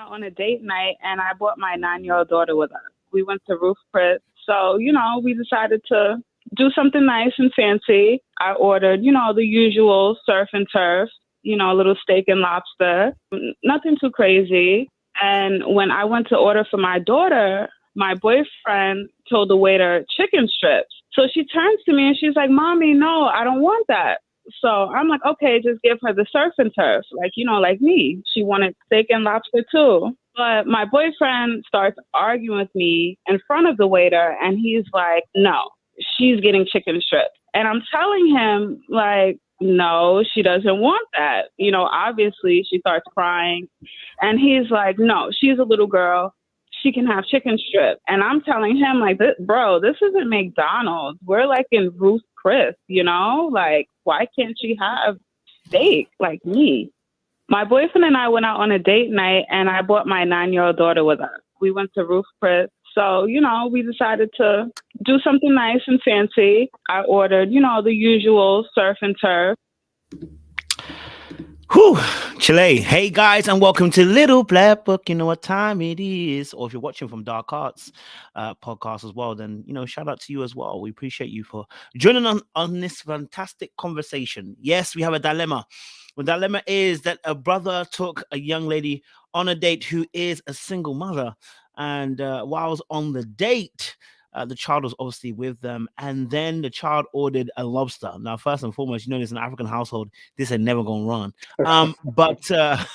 out on a date night, and I brought my 9-year-old daughter with us. We went to Roof Chris. So, we decided to do something nice and fancy. I ordered, the usual surf and turf, a little steak and lobster, nothing too crazy. And when I went to order for my daughter, my boyfriend told the waiter chicken strips. So she turns to me and she's like, "Mommy, no, I don't want that." So I'm like, "Okay, just give her the surf and turf." Like, like me. She wanted steak and lobster too. But my boyfriend starts arguing with me in front of the waiter, and he's like, "No, she's getting chicken strips." And I'm telling him, like, "No, she doesn't want that." Obviously she starts crying. And he's like, "No, she's a little girl. She can have chicken strips." And I'm telling him, like, "Bro, this isn't McDonald's. We're like in Ruth Chris, Like, why can't she have steak like me?" My boyfriend and I went out on a date night, and I brought my 9-year-old daughter with us. We went to Roof Chris. So, we decided to do something nice and fancy. I ordered, the usual surf and turf. Whew, Chile. Hey guys, and welcome to Little Black Book. You know what time it is, or if you're watching from Dark Arts podcast as well, then shout out to you as well. We appreciate you for joining on this fantastic conversation. Yes, we have a dilemma. The dilemma is that a brother took a young lady on a date who is a single mother, and whilst on the date, the child was obviously with them, and then the child ordered a lobster. Now, first and foremost, it's an African household. This ain't never gonna run. But the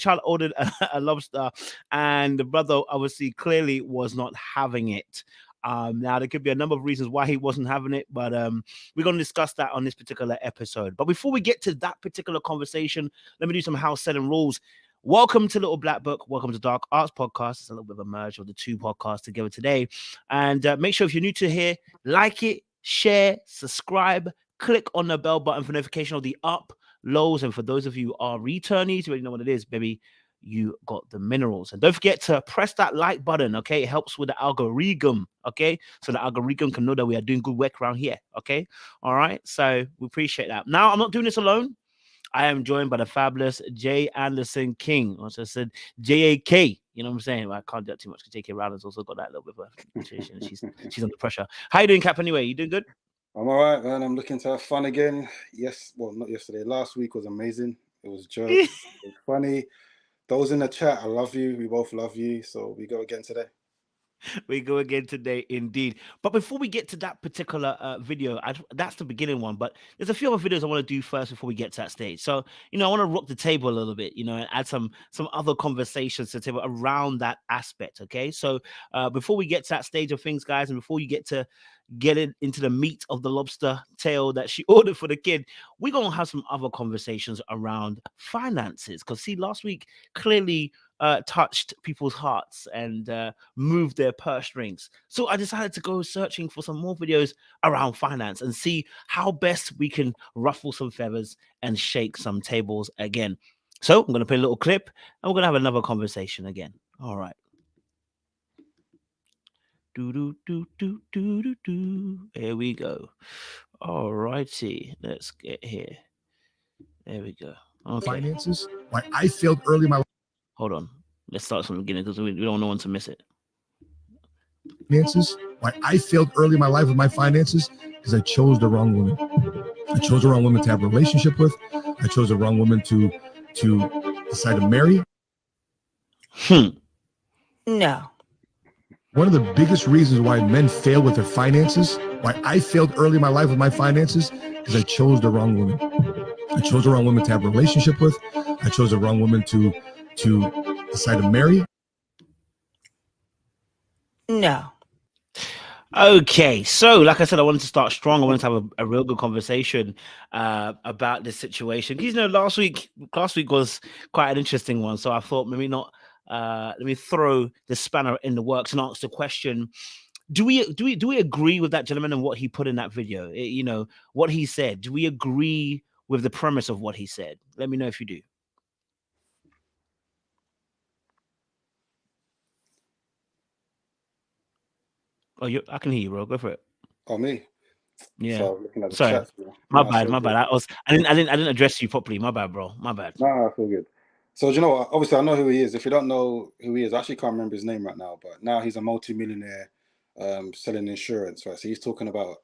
child ordered a lobster, and the brother obviously clearly was not having it. Now, there could be a number of reasons why he wasn't having it, but we're going to discuss that on this particular episode. But before we get to that particular conversation, let me do some house setting rules. Welcome to Little Black Book. Welcome to Dark Arts Podcast. It's a little bit of a merge of the two podcasts together today. And make sure if you're new to here, like it, share, subscribe, click on the bell button for notification of the uploads. And for those of you who are returnees, you already know what it is, baby. You got the minerals. And don't forget to press that like button, okay? It helps with the algorithm, okay? So the algorithm can know that we are doing good work around here, okay? All right? So we appreciate that. Now, I'm not doing this alone. I am joined by the fabulous J. Anderson King. Also said JAK. You know what I'm saying? Well, I can't do that too much because J.K. Rowling's also got that little bit of a she's under pressure. How you doing, Cap? Anyway, you doing good? I'm all right, man. I'm looking to have fun again. Yes, well, not yesterday. Last week was amazing. It was jokes. It was funny. Those in the chat, I love you. We both love you. So we go again today. We go again today, indeed. But before we get to that particular video, that's the beginning one. But there's a few other videos I want to do first before we get to that stage. So, I want to rock the table a little bit, and add some other conversations to the table around that aspect. Okay. So before we get to that stage of things, guys, and before you get it into the meat of the lobster tail that she ordered for the kid, we're going to have some other conversations around finances. Because see, last week clearly touched people's hearts and moved their purse strings. So I decided to go searching for some more videos around finance and see how best we can ruffle some feathers and shake some tables again. So I'm going to play a little clip and we're going to have another conversation again. All right. Here we go. All righty. Let's get here. There we go. Okay. Finances. Why I failed early in my life. Hold on. Let's start from the beginning because we don't want to miss it. Finances. Why I failed early in my life with my finances because I chose the wrong woman. I chose the wrong woman to have a relationship with. I chose the wrong woman to decide to marry. No. One of the biggest reasons why men fail with their finances, why I failed early in my life with my finances, is I chose the wrong woman. I chose the wrong woman to have a relationship with. I chose the wrong woman to decide to marry. No. Okay, so like I said, I wanted to start strong. I wanted to have a real good conversation about this situation. Because last week was quite an interesting one. So I thought maybe not. Let me throw the spanner in the works and ask the question: Do we agree with that gentleman and what he put in that video? What he said. Do we agree with the premise of what he said? Let me know if you do. Oh, I can hear you, bro. Go for it. Oh, me? Yeah. So looking at the Sorry. chat, My bad. I didn't address you properly. My bad, bro. My bad. No, I feel good. So do you know what? Obviously, I know who he is. If you don't know who he is, I actually can't remember his name right now. But now he's a multi-millionaire selling insurance, right? So he's talking about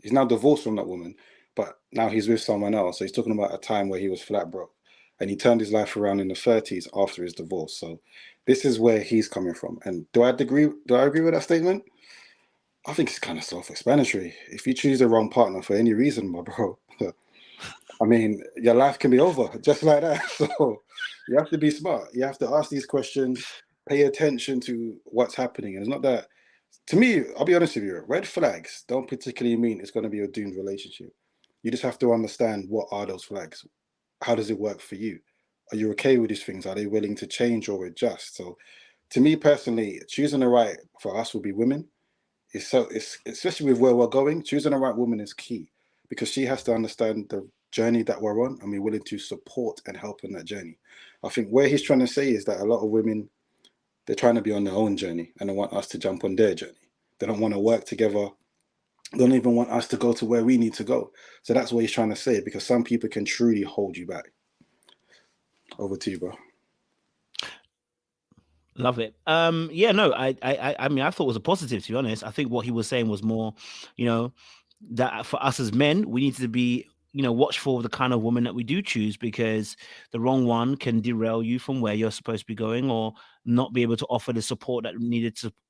he's now divorced from that woman, but now he's with someone else. So he's talking about a time where he was flat broke, and he turned his life around in the 30s after his divorce. So this is where he's coming from. And do I agree with that statement? I think it's kind of self-explanatory. If you choose the wrong partner for any reason, my bro, I mean, your life can be over just like that. So you have to be smart. You have to ask these questions, pay attention to what's happening. And it's not that, to me, I'll be honest with you, red flags don't particularly mean it's going to be a doomed relationship. You just have to understand, what are those flags? How does it work for you? Are you okay with these things? Are they willing to change or adjust? So to me personally, choosing the right, for us, will be women. It's especially with where we're going, choosing the right woman is key, because she has to understand the journey that we're on and be willing to support and help in that journey. I think where he's trying to say is that a lot of women, they're trying to be on their own journey and they want us to jump on their journey. They don't want to work together. They don't even want us to go to where we need to go. So that's what he's trying to say, because some people can truly hold you back. Over to you, bro. Love it. Yeah, no, I mean, I thought it was a positive, to be honest. I think what he was saying was more, you know, that for us as men, we need to be, watchful of the kind of woman that we do choose, because the wrong one can derail you from where you're supposed to be going, or not be able to offer the support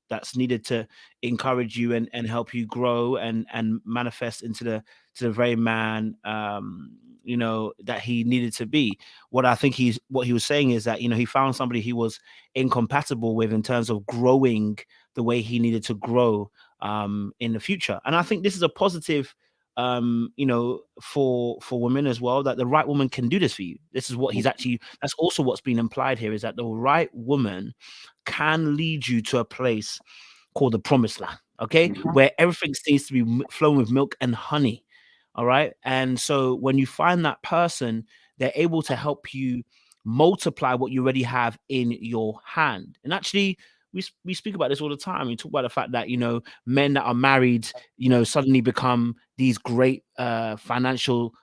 that's needed to encourage you and help you grow and manifest into the very man that he needed to be. What he was saying is that, he found somebody he was incompatible with in terms of growing the way he needed to grow in the future. And I think this is a positive, for women as well, that the right woman can do this for you. This is what that's also what's been implied here, is that the right woman can lead you to a place called the promised land, okay, where everything seems to be flowing with milk and honey. All right. And so when you find that person, they're able to help you multiply what you already have in your hand. And actually, we speak about this all the time. We talk about the fact that, men that are married, suddenly become these great financial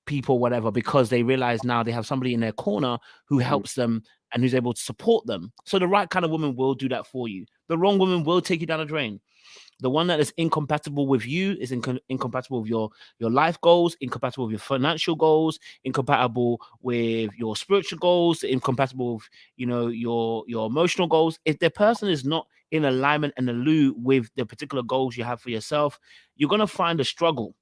people, whatever, because they realize now they have somebody in their corner who helps them and who's able to support them. So the right kind of woman will do that for you. The wrong woman will take you down the drain. The one that is incompatible with you is incompatible with your life goals, incompatible with your financial goals, incompatible with your spiritual goals, incompatible with your emotional goals. If the person is not in alignment and aloo with the particular goals you have for yourself, you're gonna find a struggle.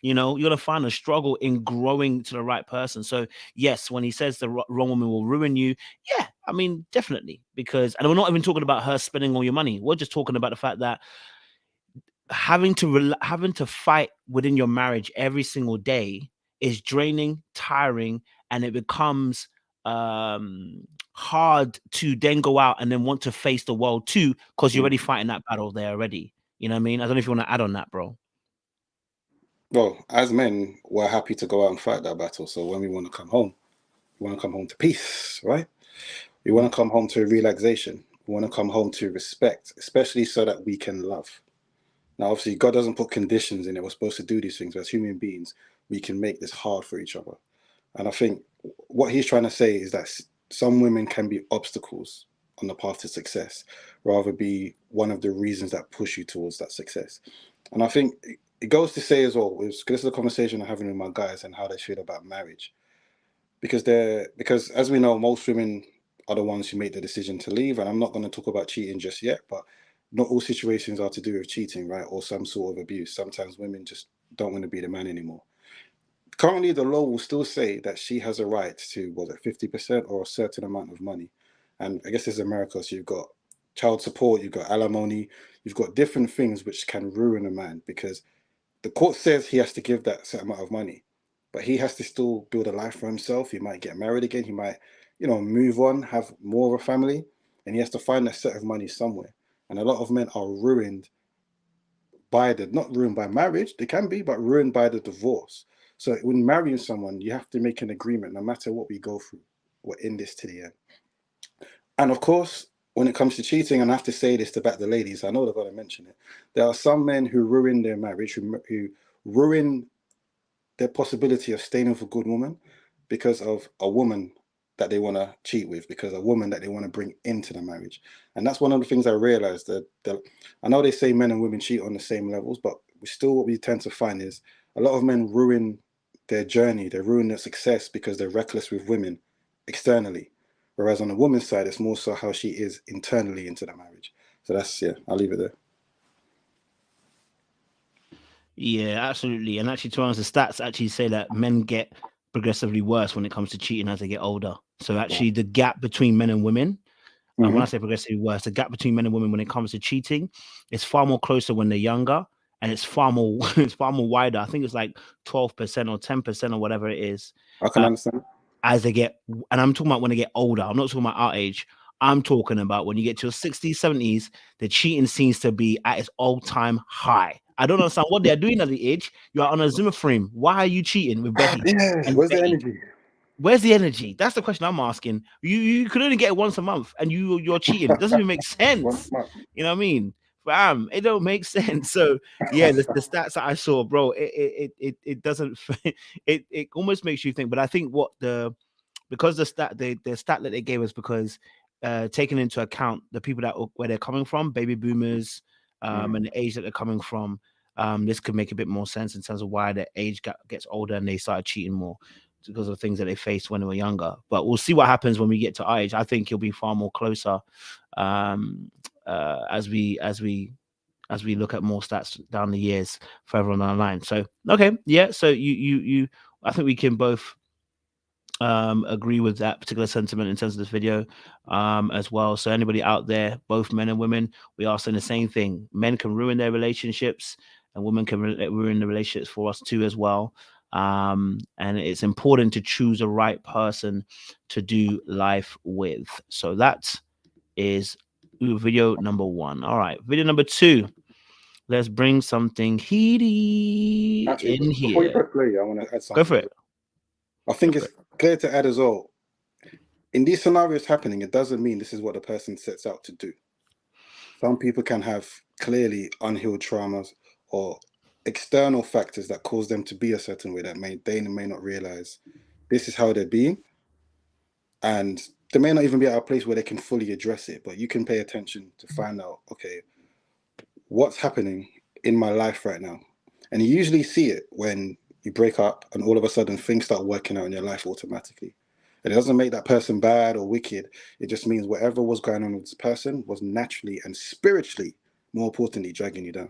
You're gonna find a struggle in growing to the right person. So yes, when he says the wrong woman will ruin you, yeah, I mean, definitely, because, and we're not even talking about her spending all your money. We're just talking about the fact that having to fight within your marriage every single day is draining, tiring, and it becomes hard to then go out and then want to face the world too, because you're already fighting that battle there already. You know what I mean? I don't know if you want to add on that, bro. Well, as men, we're happy to go out and fight that battle. So when we want to come home, we want to come home to peace, right? We want to come home to relaxation. We want to come home to respect, especially so that we can love. Now, obviously, God doesn't put conditions in it. We're supposed to do these things. But as human beings, we can make this hard for each other. And I think what he's trying to say is that some women can be obstacles on the path to success, rather be one of the reasons that push you towards that success. And I think it goes to say as well, this is a conversation I'm having with my guys and how they feel about marriage. Because as we know, most women are the ones who make the decision to leave. And I'm not going to talk about cheating just yet, but not all situations are to do with cheating, right? Or some sort of abuse. Sometimes women just don't want to be the man anymore. Currently, the law will still say that she has a right to, was it 50% or a certain amount of money? And I guess this is America, so you've got child support, you've got alimony, you've got different things which can ruin a man, because the court says he has to give that certain amount of money, but he has to still build a life for himself. He might get married again. He might, move on, have more of a family, and he has to find that set of money somewhere. And a lot of men are ruined not ruined by marriage, they can be, but ruined by the divorce. So when marrying someone, you have to make an agreement, no matter what we go through, we're in this to the end. And of course, when it comes to cheating, and I have to say this to back the ladies, I know they're going to mention it, there are some men who ruin their marriage, who ruin their possibility of staying with a good woman because of a woman that they want to cheat with, because a woman that they want to bring into the marriage. And that's one of the things I realized, that I know they say men and women cheat on the same levels, but what we tend to find is a lot of men ruin their journey, they ruin their success because they're reckless with women externally. Whereas on the woman's side, it's more so how she is internally into the marriage. So that's, yeah, I'll leave it there. Yeah, absolutely. And actually, to be honest, the stats actually say that men get progressively worse when it comes to cheating as they get older. So actually, the gap between men and women, and when I say progressively worse, the gap between men and women when it comes to cheating is far more closer when they're younger, and it's far more wider. I think it's like 12% or 10% or whatever it is. I can understand. As they get, and I'm talking about when they get older. I'm not talking about our age. I'm talking about when you get to your 60s, 70s, the cheating seems to be at its all-time high. I don't understand what they're doing at the age. You are on a Zuma frame. Why are you cheating with Becky? Yeah, where's the energy? Where's the energy? That's the question I'm asking. You could only get it once a month, and you're cheating. It doesn't even make sense. You know what I mean? Bam, it don't make sense. So yeah, the stats that I saw, bro, it doesn't. It almost makes you think. But I think because the stat that they gave us, because taking into account the people where they're coming from, baby boomers, and the age that they're coming from, this could make a bit more sense in terms of why the age gap gets older and they started cheating more because of things that they faced when they were younger. But we'll see what happens when we get to our age. I think he'll be far more closer as we look at more stats down the years further on the line. So okay, yeah. So you I think we can both agree with that particular sentiment in terms of this video as well. So anybody out there, both men and women, we are saying the same thing. Men can ruin their relationships and women can ruin the relationships for us too as well. And it's important to choose the right person to do life with. So that is video number 1. All right, video number 2. Let's bring something heaty in here. Before you press play, I want to add something. Go for it. I think it's clear to add as well. In these scenarios happening, it doesn't mean this is what the person sets out to do. Some people can have clearly unhealed traumas or external factors that cause them to be a certain way that they may not realize this is how they're being. And they may not even be at a place where they can fully address it, but you can pay attention to find out, okay, what's happening in my life right now? And you usually see it when you break up and all of a sudden things start working out in your life automatically. And it doesn't make that person bad or wicked. It just means whatever was going on with this person was naturally and spiritually, more importantly, dragging you down.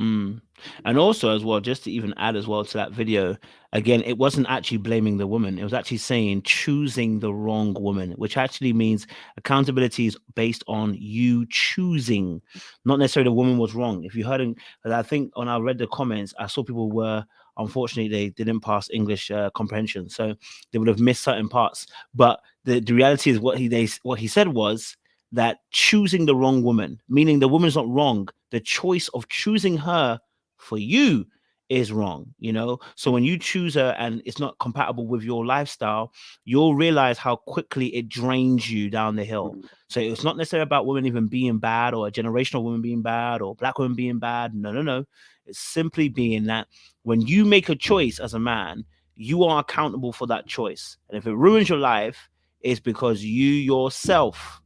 And also as well, just to even add as well to that video, again, it wasn't actually blaming the woman. It was actually saying choosing the wrong woman, which actually means accountability is based on you choosing, not necessarily the woman was wrong. If you heard him, I think when I read the comments, I saw people were, unfortunately, they didn't pass English comprehension. So they would have missed certain parts. But the reality is what he said was that choosing the wrong woman, meaning the woman's not wrong. The choice of choosing her for you is wrong, you know? So when you choose her and it's not compatible with your lifestyle, you'll realize how quickly it drains you down the hill. So it's not necessarily about women even being bad or a generational woman being bad or black women being bad. No. It's simply being that when you make a choice as a man, you are accountable for that choice. And if it ruins your life, it's because you yourself,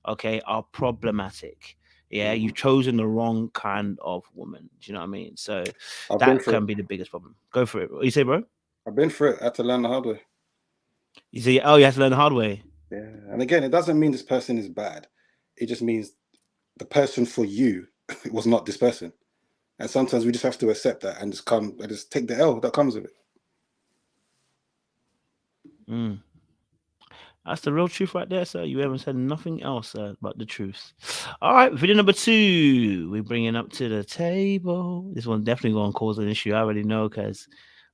okay, are problematic. Yeah, you've chosen the wrong kind of woman. Do you know what I mean? So that can be the biggest problem. Go for it. What you say, bro? I've been through it. I had to learn the hard way. You say, oh, you have to learn the hard way. Yeah. And again, it doesn't mean this person is bad. It just means the person for you was not this person. And sometimes we just have to accept that and just take the L that comes with it. That's the real truth right there, sir. You haven't said nothing else but the truth. All right, video number 2. We're bringing up to the table. This one definitely going to cause an issue. I already know because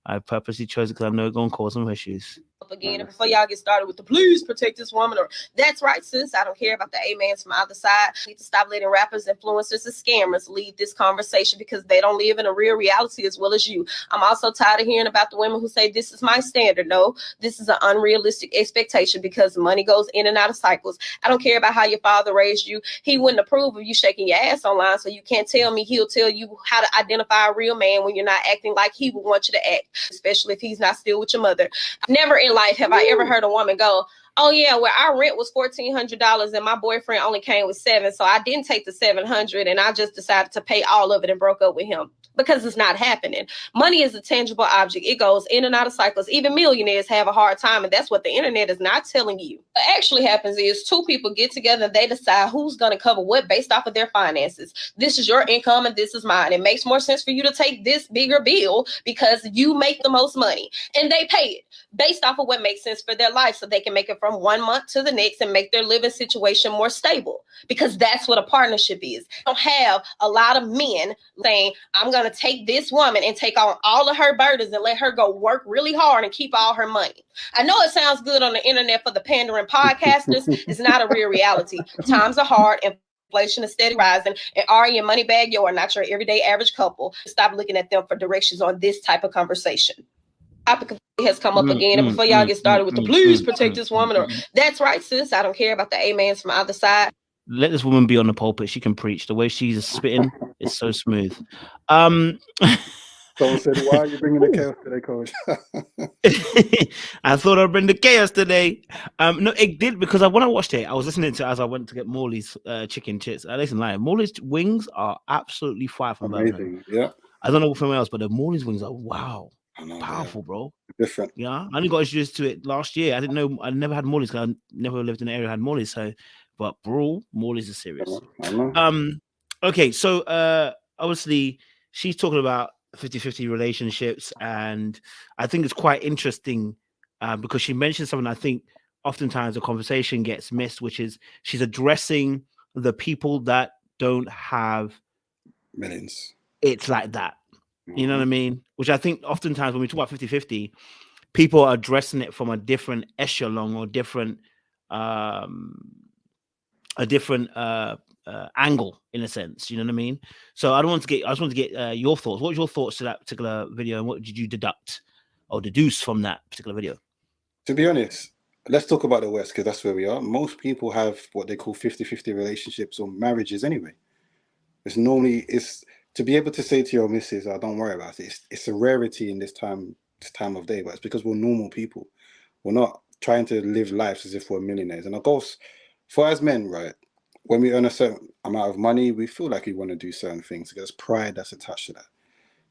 I purposely chose it because I know it's going to cause some issues. Again, and before y'all get started with the please protect this woman, or that's right, sis, I don't care about the amens from either side. We need to stop letting rappers, influencers, and scammers lead this conversation because they don't live in a real reality as well as you. I'm also tired of hearing about the women who say this is my standard. No, this is an unrealistic expectation because money goes in and out of cycles. I don't care about how your father raised you. He wouldn't approve of you shaking your ass online, so you can't tell me he'll tell you how to identify a real man when you're not acting like he would want you to act, especially if he's not still with your mother. I've never in life have I ever heard a woman go, oh yeah, well, our rent was $1,400 and my boyfriend only came with $700, so I didn't take the $700 and I just decided to pay all of it and broke up with him? Because it's not happening. Money is a tangible object. It goes in and out of cycles. Even millionaires have a hard time, and that's what the internet is not telling you. What actually happens is two people get together and they decide who's going to cover what based off of their finances. This is your income and this is mine. It makes more sense for you to take this bigger bill because you make the most money, and they pay it based off of what makes sense for their life, so they can make it from 1 month to the next and make their living situation more stable, because that's what a partnership is. You don't have a lot of men saying, I'm going to take this woman and take on all of her burdens and let her go work really hard and keep all her money. I know it sounds good on the internet for the pandering podcasters. It's not a real reality. Times are hard, inflation is steady rising, and Ari and Moneybag Yo are not your everyday average couple. Stop looking at them for directions on this type of conversation. Topic has come up again, and before y'all get started with the please protect this woman, or that's right, sis, I don't care about the amens from either side. Let this woman be on the pulpit. She can preach. The way she's spitting is so smooth. Someone said, why are you bringing the chaos today, coach? I thought I'd bring the chaos today. No, it did, because when I watched it, I was listening to as I went to get Morley's chicken chips. Listen, like, Morley's wings are absolutely fire from Birmingham. Yeah. I don't know from else, but the Morley's wings are wow. Know, powerful, bro. Different. Yeah, I only got introduced to it last year. I didn't know. I never had Morley's because I never lived in an area that had Morley's. So, but bro, Morley's is serious. Okay, so obviously she's talking about 50-50 relationships, and I think it's quite interesting because she mentioned something I think oftentimes the conversation gets missed, which is she's addressing the people that don't have millions. It's like that. You know what I mean? Which I think oftentimes when we talk about 50-50, people are addressing it from a different echelon or different angle, in a sense. You know what I mean? So I just want to get your thoughts. What was your thoughts to that particular video, and what did you deduct or deduce from that particular video? To be honest, let's talk about the West, because that's where we are. Most people have what they call 50-50 relationships or marriages anyway. It's to be able to say to your missus, oh, don't worry about it. It's a rarity in this time of day, but it's because we're normal people. We're not trying to live lives as if we're millionaires. And of course, for as men, right, when we earn a certain amount of money, we feel like we want to do certain things. There's pride that's attached to that.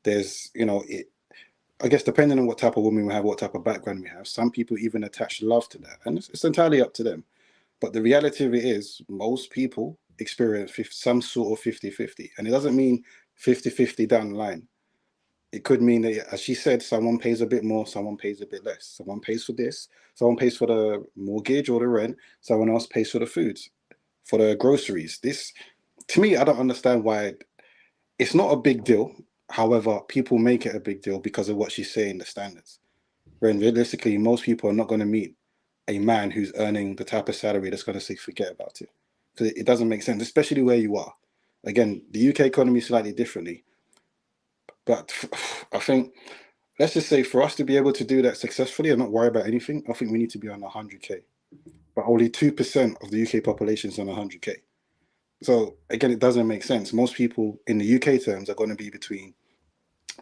There's, I guess depending on what type of woman we have, what type of background we have, some people even attach love to that. And it's entirely up to them. But the reality of it is most people experience some sort of 50-50. And it doesn't mean 50-50 down the line. It could mean that, as she said, someone pays a bit more, someone pays a bit less. Someone pays for this, someone pays for the mortgage or the rent, someone else pays for the foods, for the groceries. This, to me, I don't understand why. It's not a big deal. However, people make it a big deal because of what she's saying, the standards. When realistically, most people are not going to meet a man who's earning the type of salary that's going to say, forget about it. Because it doesn't make sense, especially where you are. Again, the UK economy is slightly differently. But I think, let's just say, for us to be able to do that successfully and not worry about anything, I think we need to be on 100K. But only 2% of the UK population is on 100K. So again, it doesn't make sense. Most people in the UK terms are going to be between,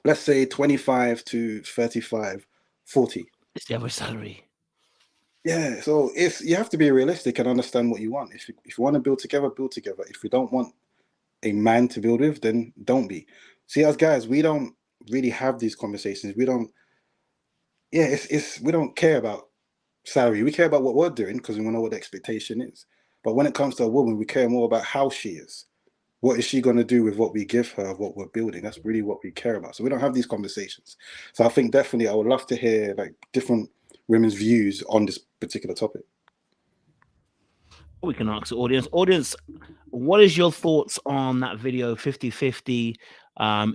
let's say, 25 to 35, 40. It's the average salary. Yeah, so you have to be realistic and understand what you want. If you want to build together, build together. If you don't want a man to build with, then don't be. See, as guys, we don't really have these conversations. We don't care about salary. We care about what we're doing because we want to know what the expectation is. But when it comes to a woman, we care more about how she is. What is she going to do with what we give her, what we're building? That's really what we care about. So we don't have these conversations. So I think definitely I would love to hear like different women's views on this particular topic. We can ask the audience, what is your thoughts on that video 50-50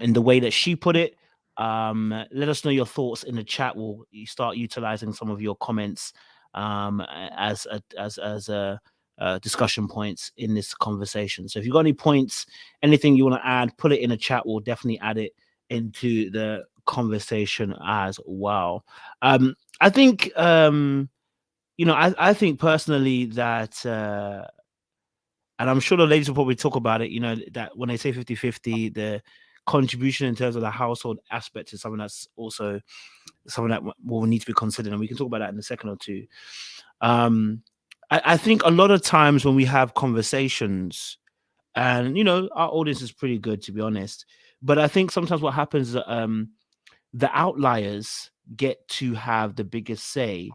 in the way that she put it? Let us know your thoughts in the chat. We'll start utilizing some of your comments as discussion points in this conversation. So if you've got any points, anything you want to add, put it in the chat. We'll definitely add it into the conversation as well. I think I think personally that and I'm sure the ladies will probably talk about it, that when they say 50-50, the contribution in terms of the household aspect is something that's also something that will need to be considered, and we can talk about that in a second or two. I think a lot of times when we have conversations, and our audience is pretty good, to be honest, but I think sometimes what happens is that, the outliers get to have the biggest say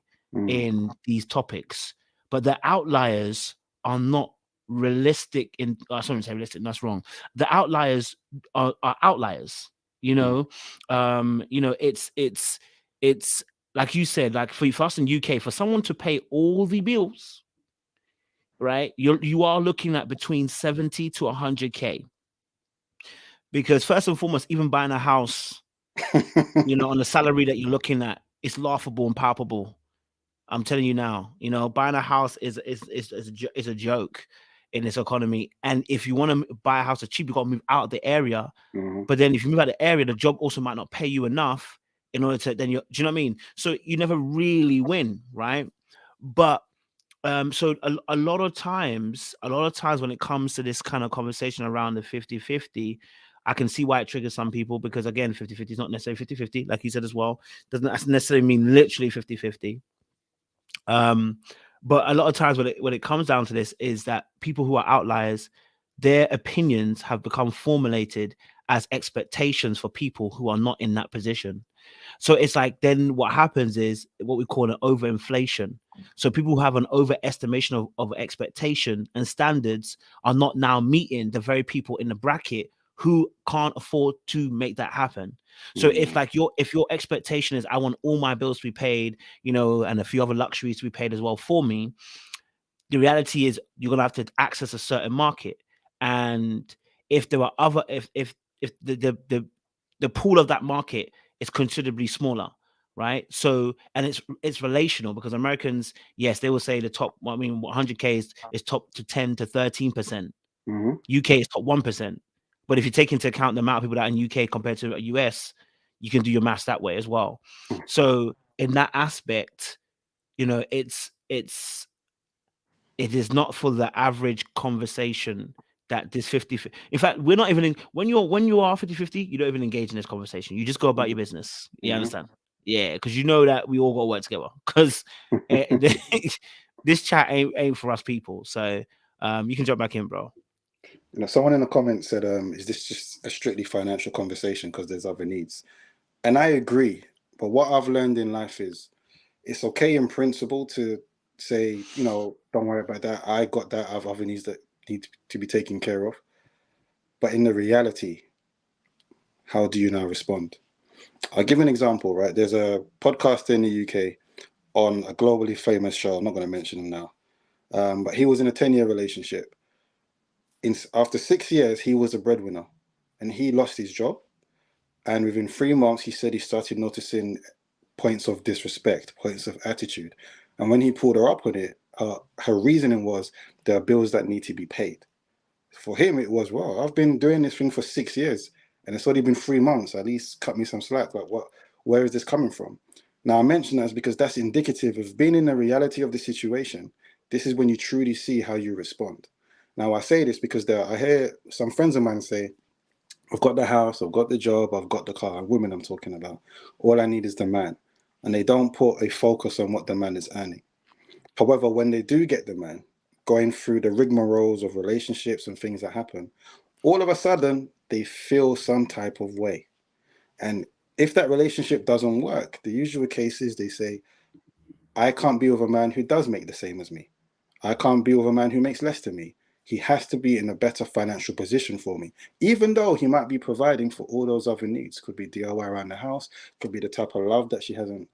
in these topics, but the outliers are not realistic in sorry to say realistic, that's wrong. The outliers are outliers. It's like you said, like for us in UK, for someone to pay all the bills, right, you are looking at between 70 to 100k, because first and foremost, even buying a house on the salary that you're looking at, it's laughable and palpable. I'm telling you now, buying a house is a joke in this economy. And if you want to buy a house that's cheap, you got to move out of the area. But then if you move out of the area, the job also might not pay you enough in order to do you know what I mean? So you never really win, right? But so a lot of times when it comes to this kind of conversation around the 50-50, I can see why it triggers some people, because again, 50-50 is not necessarily 50-50, like you said as well. Doesn't necessarily mean literally 50-50. But a lot of times when it comes down to this is that people who are outliers, their opinions have become formulated as expectations for people who are not in that position. So it's like, then what happens is what we call an overinflation. So people who have an overestimation of expectation and standards are not now meeting the very people in the bracket who can't afford to make that happen. So if your expectation is, I want all my bills to be paid, and a few other luxuries to be paid as well for me, the reality is you're gonna have to access a certain market. And if there are other, if the pool of that market is considerably smaller, right? So, and it's relational, because Americans, yes, they will say the top, 100k is top to 10 to 13%. UK is top 1%. But if you take into account the amount of people that are in UK compared to US, you can do your maths that way as well. So in that aspect, it is not for the average conversation that this 50. In fact, we're not even when you are 50-50, you don't even engage in this conversation. You just go about your business. You understand? Yeah, because you know that we all got to work together. Because this chat ain't for us people. So you can jump back in, bro. Someone in the comments said, is this just a strictly financial conversation because there's other needs? And I agree. But what I've learned in life is it's okay in principle to say, don't worry about that. I got that. I have other needs that need to be taken care of. But in the reality, how do you now respond? I'll give an example, right? There's a podcaster in the UK on a globally famous show. I'm not going to mention him now. But he was in a 10-year relationship. After 6 years, he was a breadwinner and he lost his job. And within 3 months, he said he started noticing points of disrespect, points of attitude. And when he pulled her up on it, her reasoning was there are bills that need to be paid. For him, it was, well, I've been doing this thing for 6 years and it's only been 3 months. At least cut me some slack. Like, where is this coming from? Now, I mention that because that's indicative of being in the reality of the situation. This is when you truly see how you respond. Now, I say this because I hear some friends of mine say, I've got the house, I've got the job, I've got the car. Women I'm talking about. All I need is the man. And they don't put a focus on what the man is earning. However, when they do get the man, going through the rigmaroles of relationships and things that happen, all of a sudden, they feel some type of way. And if that relationship doesn't work, the usual case is they say, I can't be with a man who does make the same as me. I can't be with a man who makes less than me. He has to be in a better financial position for me, even though he might be providing for all those other needs. Could be DIY around the house, could be the type of love that she hasn't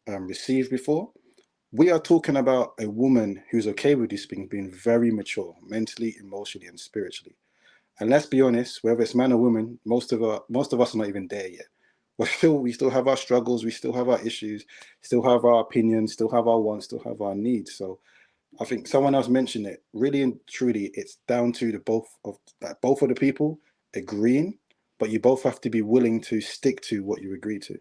received before. We are talking about a woman who's okay with these things, being very mature, mentally, emotionally, and spiritually. And let's be honest, whether it's man or woman, most of us are not even there yet. We still have our struggles, we still have our issues, still have our opinions, still have our wants, still have our needs. So I think someone else mentioned it. Really and truly, it's down to the both of the people agreeing, but you both have to be willing to stick to what you agree to.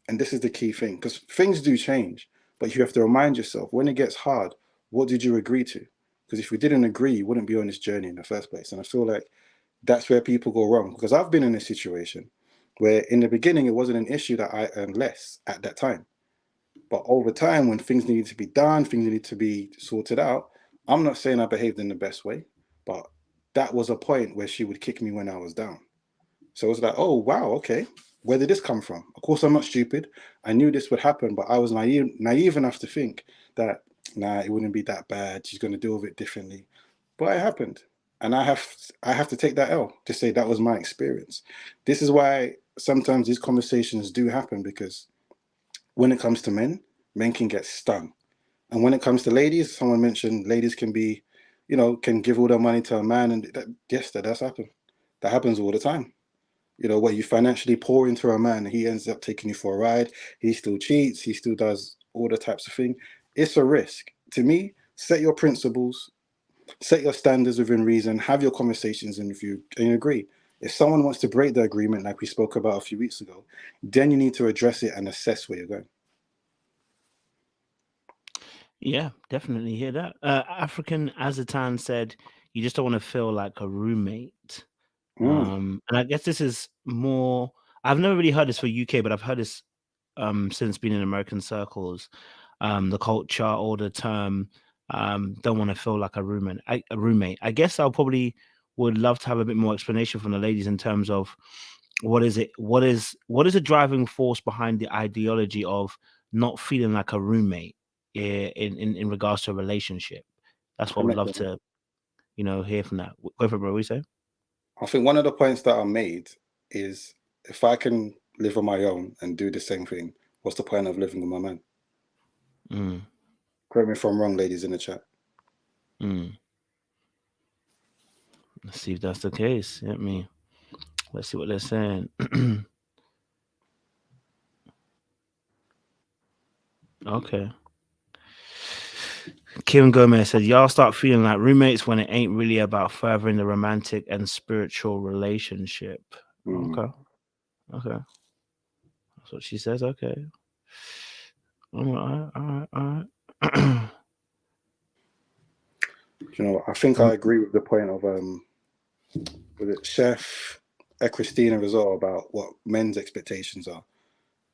And this is the key thing, because things do change, but you have to remind yourself when it gets hard, what did you agree to? Because if we didn't agree, you wouldn't be on this journey in the first place. And I feel like that's where people go wrong. Because I've been in a situation where in the beginning, it wasn't an issue that I earned less at that time. But over time, when things needed to be done, things needed to be sorted out, I'm not saying I behaved in the best way, but that was a point where she would kick me when I was down. So it was like, oh, wow, okay. Where did this come from? Of course, I'm not stupid. I knew this would happen, but I was naive enough to think that, nah, it wouldn't be that bad. She's going to deal with it differently. But it happened. And I have to take that L to say that was my experience. This is why sometimes these conversations do happen, because when it comes to men can get stung. And when it comes to ladies, someone mentioned ladies can be, can give all their money to a man. And yes, that does happen. That happens all the time. Where you financially pour into a man, he ends up taking you for a ride. He still cheats. He still does all the types of thing. It's a risk. To me, set your principles, set your standards within reason, have your conversations, and if you agree. If someone wants to break the agreement, like we spoke about a few weeks ago, then you need to address it and assess where you're going. Yeah, definitely hear that. African Azatan said, you just don't want to feel like a roommate. And I guess this is more, I've never really heard this for UK, but I've heard this since being in American circles. The culture or the term, don't want to feel like a roommate. I guess I'll probably would love to have a bit more explanation from the ladies in terms of what is the driving force behind the ideology of not feeling like a roommate in regards to a relationship. That's what I would love to, hear from that. Go for it, bro. What you say? I think one of the points that I made is, if I can live on my own and do the same thing, what's the point of living with my man? Correct me if I'm wrong, ladies in the chat. Let's see if that's the case. Let's see what they're saying. Okay. Kim Gomez said, y'all start feeling like roommates when it ain't really about furthering the romantic and spiritual relationship. Okay. That's what she says. Okay. All right. I think I agree with the point of with it, Chef Christina as well, about what men's expectations are.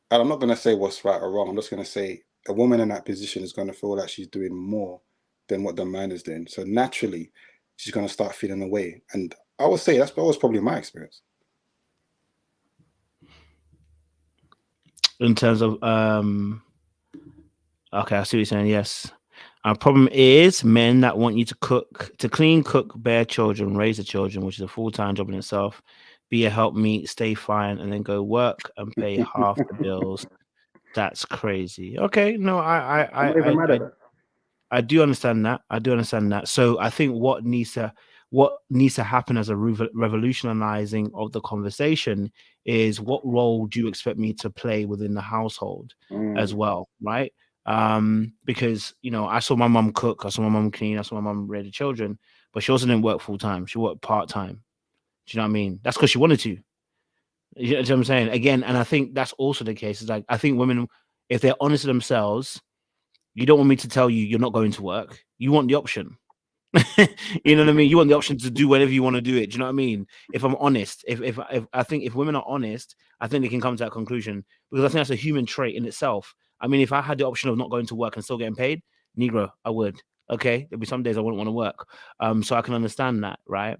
And I'm not going to say what's right or wrong. I'm just going to say a woman in that position is going to feel like she's doing more than what the man is doing. So naturally, she's going to start feeling away. And I would say that was probably my experience. In terms of, okay, I see what you're saying. Yes. Our problem is men that want you to clean, cook, bear children, raise the children, which is a full-time job in itself, be a helpmeet, stay fine, and then go work and pay half the bills. That's crazy. Okay, no, I do understand that. So I think what needs to happen as a revolutionizing of the conversation is, what role do you expect me to play within the household as well, right? Because I saw my mom cook, I saw my mom clean, I saw my mom rear the children, but she also didn't work full time. She worked part time. Do you know what I mean? That's because she wanted to. You know what I'm saying? Again, and I think that's also the case. Is like, I think women, if they're honest to themselves, you don't want me to tell you you're not going to work. You want the option. You know what I mean? You want the option to do whatever you want to do it. Do you know what I mean? If I'm honest, if I think if women are honest, I think they can come to that conclusion, because I think that's a human trait in itself. I mean, if I had the option of not going to work and still getting paid, Negro, I would. Okay, there'll be some days I wouldn't want to work. So I can understand that, right?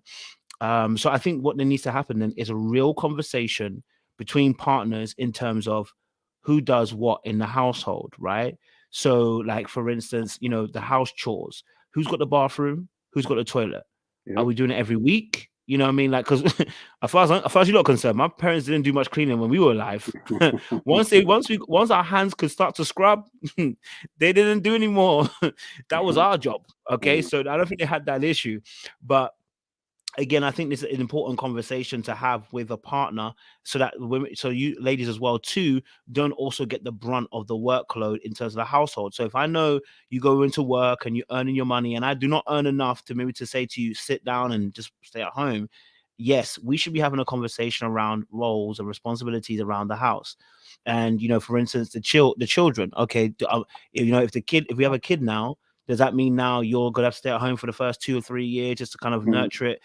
So I think what needs to happen then is a real conversation between partners in terms of who does what in the household, right? So, like, for instance, the house chores. Who's got the bathroom? Who's got the toilet? Yep. Are we doing it every week? You know what I mean? Like, because as far as you're not concerned, my parents didn't do much cleaning when we were alive. once our hands could start to scrub, they didn't do anymore. That was our job. Okay, so I don't think they had that issue, but again, I think this is an important conversation to have with a partner, so that women, so you ladies as well too, don't also get the brunt of the workload in terms of the household. So if I know you go into work and you're earning your money, and I do not earn enough to maybe to say to you, sit down and just stay at home, yes, we should be having a conversation around roles and responsibilities around the house. And for instance, the children. Okay, if we have a kid now, Does that mean now you're gonna have to stay at home for the first 2 or 3 years just to kind of nurture it?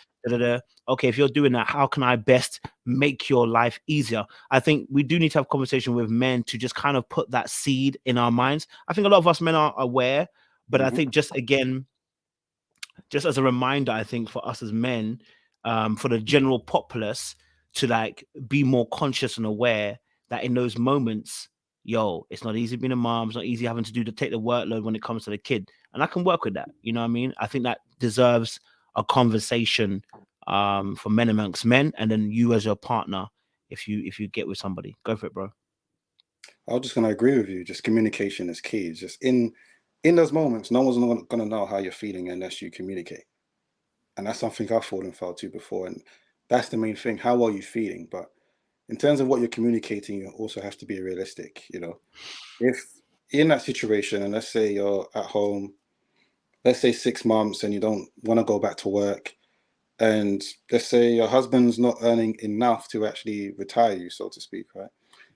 Okay, if you're doing that, how can I best make your life easier? I think we do need to have conversation with men to just kind of put that seed in our minds. I think a lot of us men are aware, but I think just again, just as a reminder, I think for us as men, for the general populace to like be more conscious and aware that in those moments, yo, it's not easy being a mom. It's not easy having to take the workload when it comes to the kid, and I can work with that. You know what I mean? I think that deserves a conversation for men amongst men, and then you as your partner, if you get with somebody, go for it, bro. I was just going to agree with you. Just communication is key. It's just in those moments, no one's going to know how you're feeling unless you communicate. And that's something I've fallen foul to before. And that's the main thing. How are you feeling? But in terms of what you're communicating, you also have to be realistic. You know, if in that situation, and let's say you're at home, let's say 6 months and you don't want to go back to work, and let's say your husband's not earning enough to actually retire you, so to speak, right?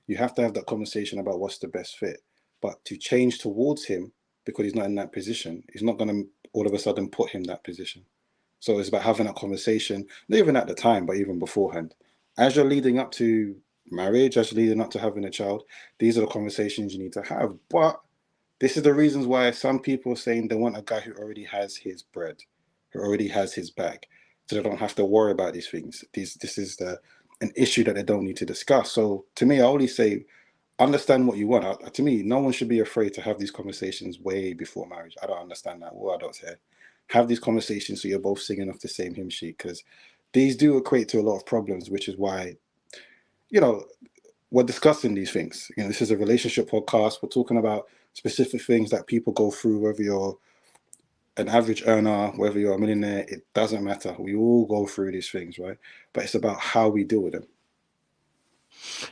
You have to have that conversation about what's the best fit. But to change towards him because he's not in that position, he's not going to all of a sudden put him in that position. So it's about having that conversation, not even at the time, but even beforehand. As you're leading up to marriage, as you're leading up to having a child, these are the conversations you need to have. But this is the reasons why some people are saying they want a guy who already has his bread, who already has his bag, so they don't have to worry about these things. This is an issue that they don't need to discuss. So to me, I only say, understand what you want. To me, no one should be afraid to have these conversations way before marriage. I don't understand that. All adults here, have these conversations so you're both singing off the same hymn sheet, because these do equate to a lot of problems, which is why, you know, we're discussing these things. You know, this is a relationship podcast. We're talking about specific things that people go through, whether you're an average earner, whether you're a millionaire, it doesn't matter. We all go through these things, right? But it's about how we deal with them.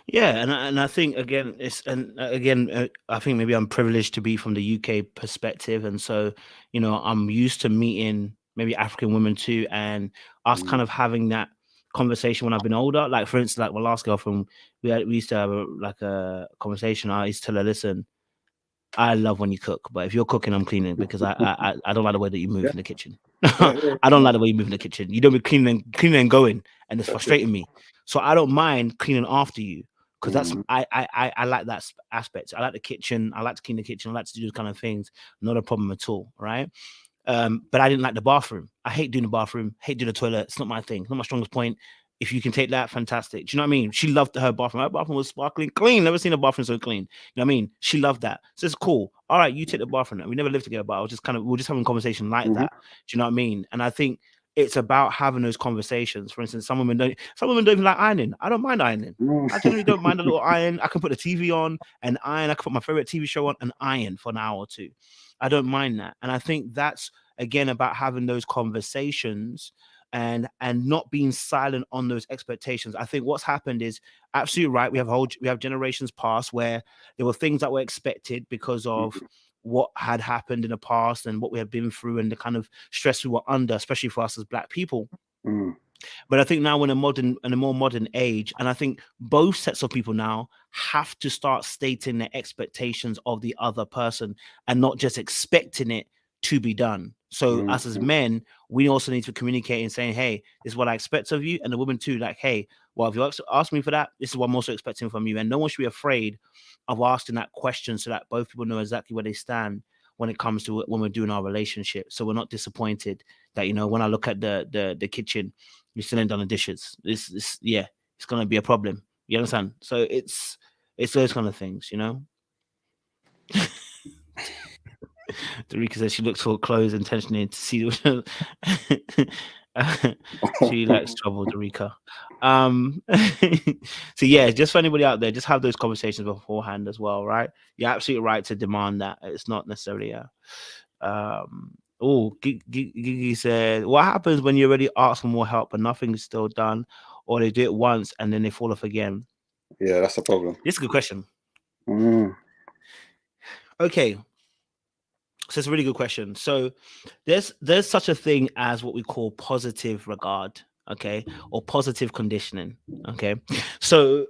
Yeah, and I think again, I think maybe I'm privileged to be from the UK perspective, and so you know I'm used to meeting maybe African women too, and us kind of having that conversation when I've been older. Like for instance, like my last girlfriend, we used to have a conversation. I used to tell her, listen, I love when you cook, but if you're cooking, I'm cleaning because I don't like the way that you move in the kitchen. I don't like the way you move in the kitchen. You don't be cleaning and going, and it's frustrating me. So I don't mind cleaning after you because that's I like that aspect. I like the kitchen. I like to clean the kitchen. I like to do those kind of things. Not a problem at all, right? But I didn't like the bathroom. I hate doing the bathroom. Hate doing the toilet. It's not my thing. It's not my strongest point. If you can take that, fantastic. Do you know what I mean? She loved her bathroom. Her bathroom was sparkling clean. Never seen a bathroom so clean. You know what I mean? She loved that. So it's cool. All right, you take the bathroom. We never lived together, but we were just having a conversation like that. Do you know what I mean? And I think it's about having those conversations. For instance, some women don't even like ironing. I don't mind ironing. I generally don't mind a little iron. I can put the TV on and iron. I can put my favorite TV show on and iron for an hour or two. I don't mind that. And I think that's again about having those conversations and not being silent on those expectations. I think what's happened is absolutely right. We have generations past where there were things that were expected because of what had happened in the past and what we had been through and the kind of stress we were under, especially for us as Black people. But I think now we're in a more modern age, and I think both sets of people now have to start stating their expectations of the other person and not just expecting it to be done. So us as men, we also need to communicate and saying, hey, this is what I expect of you. And the woman too, like, hey, well, if you ask me for that, this is what I'm also expecting from you. And no one should be afraid of asking that question so that both people know exactly where they stand when it comes to when we're doing our relationship. So we're not disappointed that, you know, when I look at the kitchen, you're still ain't done the dishes. It's going to be a problem. You understand? So it's those kind of things, you know? Darika says she looks for clothes intentionally to see. She likes trouble, Darika. So yeah, just for anybody out there, just have those conversations beforehand as well, right? You're absolutely right to demand that. It's not necessarily Gigi said, what happens when you already ask for more help but nothing is still done, or they do it once and then they fall off again? Yeah, that's a problem. This is a good question. Okay. So it's a really good question. So there's such a thing as what we call positive regard, okay, or positive conditioning, okay. So,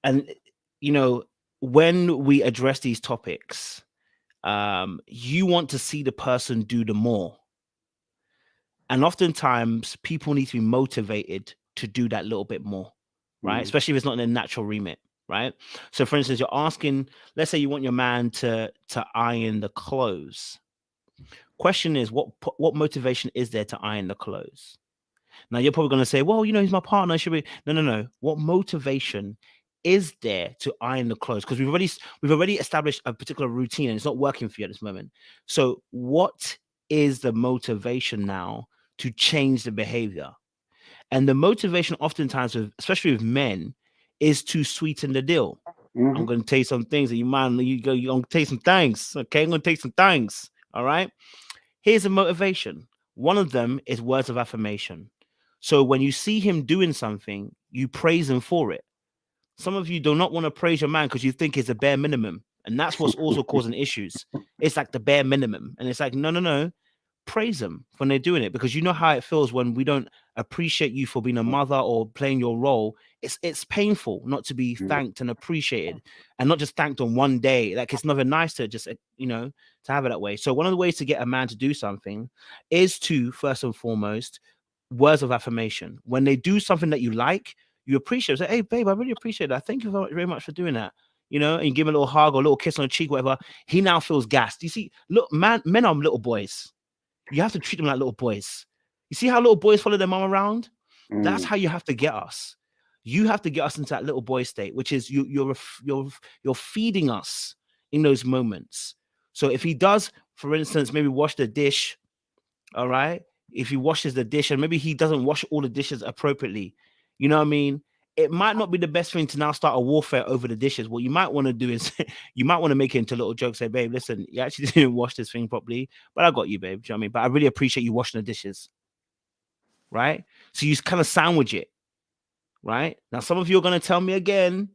and you know, when we address these topics, you want to see the person do the more. And oftentimes people need to be motivated to do that little bit more, right? Especially if it's not in their natural remit, right? So for instance, you're asking, let's say you want your man to iron the clothes. Question is, what motivation is there to iron the clothes? Now you're probably going to say, well, he's my partner. Should we? No. What motivation is there to iron the clothes? Because we've already established a particular routine and it's not working for you at this moment. So what is the motivation now to change the behavior? And the motivation oftentimes, especially with men, is to sweeten the deal. I'm going to tell you some things that you're going to take some things. Okay, I'm going to take some things. All right. Here's a motivation. One of them is words of affirmation. So when you see him doing something, you praise him for it. Some of you do not want to praise your man because you think it's a bare minimum. And that's what's also causing issues. It's like the bare minimum. And it's like, no. Praise them when they're doing it, because you know how it feels when we don't appreciate you for being a mother or playing your role. It's painful not to be thanked and appreciated, and not just thanked on one day. Like, it's never nice to just to have it that way. So one of the ways to get a man to do something is to, first and foremost, words of affirmation. When they do something that you like, you appreciate it. Say, hey babe, I really appreciate that. Thank you very much for doing that. And you give him a little hug or a little kiss on the cheek, whatever. He now feels gassed. You see, look, men are little boys. You have to treat them like little boys. You see how little boys follow their mom around? That's how you have to get us. You have to get us into that little boy state, which is you're feeding us in those moments. So if he does, for instance, maybe wash the dish, all right? If he washes the dish and maybe he doesn't wash all the dishes appropriately, you know what I mean? It might not be the best thing to now start a warfare over the dishes. What you might want to do is you might want to make it into little jokes. Say, babe, listen, you actually didn't wash this thing properly, but I got you, babe. Do you know what I mean? But I really appreciate you washing the dishes. Right? So you kind of sandwich it. Right? Now, some of you are going to tell me again,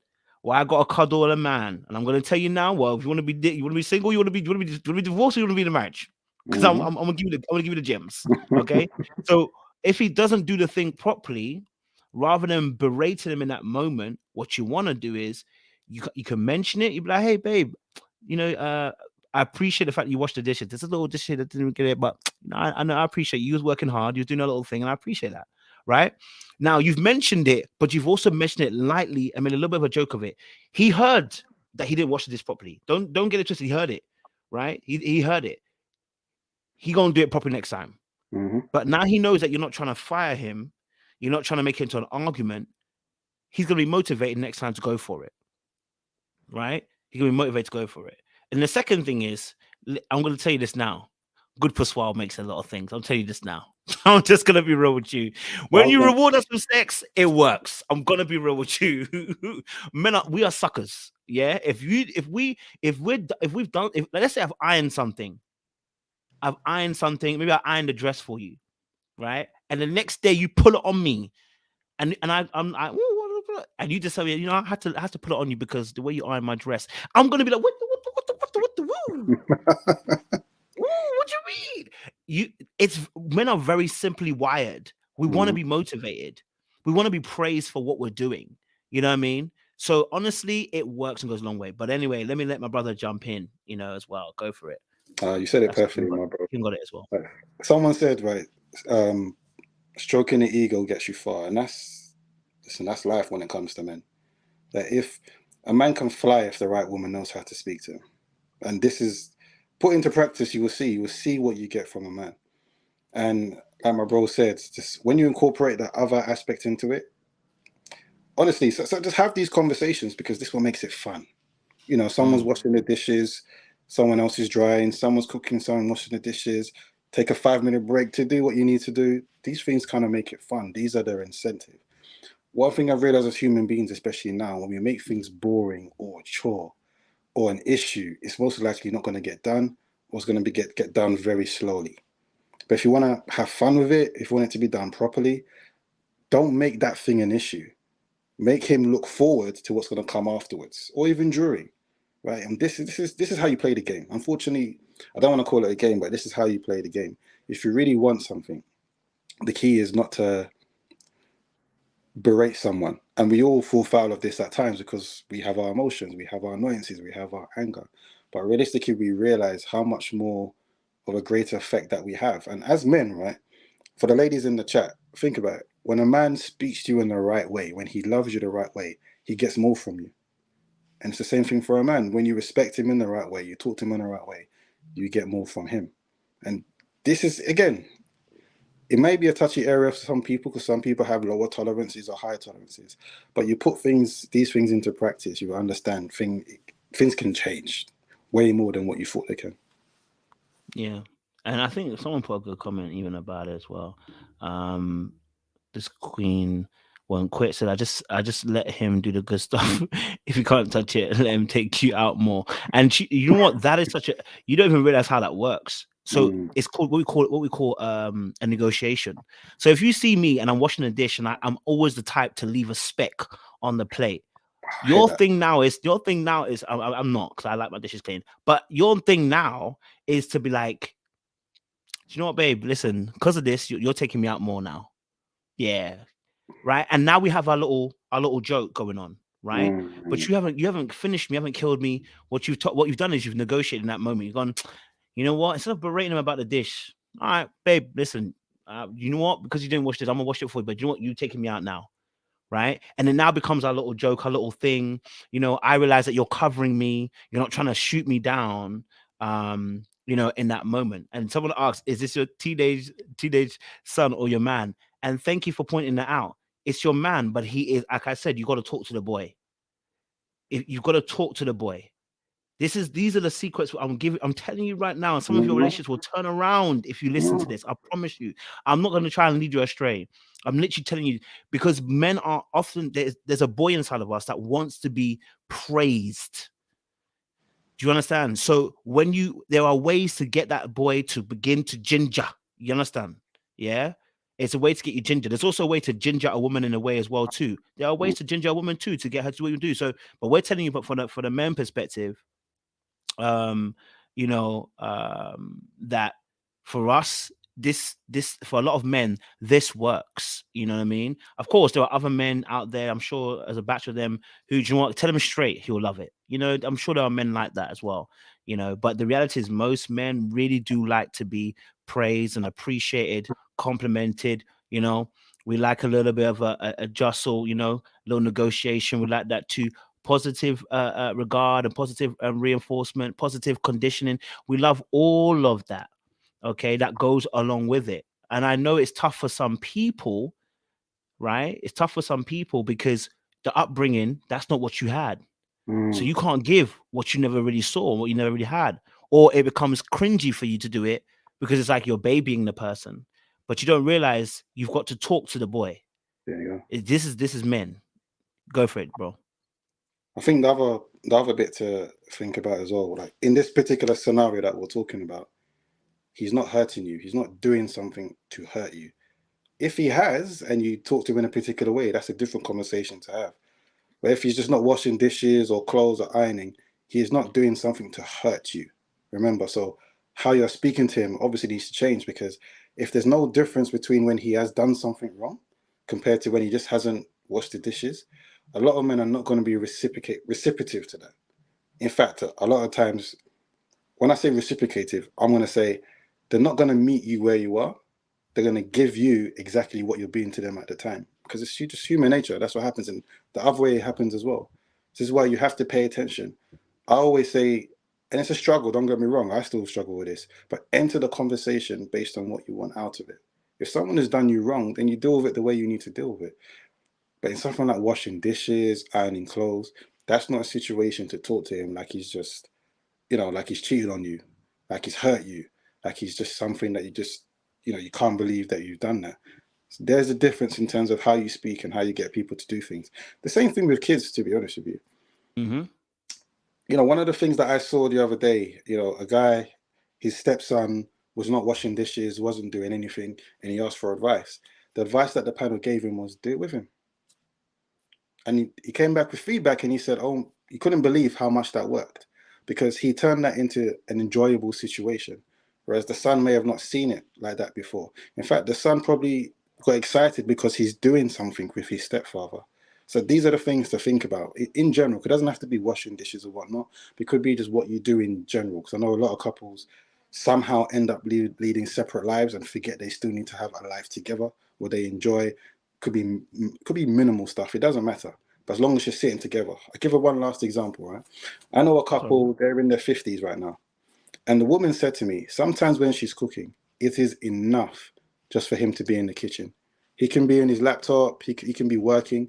well, I got a cuddle a man. And I'm going to tell you now, well, if you want to be single, you want to be divorced, or you want to be in a marriage? Because I'm going to give you the gems. Okay? So if he doesn't do the thing properly, rather than berating him in that moment, what you want to do is you can mention it. You be like, hey, babe, I appreciate the fact that you washed the dishes. There's a little dish here that didn't get it, but I know I appreciate you was working hard. You're doing a little thing, and I appreciate that. Right? Now, you've mentioned it, but you've also mentioned it lightly. I mean, a little bit of a joke of it. He heard that he didn't wash the dish properly. Don't get it twisted. He heard it. Right? He heard it. He gonna do it properly next time. But now he knows that you're not trying to fire him. You're not trying to make it into an argument. He's going to be motivated next time to go for it. Right? He's going to be motivated to go for it. And the second thing is, I'm going to tell you this now. Good persuade makes a lot of things. I'll tell you this now. I'm just going to be real with you. When you reward us with sex, it works. I'm going to be real with you. Men we are suckers. Yeah. Let's say I've ironed something. Maybe I ironed a dress for you. Right? And the next day you pull it on me, and you just tell me, I had to put it on you because the way you iron my dress. I'm gonna be like, what the woo? What do you mean? Men are very simply wired. We want to be motivated. We want to be praised for what we're doing. You know what I mean? So honestly, it works and goes a long way. But anyway, let me let my brother jump in, as well. Go for it. You said it perfectly, my bro. You got it as well. Someone said, right, stroking the ego gets you far, and that's life when it comes to men. That if a man can fly if the right woman knows how to speak to him, and this is put into practice, you will see what you get from a man. And like my bro said, just when you incorporate that other aspect into it, honestly, so just have these conversations, because this one makes it fun. Someone's washing the dishes, someone else is drying, someone's cooking, someone washing the dishes. Take a 5-minute break to do what you need to do. These things kind of make it fun. These are their incentive. One thing I've realized as human beings, especially now, when we make things boring or a chore or an issue, it's most likely not going to get done, or it's going to get done very slowly. But if you want to have fun with it, if you want it to be done properly, don't make that thing an issue. Make him look forward to what's going to come afterwards, or even during. Right, and this is how you play the game. Unfortunately, I don't want to call it a game, but this is how you play the game. If you really want something, the key is not to berate someone. And we all fall foul of this at times, because we have our emotions, we have our annoyances, we have our anger. But realistically, we realize how much more of a greater effect that we have. And as men, right, for the ladies in the chat, think about it. When a man speaks to you in the right way, when he loves you the right way, he gets more from you. And it's the same thing for a man. When you respect him in the right way, you talk to him in the right way, you get more from him. And this is, again, it may be a touchy area for some people because some people have lower tolerances or higher tolerances. But you put these things into practice, you understand things can change way more than what you thought they can. Yeah. And I think someone put a good comment even about it as well. This queen won't quit, said I just let him do the good stuff. If you can't touch it, let him take you out more. And you know what? That is such a, you don't even realize how that works. So it's called what we call a negotiation. So if you see me and I'm washing a dish and I'm always the type to leave a speck on the plate. Your thing now is I'm not, because I like my dishes clean. But your thing now is to be like, do you know what, babe? Listen, because of this, you're taking me out more now. Yeah, right. And now we have our little joke going on, right? But you haven't finished me, you haven't killed me. What you've done is you've negotiated in that moment. You've gone, you know what? Instead of berating him about the dish, all right, babe, listen, you know what? Because you didn't wash this, I'm gonna wash it for you. But you know what? You taking me out now. Right. And then now becomes our little joke, our little thing. You know, I realize that you're covering me. You're not trying to shoot me down, you know, in that moment. And someone asks, is this your teenage son or your man? And thank you for pointing that out. It's your man, but he is, like I said, you got to talk to the boy. You've got to talk to the boy. These are the secrets I'm telling you right now, and some of your relationships will turn around if you listen to this. I promise you. I'm not going to try and lead you astray. I'm literally telling you, because men are often, there's a boy inside of us that wants to be praised. Do you understand? So there are ways to get that boy to begin to ginger. You understand? Yeah. It's a way to get you ginger. There's also a way to ginger a woman in a way as well too. There are ways to ginger a woman too to get her to do what you do. So, but we're telling you, but for the men perspective, you know, that for us, this for a lot of men, this works. You know what I mean? Of course, there are other men out there, I'm sure, as a batch of them, who, do you want, tell him straight, he'll love it. You know, I'm sure there are men like that as well. You know, but the reality is most men really do like to be praised and appreciated, complimented. You know, we like a little bit of a jostle, you know, little negotiation. We like that too. Positive regard and positive reinforcement, positive conditioning. We love all of that. Okay, that goes along with it. And I know it's tough for some people, right? It's tough for some people because the upbringing, that's not what you had. So you can't give what you never really saw, what you never really had. Or it becomes cringy for you to do it because it's like you're babying the person. But you don't realize you've got to talk to the boy. There you go. This is men. Go for it, bro. I think the other bit to think about as well, like in this particular scenario that we're talking about, he's not hurting you. He's not doing something to hurt you. If he has, and you talk to him in a particular way, that's a different conversation to have. But if he's just not washing dishes or clothes or ironing, he is not doing something to hurt you. Remember, so how you're speaking to him obviously needs to change, because if there's no difference between when he has done something wrong compared to when he just hasn't washed the dishes, a lot of men are not going to be reciprocative to that. In fact, a lot of times, when I say reciprocative, I'm going to say they're not going to meet you where you are. They're going to give you exactly what you're being to them at the time, because it's just human nature. That's what happens. And the other way it happens as well. This is why you have to pay attention. I always say, and it's a struggle, don't get me wrong, I still struggle with this, but enter the conversation based on what you want out of it. If someone has done you wrong, then you deal with it the way you need to deal with it. But in something like washing dishes, ironing clothes, that's not a situation to talk to him like he's just, you know, like he's cheated on you, like he's hurt you, like he's just something that you just, you know, you can't believe that you've done that. So there's a difference in terms of how you speak and how you get people to do things. The same thing with kids, to be honest with you. Mm-hmm. You know, one of the things that I saw the other day, you know, a guy, his stepson was not washing dishes, wasn't doing anything, and he asked for advice. The advice that the panel gave him was do it with him. And he came back with feedback and he said, oh, he couldn't believe how much that worked, because he turned that into an enjoyable situation. Whereas the son may have not seen it like that before. In fact, the son probably got excited because he's doing something with his stepfather. So these are the things to think about in general. It doesn't have to be washing dishes or whatnot. It could be just what you do in general. Because I know a lot of couples somehow end up leading separate lives and forget they still need to have a life together, what they enjoy. Could be minimal stuff. It doesn't matter. But as long as you're sitting together. I'll give her one last example, right? I know a couple, they're in their 50s right now. And the woman said to me, sometimes when she's cooking, it is enough just for him to be in the kitchen. He can be in his laptop, he can be working,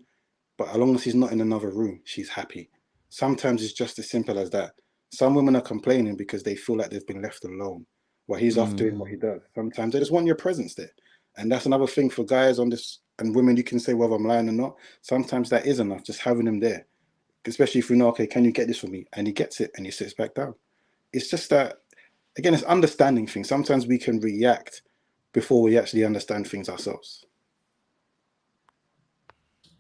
but as long as he's not in another room, she's happy. Sometimes it's just as simple as that. Some women are complaining because they feel like they've been left alone while he's off doing what he does. Sometimes they just want your presence there. And that's another thing for guys on this, and women, you can say whether I'm lying or not. Sometimes that is enough, just having him there. Especially if you know, okay, can you get this for me? And he gets it and he sits back down. It's just that, again, it's understanding things. Sometimes we can react before we actually understand things ourselves.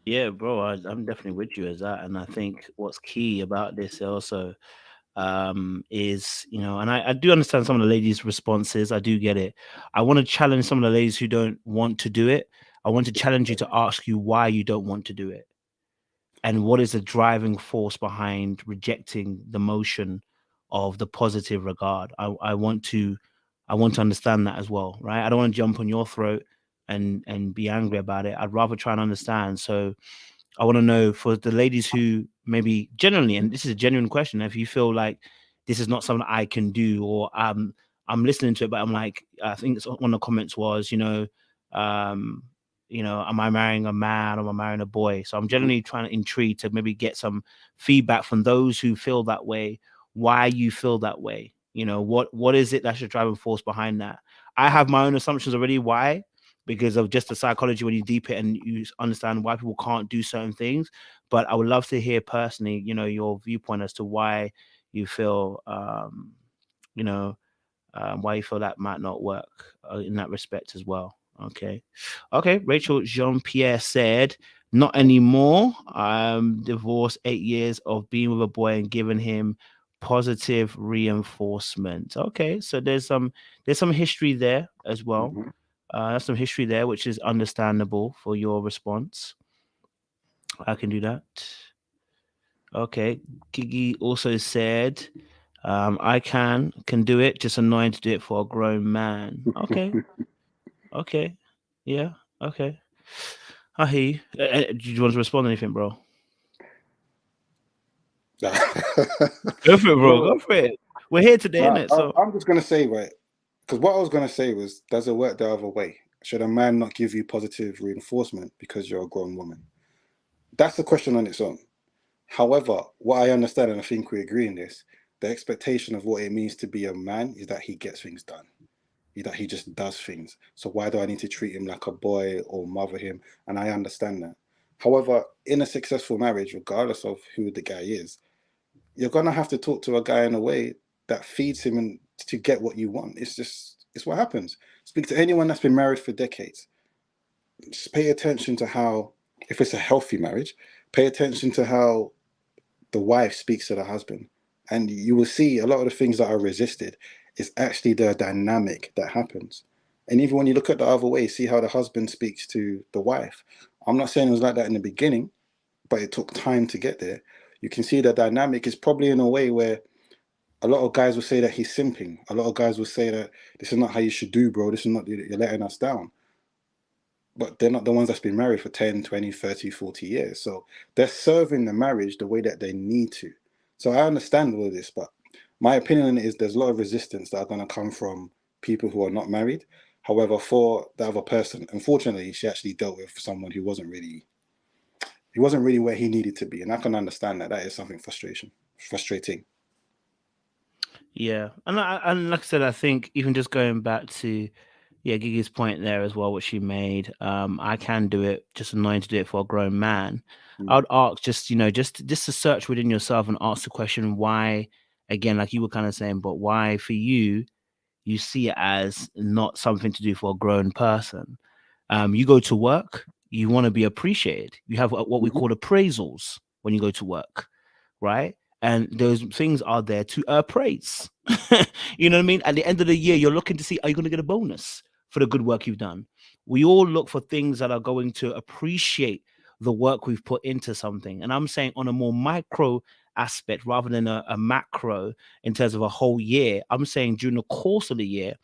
Yeah, bro, I'm definitely with you as that. And I think what's key about this also is, and I do understand some of the ladies' responses. I do get it. I want to challenge some of the ladies who don't want to do it. I want to challenge you to ask you why you don't want to do it. And what is the driving force behind rejecting the motion of the positive regard? I want to understand that as well, right? I don't want to jump on your throat and be angry about it. I'd rather try and understand. So I want to know, for the ladies who maybe generally, and this is a genuine question, if you feel like this is not something I can do, or I'm listening to it, but I'm like, I think one of the comments was, am I marrying a man or am I marrying a boy? So I'm generally trying to intrigue to maybe get some feedback from those who feel that way, why you feel that way. What is it that's your driving force behind that? I have my own assumptions already. Why? Because of just the psychology when you deep it and you understand why people can't do certain things. But I would love to hear personally, your viewpoint as to why you feel, why you feel that might not work in that respect as well. Okay. Rachel Jean-Pierre said, not anymore. Divorced, 8 years of being with a boy and giving him positive reinforcement. Okay. So there's some history there as well. There's some history there, which is understandable for your response. I can do that. Okay. Gigi also said, I can do it. Just annoying to do it for a grown man. Okay. Okay. Yeah. Okay. I hear you. Do you want to respond to anything, bro? Go for it, bro. Go for it. We're here today, innit? So I'm just going to say, right, because what I was going to say was, does it work the other way? Should a man not give you positive reinforcement because you're a grown woman? That's the question on its own. However, what I understand, and I think we agree in this, the expectation of what it means to be a man is that he gets things done, that he just does things. So why do I need to treat him like a boy or mother him? And I understand that. However, in a successful marriage, regardless of who the guy is, you're going to have to talk to a guy in a way that feeds him and to get what you want. It's what happens. Speak to anyone that's been married for decades. Just pay attention to how, if it's a healthy marriage, pay attention to how the wife speaks to the husband. And you will see a lot of the things that are resisted is actually the dynamic that happens. And even when you look at the other way, see how the husband speaks to the wife. I'm not saying it was like that in the beginning, but it took time to get there. You can see the dynamic is probably in a way where a lot of guys will say that he's simping. A lot of guys will say that this is not how you should do, bro. This is not, you're letting us down. But they're not the ones that's been married for 10, 20, 30, 40 years. So they're serving the marriage the way that they need to. So I understand all of this, but my opinion is there's a lot of resistance that are going to come from people who are not married. However, for the other person, unfortunately, she actually dealt with someone who wasn't really where he needed to be. And I can understand that. That is something frustrating. Yeah. And like I said, I think even just going back to Gigi's point there as well, what she made, I can do it, just annoying to do it for a grown man. I would ask just to search within yourself and ask the question why, again, like you were kind of saying, but why for you see it as not something to do for a grown person. You go to work, you want to be appreciated. You have what we call appraisals when you go to work, right? And those things are there to appraise. You know what I mean? At the end of the year, you're looking to see, are you going to get a bonus for the good work you've done? We all look for things that are going to appreciate the work we've put into something. And I'm saying on a more micro aspect rather than a macro in terms of a whole year, I'm saying during the course of the year,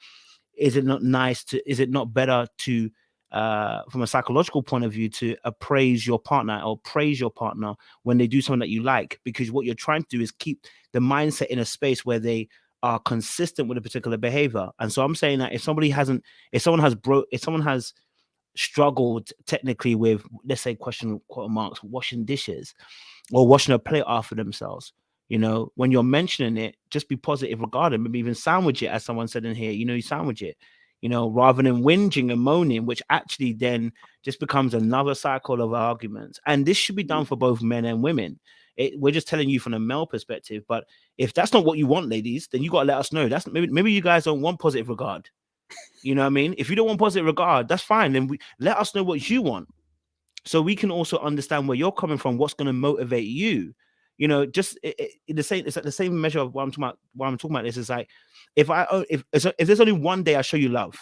is it not better to from a psychological point of view to appraise your partner or praise your partner when they do something that you like? Because what you're trying to do is keep the mindset in a space where they are consistent with a particular behavior. And so I'm saying that if someone has struggled technically with, let's say, question quote marks, washing dishes or washing a plate after themselves, when you're mentioning it, just be positive regarding, maybe even sandwich it, as someone said in here, you sandwich it, rather than whinging and moaning, which actually then just becomes another cycle of arguments. And this should be done for both men and women. We're just telling you from a male perspective, but if that's not what you want, ladies, then you got to let us know. That's maybe you guys don't want positive regard. You know what I mean? If you don't want positive regard, that's fine. Then let us know what you want, so we can also understand where you're coming from. What's going to motivate you? It's like the same measure of what I'm talking about. This is like if there's only one day I show you love,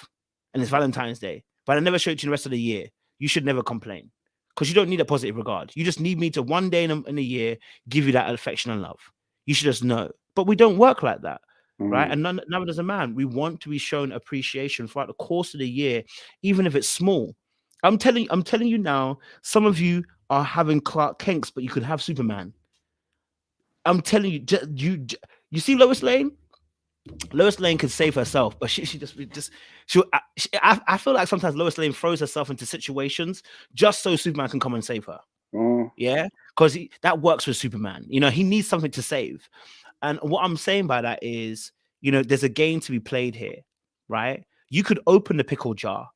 and it's Valentine's Day, but I never show it to you the rest of the year, you should never complain, because you don't need a positive regard. You just need me to one day in a year give you that affection and love. You should just know. But we don't work like that. Right. And neither does a man. We want to be shown appreciation throughout the course of the year, even if it's small. I'm telling you now, some of you are having Clark Kents, but you could have Superman. I'm telling you, you see Lois Lane? Lois Lane could save herself, but I feel like sometimes Lois Lane throws herself into situations just so Superman can come and save her. Yeah, because that works with Superman. He needs something to save. And what I'm saying by that is, there's a game to be played here, right? You could open the pickle jar,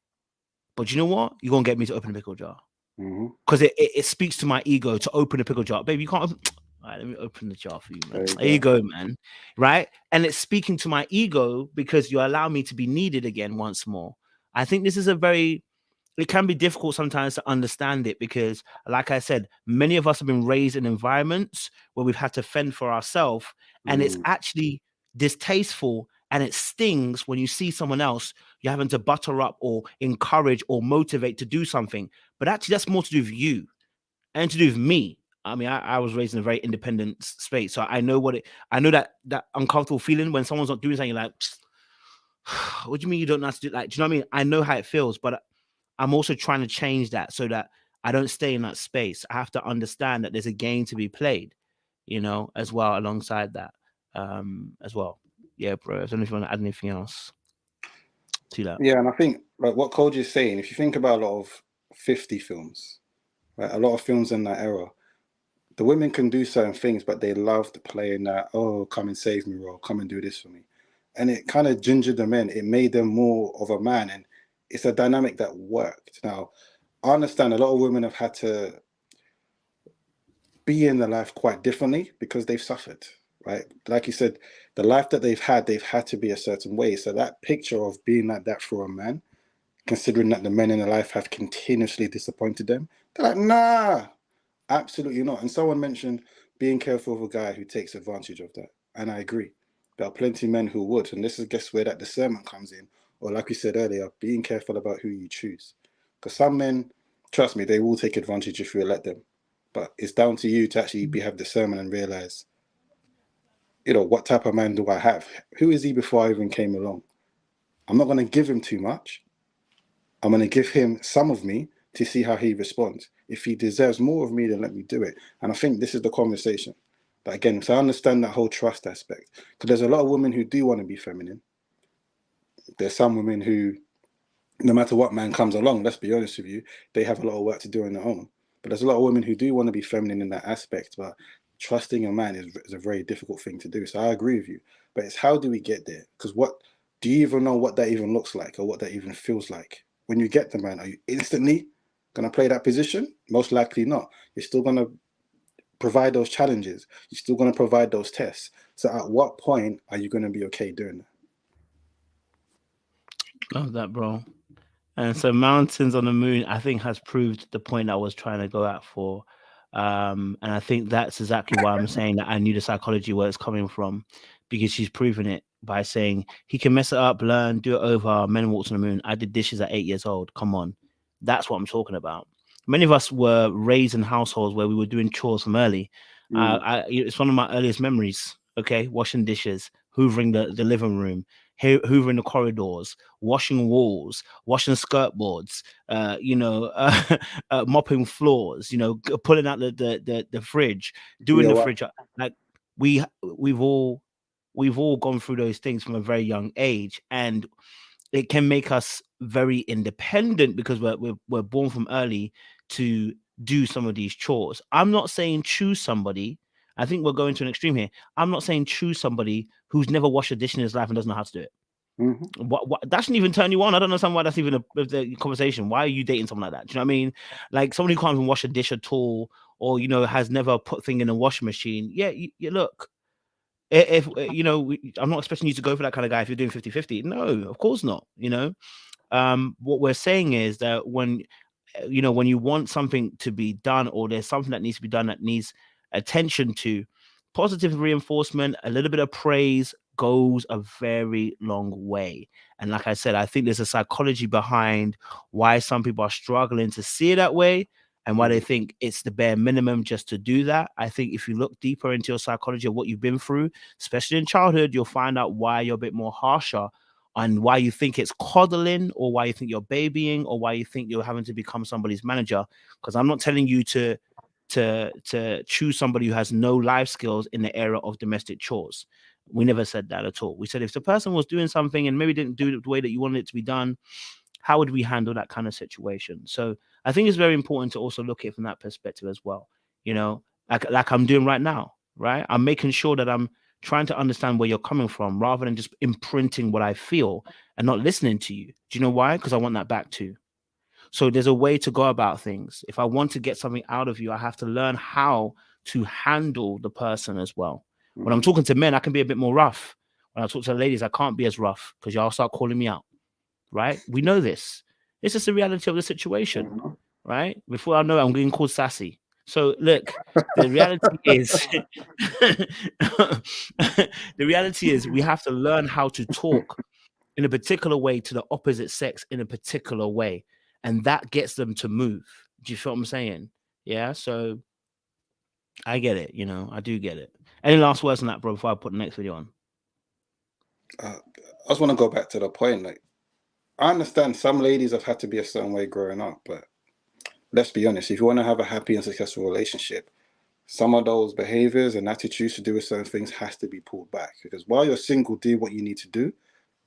but you know what? You're going to get me to open the pickle jar. Because it speaks to my ego to open the pickle jar. Baby, you can't open... All right, let me open the jar for you, man. There you go, man. Right? And it's speaking to my ego because you allow me to be needed again once more. I think this is it can be difficult sometimes to understand it because, like I said, many of us have been raised in environments where we've had to fend for ourselves, and it's actually distasteful and it stings when you see someone else you're having to butter up or encourage or motivate to do something. But actually, that's more to do with you and to do with me. I mean, I was raised in a very independent space, so I know that uncomfortable feeling when someone's not doing something. You're like, what do you mean you don't know how to do? Like, do you know what I mean? I know how it feels, but I'm also trying to change that so that I don't stay in that space. I have to understand that there's a game to be played, as well, alongside that, as well. Yeah, bro. I don't know if you want to add anything else to that. Yeah, and I think like what Koji is saying, if you think about a lot of 50 films, right, a lot of films in that era, the women can do certain things, but they loved playing that, oh, come and save me role, come and do this for me. And it kind of gingered them in. It made them more of a man. And it's a dynamic that worked. Now, I understand a lot of women have had to be in their life quite differently because they've suffered, right? Like you said, the life that they've had to be a certain way. So that picture of being like that for a man, considering that the men in their life have continuously disappointed them, they're like, nah, absolutely not. And someone mentioned being careful of a guy who takes advantage of that. And I agree. There are plenty of men who would. And this is, guess where that discernment comes in. Or like we said earlier, being careful about who you choose. Because some men, trust me, they will take advantage if you let them. But it's down to you to actually have discernment and realize, what type of man do I have? Who is he before I even came along? I'm not going to give him too much. I'm going to give him some of me to see how he responds. If he deserves more of me, then let me do it. And I think this is the conversation. But again, so I understand that whole trust aspect. Because there's a lot of women who do want to be feminine. There's some women who, no matter what man comes along, let's be honest with you, they have a lot of work to do on their own. But there's a lot of women who do want to be feminine in that aspect. But trusting a man is a very difficult thing to do. So I agree with you. But it's how do we get there? Because do you even know what that even looks like or what that even feels like? When you get the man, are you instantly going to play that position? Most likely not. You're still going to provide those challenges. You're still going to provide those tests. So at what point are you going to be okay doing that? Love that, bro. And so Mountains on the Moon, I think, has proved the point I was trying to go at for. And I think that's exactly why I'm saying that I knew the psychology where it's coming from, because she's proven it by saying he can mess it up, learn, do it over. Men walked on the moon. I did dishes at 8 years old. Come on. That's what I'm talking about. many of us were raised in households where we were doing chores from early. It's one of my earliest memories. Okay, washing dishes, hoovering the living room, hoovering the corridors, washing walls, washing skirt boards, mopping floors, pulling out the fridge, doing the fridge. Like we've all gone through those things from a very young age, and it can make us very independent because we're born from early to do some of these chores. I'm not saying choose somebody. I think we're going to an extreme here. I'm not saying choose somebody who's never washed a dish in his life and doesn't know how to do it. What that shouldn't even turn you on. I don't know why that's even the conversation. Why are you dating someone like that? Do you know what I mean? Like someone who can't even wash a dish at all, or has never put thing in a washing machine. Yeah, you look. If I'm not expecting you to go for that kind of guy if you're doing 50-50. No, of course not. What we're saying is that when you want something to be done, or there's something that needs to be done that needs attention to, positive reinforcement, a little bit of praise goes a very long way. And like I said, I think there's a psychology behind why some people are struggling to see it that way, and why they think it's the bare minimum just to do that. I think if you look deeper into your psychology of what you've been through, especially in childhood, you'll find out why you're a bit more harsher, and why you think it's coddling, or why you think you're babying, or why you think you're having to become somebody's manager. Because I'm not telling you to choose somebody who has no life skills in the area of domestic chores. We never said that at all. We said if the person was doing something and maybe didn't do it the way that you wanted it to be done, how would we handle that kind of situation? So I think it's very important to also look at it from that perspective as well. Like I'm doing right now, right? I'm making sure that I'm trying to understand where you're coming from, rather than just imprinting what I feel and not listening to you. Do you know why? Because I want that back too. So there's a way to go about things. If I want to get something out of you, I have to learn how to handle the person as well. When I'm talking to men, I can be a bit more rough. When I talk to ladies, I can't be as rough because y'all start calling me out, right? We know this. It's just the reality of the situation, right? Before I know it, I'm getting called sassy. So look, the reality is, we have to learn how to talk in a particular way to the opposite sex in a particular way, and that gets them to move. Do you feel what I'm saying? Yeah. So I get it. I do get it. Any last words on that, bro, before I put the next video on? I just want to go back to the point. Like, I understand some ladies have had to be a certain way growing up, but let's be honest. If you want to have a happy and successful relationship, some of those behaviors and attitudes to do with certain things has to be pulled back. Because while you're single, do what you need to do.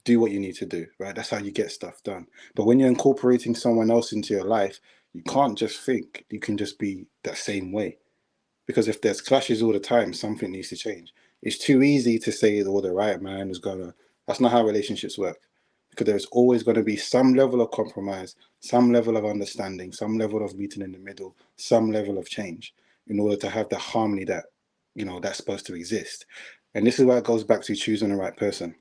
Do what you need to do, right? That's how you get stuff done. But when you're incorporating someone else into your life, you can't just think you can just be that same way. Because if there's clashes all the time, something needs to change. It's too easy to say, the right man is gonna. That's not how relationships work. Because there's always going to be some level of compromise, some level of understanding, some level of meeting in the middle, some level of change, in order to have the harmony that that's supposed to exist. And this is where it goes back to choosing the right person.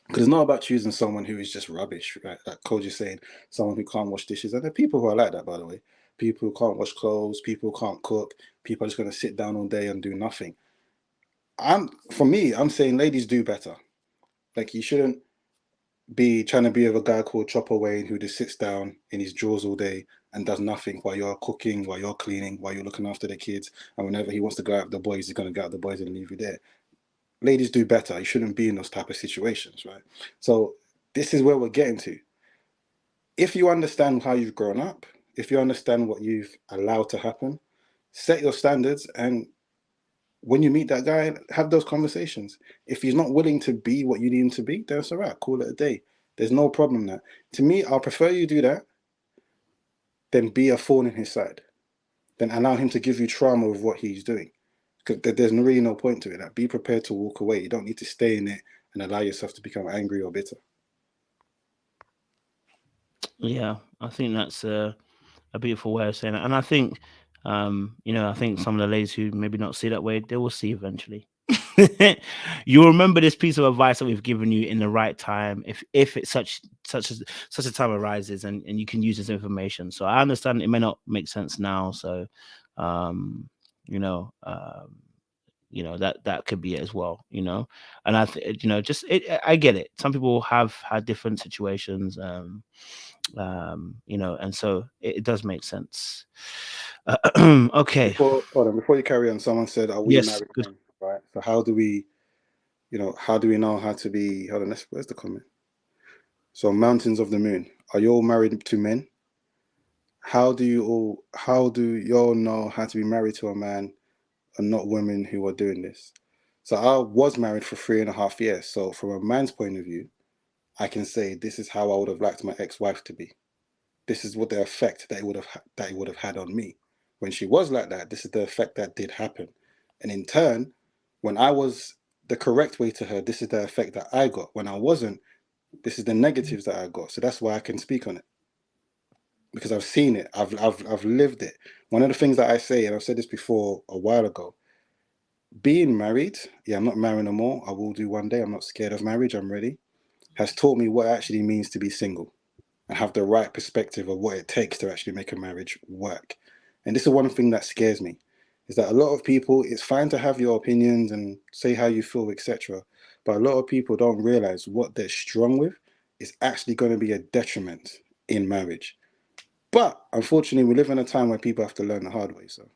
Because it's not about choosing someone who is just rubbish, right? Like Coach is saying, someone who can't wash dishes. And there are people who are like that, by the way. People who can't wash clothes, people who can't cook, people are just going to sit down all day and do nothing. I'm saying ladies do better. Like, you shouldn't be trying to be with a guy called Chopper Wayne who just sits down in his drawers all day and does nothing while you're cooking, while you're cleaning, while you're looking after the kids. And whenever he wants to go out with the boys, he's going to go out with the boys and leave you there. Ladies do better. You shouldn't be in those type of situations, right? So this is where we're getting to. If you understand how you've grown up, if you understand what you've allowed to happen, set your standards, and when you meet that guy, have those conversations. If he's not willing to be what you need him to be, then it's all right. Call it a day. There's no problem there. To me, I'll prefer you do that than be a thorn in his side. Then allow him to give you trauma with what he's doing. Because there's really no point to it. Like, be prepared to walk away. You don't need to stay in it and allow yourself to become angry or bitter. Yeah, I think that's a beautiful way of saying it. And I think, I think some of the ladies who maybe not see that way, they will see eventually. You'll remember this piece of advice that we've given you in the right time, if it's such a time arises, and you can use this information. So I understand it may not make sense now. So, that could be it as well. And I I get it. Some people have had different situations. You know, and so it does make sense. Okay. Before you carry on, someone said, "Are we Yes. married Good. men?" Right. So how do we, how do we know how to be? Hold on. Where's the comment? So Mountains of the Moon. Are you all married to men? How do you all know how to be married to a man and not women who are doing this? So I was married for 3.5 years. So from a man's point of view, I can say this is how I would have liked my ex-wife to be. This is what the effect that it would have had on me. When she was like that, this is the effect that did happen. And in turn, when I was the correct way to her, this is the effect that I got. When I wasn't, this is the negatives that I got. So that's why I can speak on it. Because I've seen it. I've lived it. One of the things that I say, and I've said this before a while ago, being married, I'm not married no more. I will do one day. I'm not scared of marriage. I'm ready. Has taught me what it actually means to be single and have the right perspective of what it takes to actually make a marriage work. And this is one thing that scares me, is that a lot of people, it's fine to have your opinions and say how you feel, etc. But a lot of people don't realize what they're strong with is actually going to be a detriment in marriage. But unfortunately, we live in a time where people have to learn the hard way. So,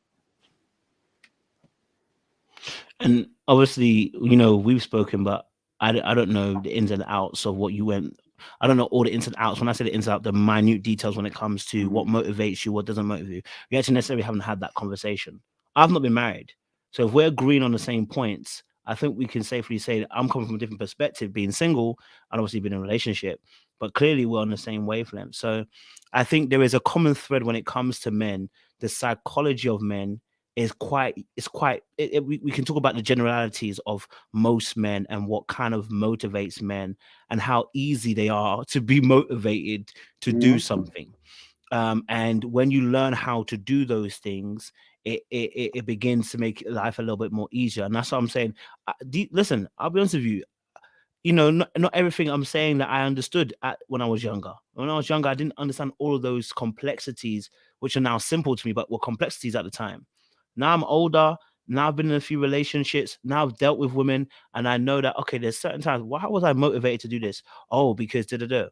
And obviously, you know, we've spoken, but I don't know the ins and outs of what you went. I don't know all the ins and outs. When I say the ins and outs, the minute details when it comes to what motivates you, what doesn't motivate you. We actually necessarily haven't had that conversation. I've not been married. So if we're agreeing on the same points, I think we can safely say that I'm coming from a different perspective, being single and obviously being in a relationship, but clearly we're on the same wavelength. So I think there is a common thread when it comes to men. The psychology of men is we can talk about the generalities of most men and what kind of motivates men and how easy they are to be motivated to do something. And when you learn how to do those things, it begins to make life a little bit more easier. And that's what I'm saying. Listen, I'll be honest with you. You know, not everything I'm saying that I understood when I was younger. When I was younger, I didn't understand all of those complexities, which are now simple to me, but were complexities at the time. Now I'm older. Now I've been in a few relationships. Now I've dealt with women, and I know that okay, there's certain times. Well, how was I motivated to do this? Oh, because da.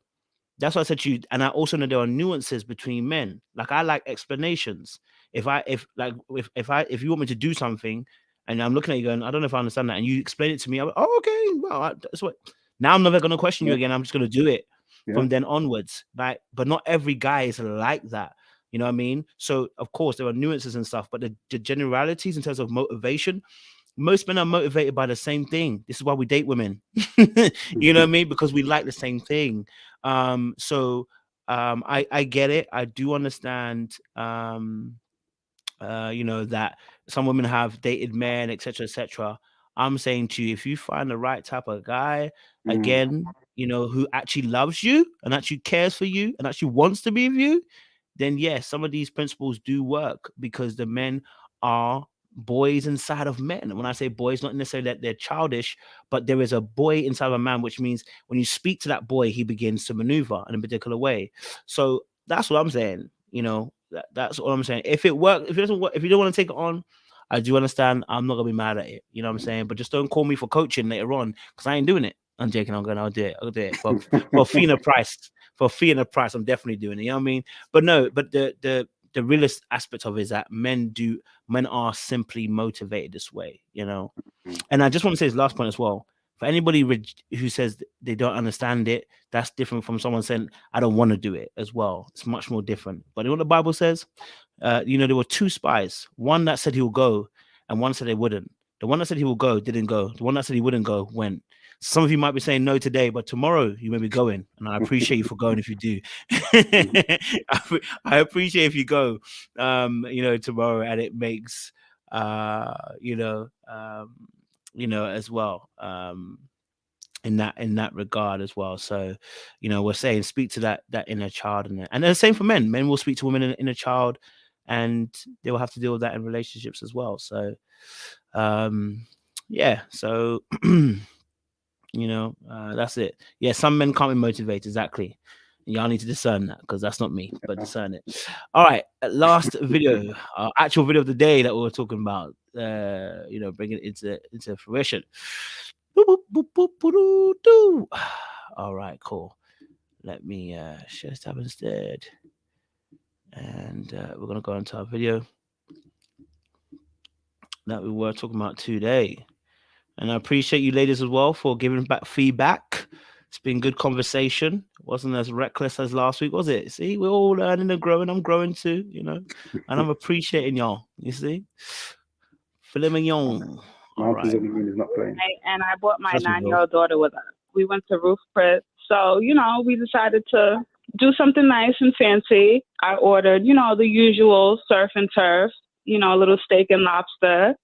That's what I said to you. And I also know there are nuances between men. Like I like explanations. If you want me to do something and I'm looking at you going, I don't know if I understand that, and you explain it to me, I'm like, oh, okay. Well, that's what now I'm never gonna question you again. I'm just gonna do it from then onwards. Like, but not every guy is like that. You know what I mean? So of course there are nuances and stuff, but the generalities in terms of motivation, most men are motivated by the same thing. This is why we date women. You know what I mean? Because we like the same thing. I get it. I do understand you know, that some women have dated men, etc., etc. I'm saying to you, if you find the right type of guy, again, you know, who actually loves you and actually cares for you and actually wants to be with you, then yes, some of these principles do work because the men are boys inside of men. And when I say boys, not necessarily that they're childish, but there is a boy inside of a man, which means when you speak to that boy, he begins to maneuver in a particular way. So that's what I'm saying. You know, that's all I'm saying. If it works, if it doesn't work, if you don't want to take it on, I do understand. I'm not gonna be mad at it. You know what I'm saying? But just don't call me for coaching later on because I ain't doing it. I'm joking. I'll do it. I'll do it for a fee and a price. For a fee and a price, I'm definitely doing it. You know what I mean? But no, but the realist aspect of it is that men are simply motivated this way, you know. And I just want to say this last point as well. For anybody who says they don't understand it, that's different from someone saying, I don't want to do it as well. It's much more different. But you know what the Bible says? You know, there were two spies. One that said he will go and one said they wouldn't. The one that said he will go didn't go. The one that said he wouldn't go went. Some of you might be saying no today, but tomorrow you may be going. And I appreciate you for going if you do. I appreciate if you go, you know, tomorrow, and it makes, you know, as well, in that regard as well. So, you know, we're saying speak to that inner child, and the same for men. Men will speak to women in inner child, and they will have to deal with that in relationships as well. So, yeah. So, you know, that's it. Yeah, some men can't be motivated. Exactly. Y'all need to discern that because that's not me, but discern it. All right, last video, actual video of the day that we were talking about. You know, bringing it into fruition. All right, cool. let me share this tab instead. And we're going to go into our video that we were talking about today. And I appreciate you ladies as well for giving back feedback. It's been good conversation. It wasn't as reckless as last week, was it? See, we're all learning and growing. I'm growing too, you know, and I'm appreciating y'all. You see? Filet mignon. All right. Is not playing. And I brought my Trust me, bro. 9-year-old daughter with us. We went to Roof Chris. So, you know, we decided to do something nice and fancy. I ordered, you know, the usual surf and turf, you know, a little steak and lobster,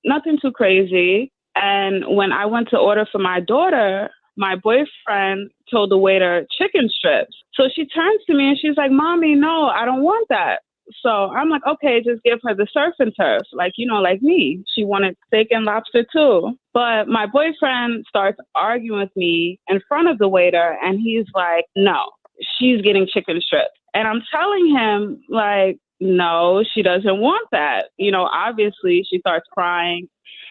nothing too crazy. And when I went to order for my daughter, my boyfriend told the waiter chicken strips. So she turns to me and she's like, "Mommy, no, I don't want that." So I'm like, okay, just give her the surf and turf. Like, you know, like me. She wanted steak and lobster too. But my boyfriend starts arguing with me in front of the waiter. And he's like, "No, she's getting chicken strips." And I'm telling him, like, no, she doesn't want that. You know, obviously she starts crying.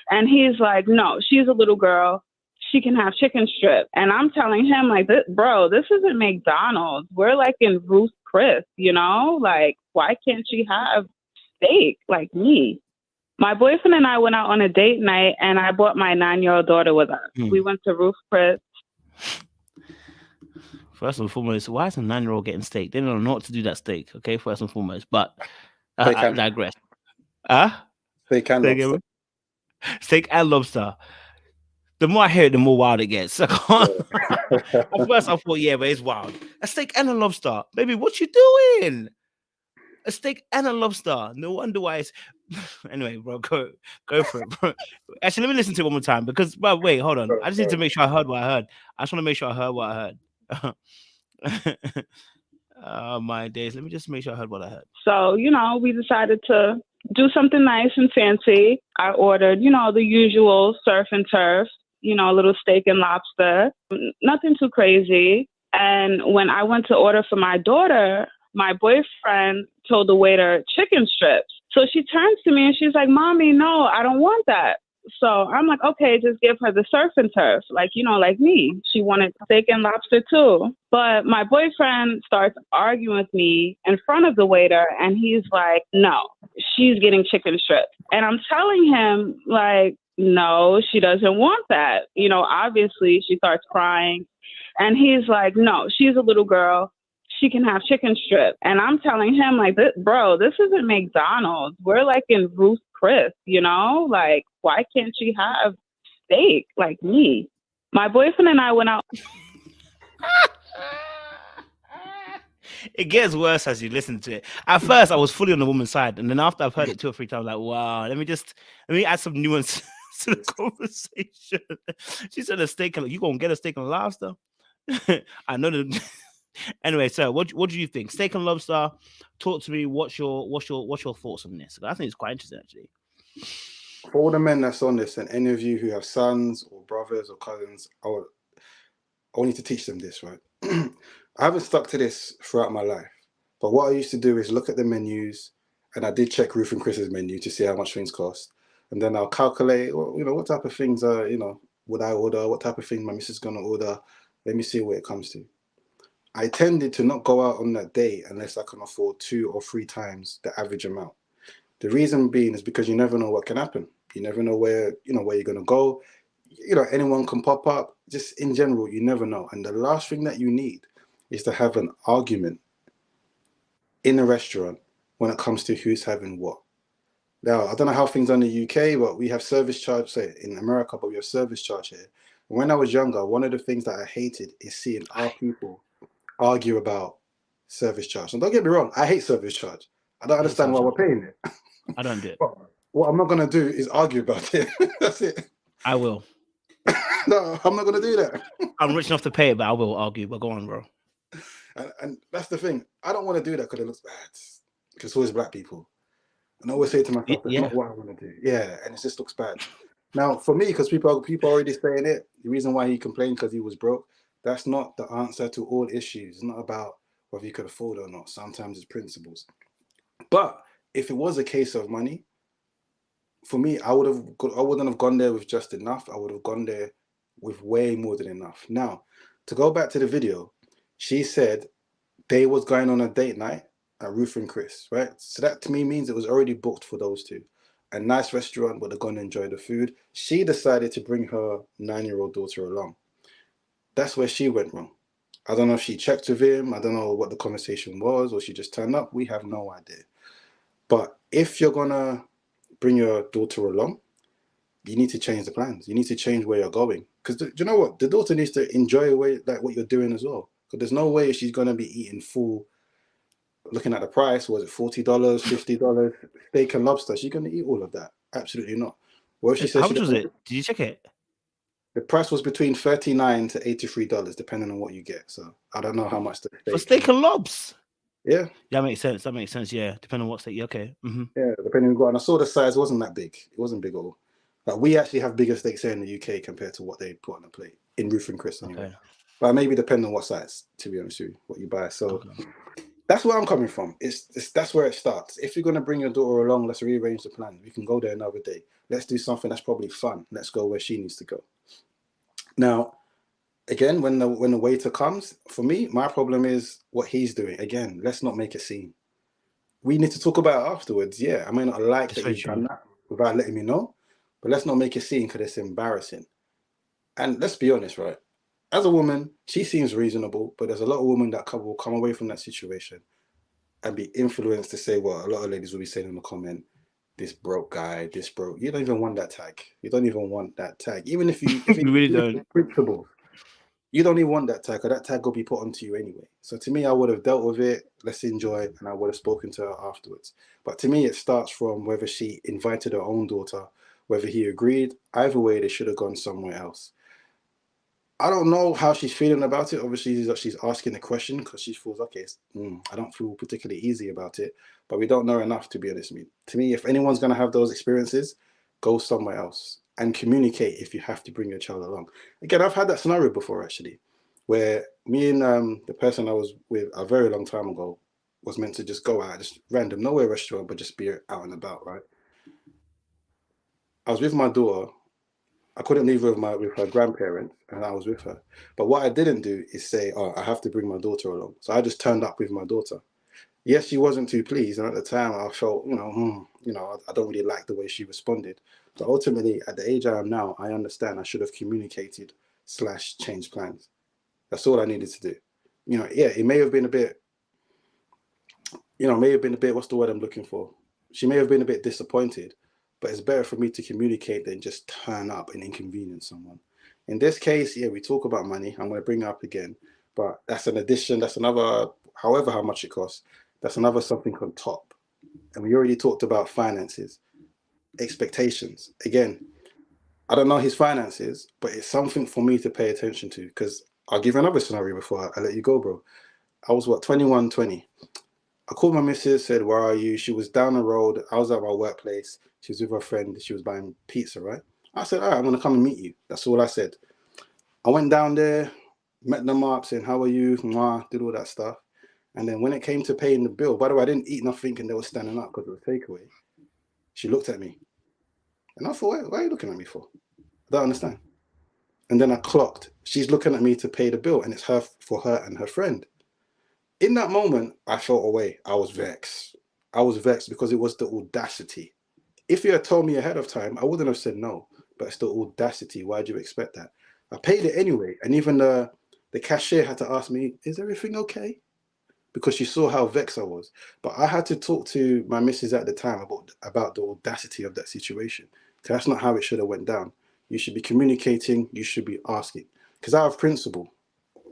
And he's like, "No, she's a little girl. She can have chicken strip." And I'm telling him, like, bro, this isn't McDonald's. We're like in Ruth Chris, you know? Like, why can't she have steak like me? My boyfriend and I went out on a date night, and I brought my 9-year-old daughter with us. We went to Ruth Chris. First and foremost, why is a 9-year-old getting steak? They don't know what to do that steak, okay? First and foremost. But I digress. Steak and lobster. Steak and lobster. The more I hear it, the more wild it gets. I can't. At first, I thought, yeah, but it's wild. A steak and a lobster. Baby, what you doing? A steak and a lobster. No wonder why it's... Anyway, bro, go for it, bro. Actually, let me listen to it one more time because, bro, wait, hold on. I just need to make sure I heard what I heard. I just want to make sure I heard what I heard. Oh, my days. Let me just make sure I heard what I heard. So, you know, we decided to do something nice and fancy. I ordered, you know, the usual surf and turf, you know, a little steak and lobster, nothing too crazy. And when I went to order for my daughter, my boyfriend told the waiter chicken strips. So she turns to me and she's like, "Mommy, no, I don't want that." So I'm like, okay, just give her the surf and turf. Like, you know, like me. She wanted steak and lobster too. But my boyfriend starts arguing with me in front of the waiter. And he's like, "No, she's getting chicken strips." And I'm telling him, like, no, she doesn't want that. You know, obviously she starts crying. And he's like, "No, she's a little girl. She can have chicken strip." And I'm telling him, like, bro, this isn't McDonald's. We're like in Ruth Chris, you know? Like, why can't she have steak like me? My boyfriend and I went out. It gets worse as you listen to it. At first, I was fully on the woman's side. And then after I've heard it 2 or 3 times, like, wow, let me add some nuance to the conversation. She said a steak. You going to get a steak and lobster? I know that. Anyway, so what do you think? Steak and lobster. Talk to me. What's your thoughts on this? I think it's quite interesting, actually. For all the men that's on this, and any of you who have sons or brothers or cousins, I want you to teach them this, right? I haven't stuck to this throughout my life, but what I used to do is look at the menus, and I did check Ruth and Chris's menu to see how much things cost, and then I'll calculate, you know, what type of things are, you know, would I order? What type of thing my missus is gonna order? Let me see where it comes to. I tended to not go out on that day unless I can afford 2 or 3 times the average amount. The reason being is because you never know what can happen. You never know where you're going to go. You know, anyone can pop up. Just in general, you never know. And the last thing that you need is to have an argument in a restaurant when it comes to who's having what. Now, I don't know how things are in the UK, but we have service charge, say in America, but we have service charge here. When I was younger, one of the things that I hated is seeing our people argue about service charge. And don't get me wrong, I hate service charge. I don't understand why we're paying it. I don't do it. But what I'm not going to do is argue about it. That's it. I will. No, I'm not going to do that. I'm rich enough to pay it, but I will argue. But go on, bro. And that's the thing. I don't want to do that because it looks bad. Because it's always black people. And I always say to myself, that's not what I want to do. Yeah, and it just looks bad. Now, for me, because people already saying it, the reason why he complained because he was broke, that's not the answer to all issues. It's not about whether you could afford or not. Sometimes it's principles. But if it was a case of money, for me, I wouldn't have gone there with just enough. I would have gone there with way more than enough. Now, to go back to the video, She said they was going on a date night at Ruth and Chris, right? So that to me means it was already booked for those two. A nice restaurant where they're going to enjoy the food. She decided to bring her 9-year-old daughter along. That's where she went wrong. I don't know if she checked with him. I don't know what the conversation was, or she just turned up. We have no idea. But if you're going to bring your daughter along, you need to change the plans. You need to change where you're going. Because do you know what? The daughter needs to enjoy what you're doing as well. Because there's no way she's going to be eating full, looking at the price, was it $40, $50, steak and lobster? She's going to eat all of that. Absolutely not. Well, she said How much was it? Did you check it? The price was between $39 to $83, depending on what you get. So I don't know how much the steak For steak and lobs? Yeah. That makes sense. That makes sense. Yeah. Depending on what steak. Okay. Mm-hmm. Yeah, depending on what. And I saw the size, it wasn't that big. It wasn't big at all. Like, we actually have bigger steaks here in the UK compared to what they put on the plate in Ruth and Chris anyway. Okay. But maybe depending on what size, to be honest with you, what you buy. So that's where I'm coming from. That's where it starts. If you're going to bring your daughter along, let's rearrange the plan. We can go there another day. Let's do something that's probably fun. Let's go where she needs to go. Now, again, when the waiter comes, for me, my problem is what he's doing. Again, let's not make a scene. We need to talk about it afterwards. Yeah, I may not like that you've done that without letting me know, but let's not make a scene because it's embarrassing. And let's be honest, right? As a woman, she seems reasonable, but there's a lot of women that will come away from that situation and be influenced to say what a lot of ladies will be saying in the comment, this broke guy, this broke. You don't even want that tag. You don't even want that tag. Even if you really don't. Principle. You don't even want that tag, or that tag will be put onto you anyway. So to me, I would have dealt with it, let's enjoy, and I would have spoken to her afterwards. But to me, it starts from whether she invited her own daughter, whether he agreed. Either way, they should have gone somewhere else. I don't know how she's feeling about it. Obviously, she's asking the question because she feels, okay, I don't feel particularly easy about it, but we don't know enough, to be honest with me. To me, if anyone's going to have those experiences, go somewhere else and communicate if you have to bring your child along. Again, I've had that scenario before, actually, where me and the person I was with a very long time ago was meant to just go out, just random, nowhere restaurant, but just be out and about, right? I was with my daughter. I couldn't leave with her grandparents, and I was with her. But what I didn't do is say, oh, I have to bring my daughter along. So I just turned up with my daughter. Yes, she wasn't too pleased. And at the time, I felt, I don't really like the way she responded. But ultimately, at the age I am now, I understand I should have communicated / changed plans. That's all I needed to do. It may have been a bit, what's the word I'm looking for? She may have been a bit disappointed, but it's better for me to communicate than just turn up and inconvenience someone. In this case, yeah, we talk about money. I'm going to bring it up again, but that's an addition. That's another, however, how much it costs. That's another something on top. And we already talked about finances, expectations. Again, I don't know his finances, but it's something for me to pay attention to, because I'll give you another scenario before I let you go, bro. I was 21, 20. I called my missus, said, where are you? She was down the road. I was at my workplace. She was with her friend. She was buying pizza, right? I said, all right, I'm going to come and meet you. That's all I said. I went down there, met them up, saying, how are you? Mwah, did all that stuff. And then when it came to paying the bill, by the way, I didn't eat nothing and they were standing up because it was takeaway. She looked at me. And I thought, why are you looking at me for? I don't understand. And then I clocked. She's looking at me to pay the bill, and it's for her and her friend. In that moment, I felt away. I was vexed. I was vexed because it was the audacity. If you had told me ahead of time, I wouldn't have said no. But it's the audacity. Why do you expect that? I paid it anyway. And even the cashier had to ask me, is everything okay? Because she saw how vexed I was. But I had to talk to my missus at the time about the audacity of that situation. Because that's not how it should have went down. You should be communicating. You should be asking. Because out of principle,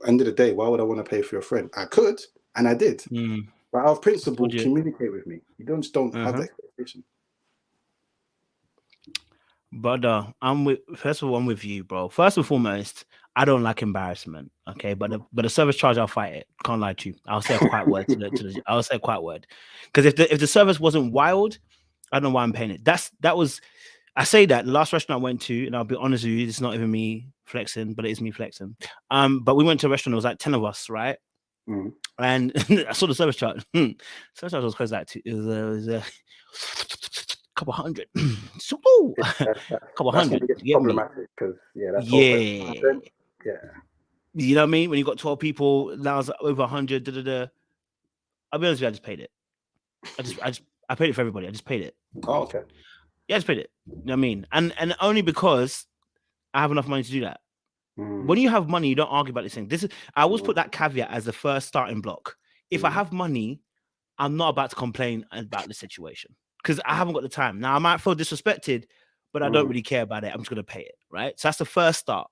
end of the day, why would I want to pay for your friend? I could, and I did. But out of principle, communicate with me. You don't have that expectation. But I'm with you, bro. First and foremost, I don't like embarrassment. Okay, but the service charge, I'll fight it. Can't lie to you. I'll say a quiet word I'll say a quiet word. Because if the service wasn't wild, I don't know why I'm paying it. I say that the last restaurant I went to, and I'll be honest with you, it's not even me flexing, but it is me flexing. But we went to a restaurant. It was like 10 of us, right? And I saw the service charge. Service charge was close to it was a couple hundred. So, couple hundred. Problematic because that's yeah. You know what I mean? When you got 12 people, now it's over 100. I'll be honest with you, I just paid it. I paid it for everybody. I just paid it. Oh, okay. Yeah, I just paid it. You know what I mean? And only because I have enough money to do that. Mm. When you have money, you don't argue about this thing. I always put that caveat as the first starting block. If I have money, I'm not about to complain about the situation because I haven't got the time. Now I might feel disrespected, but I don't really care about it. I'm just gonna pay it, right? So that's the first start.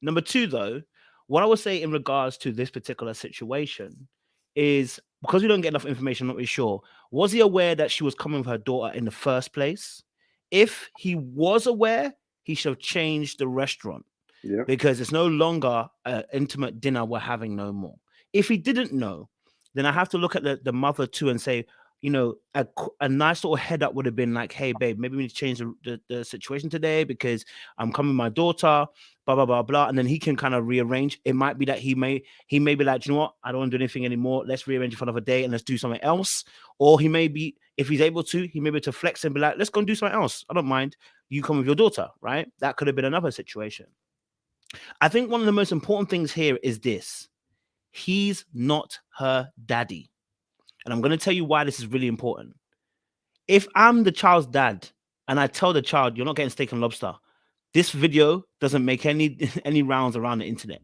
Number two, though, what I would say in regards to this particular situation is because we don't get enough information, I'm not really sure. Was he aware that she was coming with her daughter in the first place? If he was aware, he should have changed the restaurant. Yeah. Because it's no longer an intimate dinner we're having no more. If he didn't know, then I have to look at the mother too and say, you know, a nice little head up would have been like, hey, babe, maybe we need to change the situation today because I'm coming with my daughter, blah, blah, blah, blah. And then he can kind of rearrange. It might be that he may be like, you know what, I don't want to do anything anymore. Let's rearrange it for another day and let's do something else. Or he may be, if he's able to, he may be able to flex and be like, let's go and do something else. I don't mind. You come with your daughter, right? That could have been another situation. I think one of the most important things here is this. He's not her daddy. And I'm going to tell you why this is really important. If I'm the child's dad and I tell the child, you're not getting steak and lobster, this video doesn't make any rounds around the internet.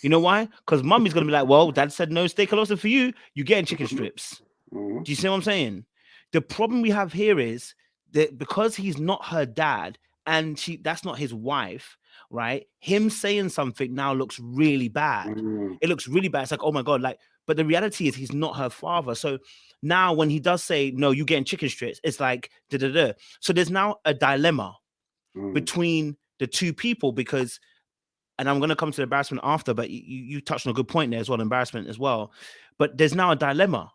You know why? Because mommy's going to be like, well, dad said no steak and lobster for you. You're getting chicken strips. Do you see what I'm saying? The problem we have here is that because he's not her dad and that's not his wife, right? Him saying something now looks really bad. It looks really bad. It's like, oh my God, like, but the reality is he's not her father. So now when he does say, no, you're getting chicken strips, it's like, da-da-da. So there's now a dilemma between the two people because, and I'm going to come to the embarrassment after, but you touched on a good point there as well, embarrassment as well. But there's now a dilemma.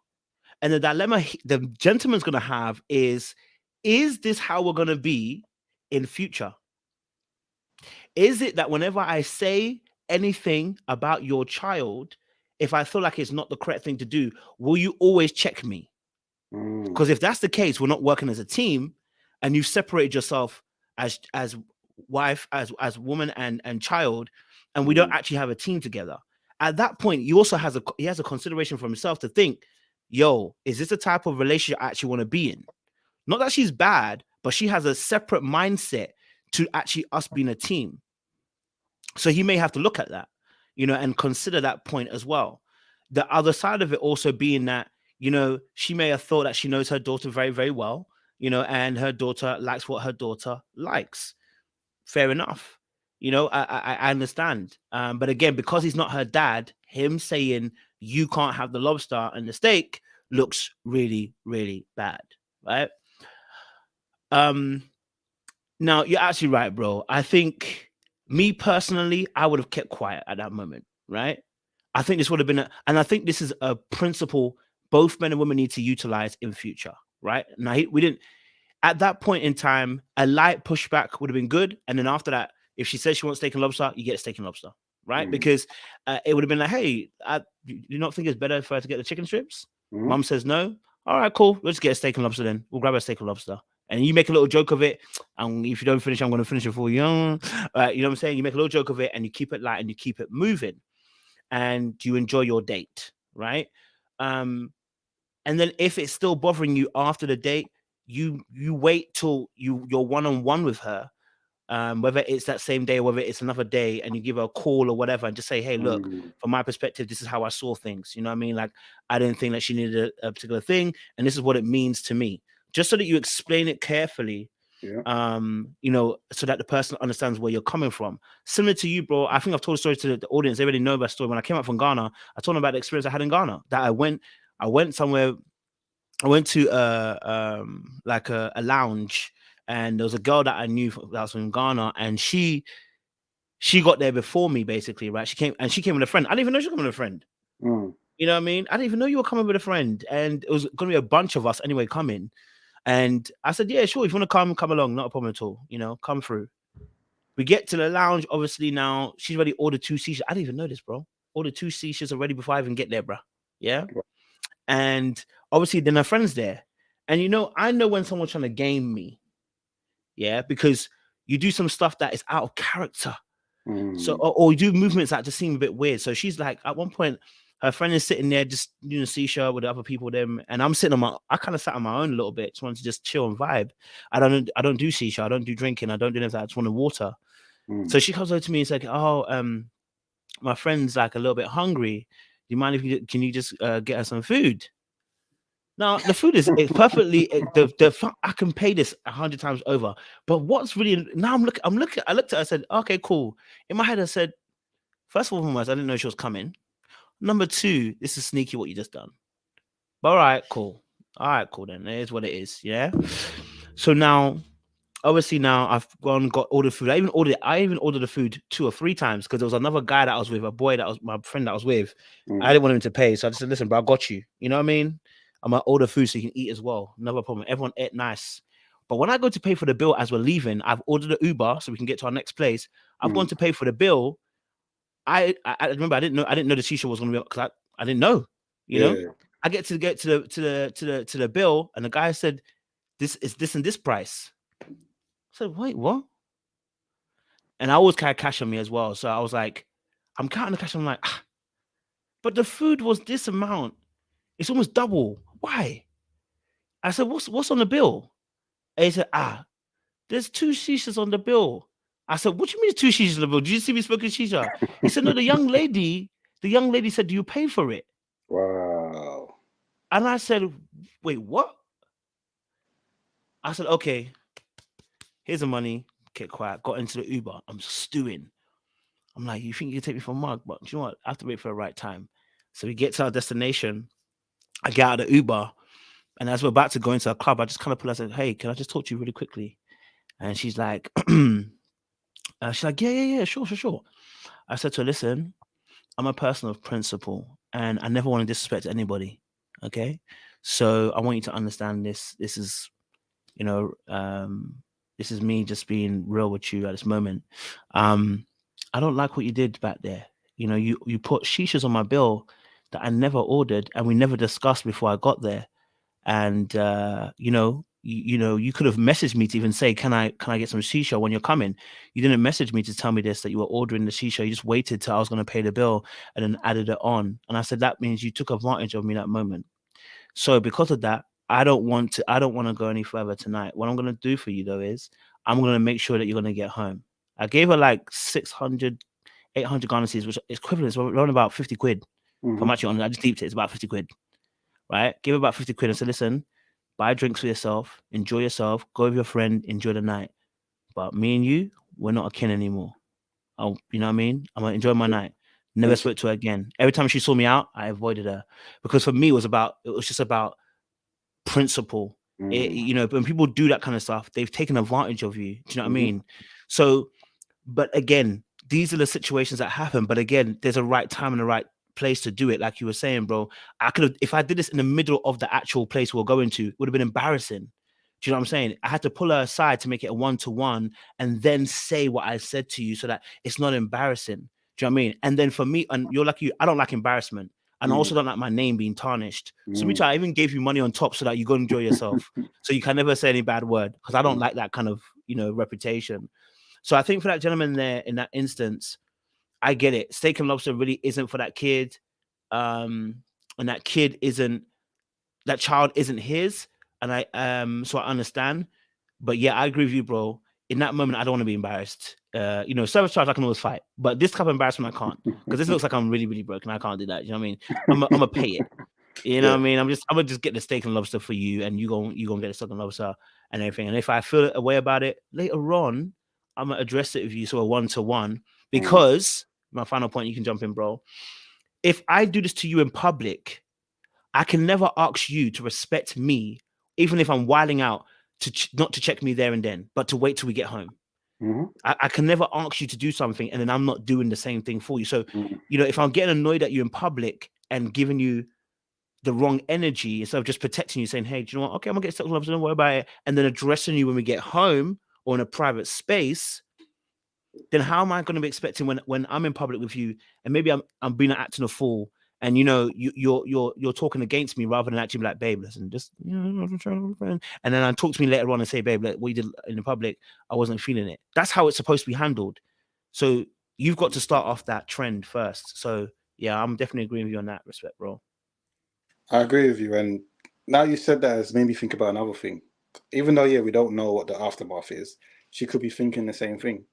And the dilemma the gentleman's going to have is this how we're going to be in future? Is it that whenever I say anything about your child, if I feel like it's not the correct thing to do, will you always check me? Because if that's the case, we're not working as a team and you've separated yourself as wife, as woman and child, and we don't actually have a team together. At that point, he has a consideration for himself to think, yo, is this the type of relationship I actually want to be in? Not that she's bad, but she has a separate mindset to actually us being a team. So he may have to look at that, you know, and consider that point as well. The other side of it also being that, you know, she may have thought that she knows her daughter very, very well, you know, and her daughter likes what her daughter likes. Fair enough. You know, I understand. But again, because he's not her dad, him saying you can't have the lobster and the steak looks really, really bad, right? Now, you're actually right, bro. I think me personally, I would have kept quiet at that moment, right? I think this would have been, and I think this is a principle both men and women need to utilize in future, right? Now, we didn't, at that point in time, a light pushback would have been good. And then after that, if she says she wants steak and lobster, you get steak and lobster, right? Because it would have been like, hey, do you not think it's better for her to get the chicken strips? Mom says no. All right, cool. Let's get a steak and lobster then. We'll grab a steak and lobster. And you make a little joke of it. And if you don't finish, I'm going to finish it for you. You know what I'm saying? You make a little joke of it and you keep it light and you keep it moving. And you enjoy your date, right? And then if it's still bothering you after the date, you wait till you're one-on-one with her, whether it's that same day or whether it's another day, and you give her a call or whatever and just say, hey, look, from my perspective, this is how I saw things. You know what I mean? Like, I didn't think that she needed a particular thing, and this is what it means to me. Just so that you explain it carefully, you know, so that the person understands where you're coming from. Similar to you, bro. I think I've told a story to the audience. They already know that story. When I came up from Ghana, I told them about the experience I had in Ghana. That I went somewhere. I went to like a lounge, and there was a girl that I knew that was from Ghana, and she got there before me, basically, right? She came with a friend. I didn't even know she was coming with a friend. You know what I mean? I didn't even know you were coming with a friend, and it was going to be a bunch of us anyway coming. And I said, yeah, sure. If you want to come along, not a problem at all. You know, come through. We get to the lounge. Obviously, now she's already ordered 2 seashell. I didn't even know this, bro. Ordered 2 seashells already before I even get there, bro. Yeah. And obviously, then her friend's there. And, you know, I know when someone's trying to game me. Yeah. Because you do some stuff that is out of character. So, or do movements that just seem a bit weird. So she's like, at one point, her friend is sitting there just doing a seashell with the other people, them, and I'm sitting I kind of sat on my own a little bit, just wanted to just chill and vibe. I don't do seashell, I don't do drinking, I don't do anything. I just want water. So she comes over to me and says, "Oh, my friend's like a little bit hungry. Do you mind if can you just get her some food?" Now the food is perfectly. I can pay this 100 times over. But what's really now? I looked at her. I said, "Okay, cool." In my head, I said, first of all, I didn't know she was coming. Number two, this is sneaky what you just done. But all right, cool. Then it is what it is. Yeah. So now, obviously, I've got ordered food. I even ordered the food 2 or 3 times because there was another guy that I was with, a boy that was my friend that I was with. I didn't want him to pay, so I just said, "Listen, bro, I got you." You know what I mean? I'm gonna order food so you can eat as well. Never problem. Everyone ate nice. But when I go to pay for the bill as we're leaving, I've ordered an Uber so we can get to our next place. I've gone to pay for the bill. I remember I didn't know the shisha was gonna be because I didn't know. You know, I get to the bill, and the guy said, "This is this and this price." I said, "Wait, what?" And I always carry cash on me as well, so I was like, I'm counting the cash. I'm like, but the food was this amount. It's almost double. Why? I said, "What's on the bill?" And he said, there's 2 shishas on the bill. I said, "What do you mean 2 shishas on the bill? Did you see me smoking shisha?" He said, "No, the young lady said, do you pay for it?" Wow. And I said, "Wait, what?" I said, "Okay, here's the money." Get quiet. Got into the Uber. I'm stewing. I'm like, "You think you can take me for a mug?" But do you know what? I have to wait for the right time. So we get to our destination. I get out of the Uber. And as we're about to go into a club, I just kind of pull out and said, "Hey, can I just talk to you really quickly?" And she's like, yeah, sure. I said to her, "Listen, I'm a person of principle and I never want to disrespect anybody. Okay. So I want you to understand this. This is, this is me just being real with you at this moment. I don't like what you did back there. You put shishas on my bill that I never ordered and we never discussed before I got there. And you could have messaged me to even say, can I get some shisha when you're coming? You didn't message me to tell me this, that you were ordering the shisha. You just waited till I was going to pay the bill and then added it on." And I said, "That means you took advantage of me that moment. So because of that, I don't want to go any further tonight. What I'm going to do for you though is I'm going to make sure that you're going to get home." I gave her like 600, 800 Ghana cedis, which is equivalent. So around about 50 quid. If I'm actually on, I just deeped it. It's about 50 quid. Right? Give her about 50 quid and said, "Listen, buy drinks for yourself, enjoy yourself, go with your friend, enjoy the night. But me and you, we're not a kin anymore. You know what I mean? I'm gonna enjoy my night." Never spoke to her again. Every time she saw me out, I avoided her. Because for me, it was just about principle. When people do that kind of stuff, they've taken advantage of you. Do you know what I mean? So, but again, these are the situations that happen. But again, there's a right time and the right place to do it. Like you were saying, bro, I could have, if I did this in the middle of the actual place we're going to, it would have been embarrassing. Do you know what I'm saying? I had to pull her aside to make it a 1-to-1 and then say what I said to you so that it's not embarrassing. Do you know what I mean? And then for me, and you're like I don't like embarrassment. And I also don't like my name being tarnished. So me too, I even gave you money on top so that you go enjoy yourself. So you can never say any bad word because I don't like that kind of, reputation. So I think for that gentleman there in that instance, I get it. Steak and lobster really isn't for that kid. And that child isn't his. And so I understand. But yeah, I agree with you, bro. In that moment, I don't want to be embarrassed. Service charge I can always fight, but this type of embarrassment I can't because this looks like I'm really, really broken. I can't do that. You know what I mean? I'm gonna pay it. You know what I mean? I'm gonna just get the steak and lobster for you, and you gonna get the steak and lobster and everything. And if I feel a way about it later on, I'm gonna address it with you, so a 1-to-1. Because my final point, you can jump in, bro. If I do this to you in public, I can never ask you to respect me, even if I'm wilding out, not to check me there and then, but to wait till we get home. I can never ask you to do something and then I'm not doing the same thing for you. So, if I'm getting annoyed at you in public and giving you the wrong energy, instead of just protecting you, saying, "Hey, do you know what? Okay, I'm gonna get stuck with lobster, don't worry about it," and then addressing you when we get home or in a private space, then how am I going to be expecting when I'm in public with you and maybe I'm being acting a fool and you're talking against me rather than actually be like, "Babe, listen, just and then talk to me later on and say, "Babe, like, what you did in the public, I wasn't feeling it." That's how it's supposed to be handled. So you've got to start off that trend first. So yeah, I'm definitely agreeing with you on that respect, bro. I agree with you. And now you said that, has made me think about another thing. Even though, yeah, we don't know what the aftermath is, she could be thinking the same thing.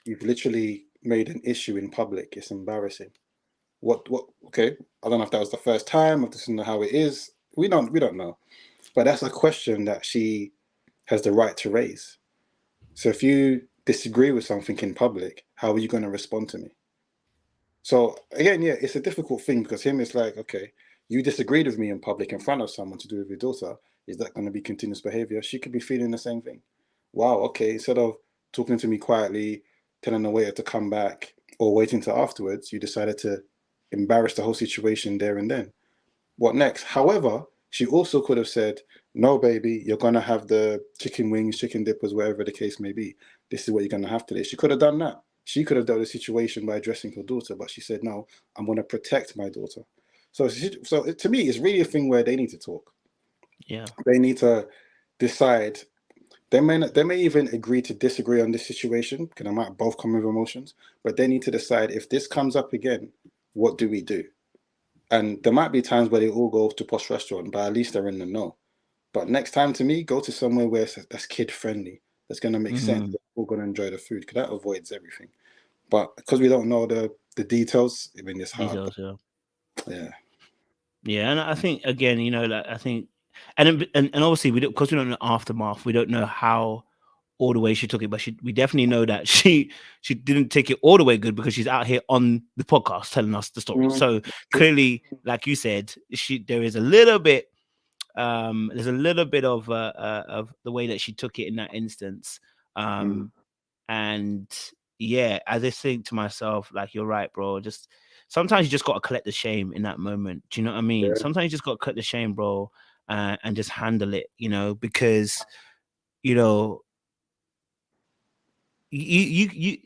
You've literally made an issue in public. It's embarrassing. What, okay. I don't know if that was the first time, if this is how it is. We don't know. But that's a question that she has the right to raise. So if you disagree with something in public, how are you going to respond to me? So again, yeah, it's a difficult thing because him, it's like, okay, you disagreed with me in public in front of someone to do with your daughter. Is that going to be continuous behavior? She could be feeling the same thing. Wow, okay, instead of talking to me quietly, telling the waiter to come back or waiting till afterwards, you decided to embarrass the whole situation there and then. What next? However, she also could have said, no, baby, you're going to have the chicken wings, chicken dippers, whatever the case may be. This is what you're going to have today. She could have done that. She could have dealt with the situation by addressing her daughter, but she said, no, I'm going to protect my daughter. So to me, it's really a thing where they need to talk. Yeah. They need to decide. They may even agree to disagree on this situation, because they might both come with emotions, but they need to decide, if this comes up again, what do we do? And there might be times where they all go to posh restaurant, but at least they're in the know. But next time, to me, go to somewhere where that's kid friendly. That's going to make sense. They're all going to enjoy the food, because that avoids everything. But because we don't know the details, I mean, it's hard. Details, Yeah. Yeah, and I think again, you know, like I think, and obviously we don't, because we don't know aftermath. We don't know how all the way she took it, but we definitely know that she didn't take it all the way good, because she's out here on the podcast telling us the story. So clearly, like you said, there is a little bit, there's a little bit of the way that she took it in that instance, and yeah, I just think to myself, like, you're right, bro. Just sometimes you just got to collect the shame in that moment. Do you know what I mean? Yeah. Sometimes you just got to collect the shame, bro, and just handle it, you know, because, you know, you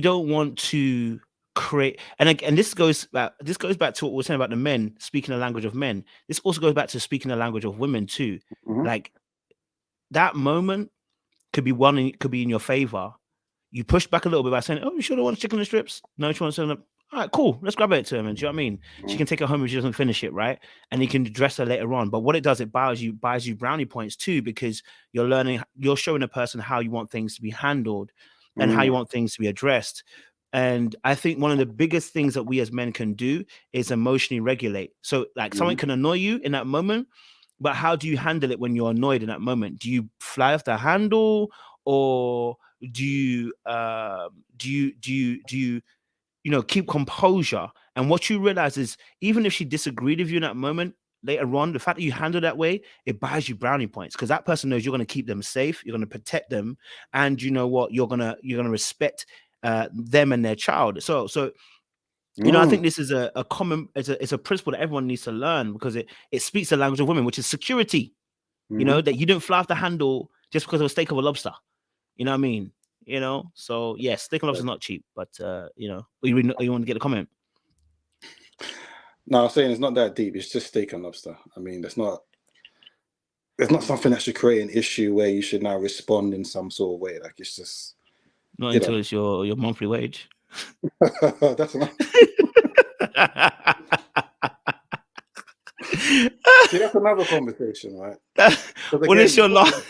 don't want to create, and this goes back to what we're saying about the men speaking the language of men. This also goes back to speaking the language of women too. Like, that moment could be in your favor. You push back a little bit by saying, "Oh, you sure don't want chicken and strips?" No, she wants to. All right, cool. Let's grab it to him. And do you know what I mean? She can take it home if she doesn't finish it, right? And you can address her later on. But what it does, it buys you brownie points too, because you're showing a person how you want things to be handled and how you want things to be addressed. And I think one of the biggest things that we as men can do is emotionally regulate. So, like, something can annoy you in that moment, but how do you handle it when you're annoyed in that moment? Do you fly off the handle, or do you keep composure? And what you realize is, even if she disagreed with you in that moment, later on, the fact that you handle that way, it buys you brownie points, because that person knows you're going to keep them safe, you're going to protect them, and you know what, you're gonna respect them and their child. So you know, I think this is a common, it's a principle that everyone needs to learn, because it speaks the language of women, which is security. You know, that you didn't fly off the handle just because of a steak of a lobster. You know what I mean? You know, so yes, steak and lobster is not cheap, but you know, you want to get a comment? No, I'm saying it's not that deep. It's just steak and lobster. I mean, it's not something that should create an issue where you should now respond in some sort of way. Like, it's just not until it's your monthly wage. That's enough. See, that's another conversation, right? What is your last?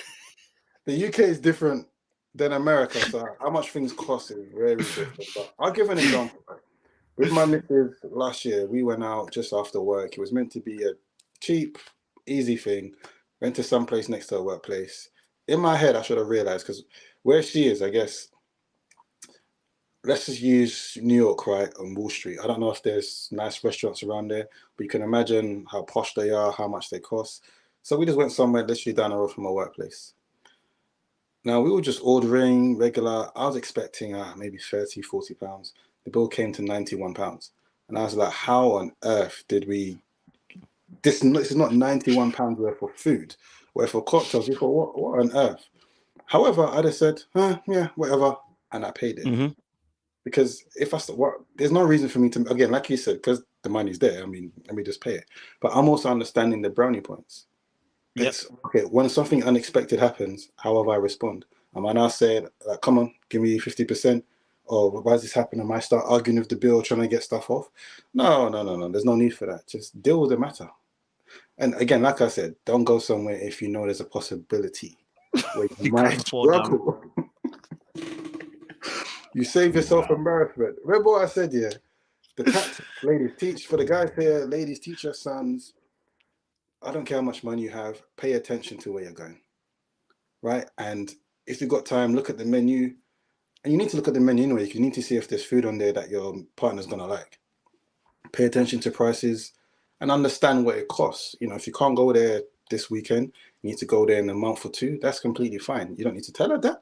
The UK is different than America, so how much things cost is very different. But I'll give an example. Right? With my missus last year, we went out just after work. It was meant to be a cheap, easy thing. Went to some place next to her workplace. In my head, I should have realized, because where she is, I guess, let's just use New York, right, on Wall Street. I don't know if there's nice restaurants around there, but you can imagine how posh they are, how much they cost. So we just went somewhere literally down the road from our workplace. Now, we were just ordering regular. I was expecting maybe 30, 40 pounds. The bill came to 91 pounds. And I was like, how on earth did we... This is not 91 pounds worth of food. Worth of cocktails. We thought, what on earth? However, I just said, yeah, whatever. And I paid it. Because if there's no reason for me to, again, like you said, because the money's there, I mean, let me just pay it. But I'm also understanding the brownie points. It's okay, when something unexpected happens, how have I respond? Am I now saying, like, come on, give me 50%? oh, why is this happening? I might start arguing with the bill, trying to get stuff off. No. There's no need for that. Just deal with the matter. And again, like I said, don't go somewhere if you know there's a possibility where you might struggle. You save yourself embarrassment. Remember what I said here? The tactics, ladies, teach for the guys here. Ladies, teach your sons. I don't care how much money you have. Pay attention to where you're going, right? And if you've got time, look at the menu. And you need to look at the menu anyway. You need to see if there's food on there that your partner's gonna like. Pay attention to prices and understand what it costs. You know, if you can't go there this weekend, you need to go there in a month or two. That's completely fine. You don't need to tell her that.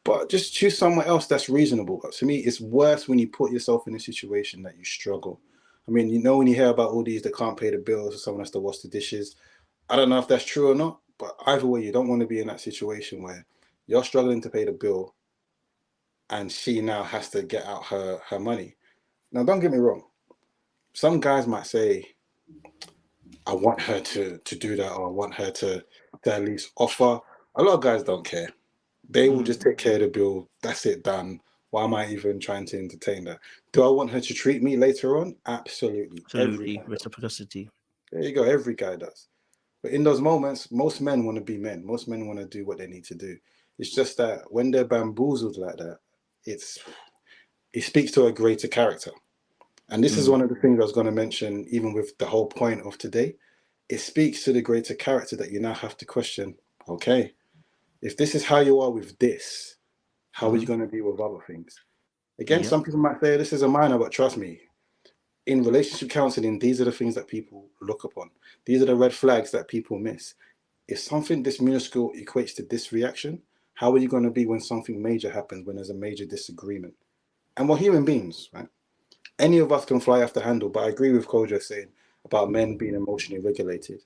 But just choose somewhere else that's reasonable. To me, it's worse when you put yourself in a situation that you struggle. I mean, you know, when you hear about all these that can't pay the bills or someone has to wash the dishes, I don't know if that's true or not, but either way, you don't want to be in that situation where you're struggling to pay the bill and she now has to get out her money. Now, don't get me wrong. Some guys might say, I want her to do that, or I want her to at least offer. A lot of guys don't care. They will just take care of the bill. That's it, done. Why am I even trying to entertain that? Do I want her to treat me later on? Absolutely. Reciprocity. There you go. Every guy does. But in those moments, most men want to be men. Most men want to do what they need to do. It's just that when they're bamboozled like that, it speaks to a greater character. And this is one of the things I was going to mention, even with the whole point of today. It speaks to the greater character that you now have to question, okay, if this is how you are with this, how are you going to be with other things? Again, some people might say this is a minor, but trust me, in relationship counseling, these are the things that people look upon. These are the red flags that people miss. If something this minuscule equates to this reaction, how are you going to be when something major happens, when there's a major disagreement? And we're human beings, right? Any of us can fly off the handle, but I agree with Koja saying about men being emotionally regulated.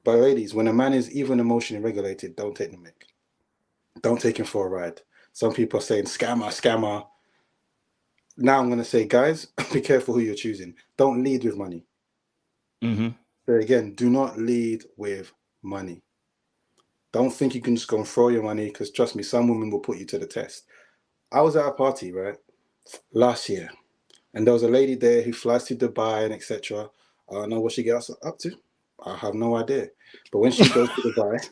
But ladies, when a man is even emotionally regulated, don't take the mic. Don't take him for a ride. Some people are saying scammer. Now I'm going to say, guys, be careful who you're choosing. Don't lead with money. So again, do not lead with money. Don't think you can just go and throw your money, because trust me, some women will put you to the test. I was at a party, right, last year, and there was a lady there who flies to Dubai and etc. I don't know what she gets up to. I have no idea. But when she goes to Dubai,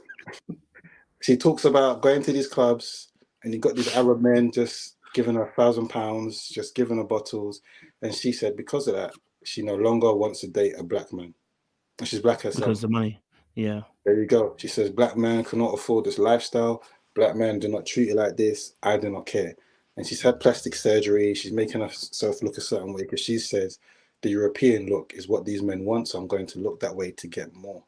she talks about going to these clubs, and you got these Arab men just giving her £1,000, just giving her bottles. And she said because of that, she no longer wants to date a black man. And she's black herself. Because of the money. Yeah. There you go. She says, black man cannot afford this lifestyle. Black men do not treat you like this. I do not care. And she's had plastic surgery. She's making herself look a certain way because she says the European look is what these men want. So I'm going to look that way to get more.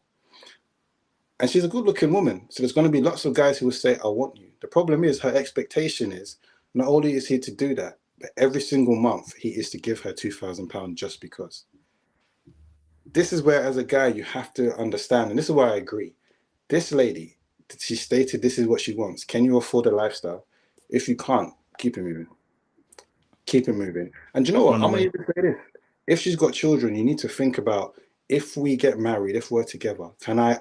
And she's a good looking woman. So there's going to be lots of guys who will say, I want you. The problem is her expectation is not only is he to do that, but every single month he is to give her £2,000 just because. This is where, as a guy, you have to understand, and this is why I agree. This lady, she stated this is what she wants. Can you afford a lifestyle? If you can't, keep it moving. Keep it moving. And do you know what? I'm going to even say this. If she's got children, you need to think about, if we get married, if we're together, can I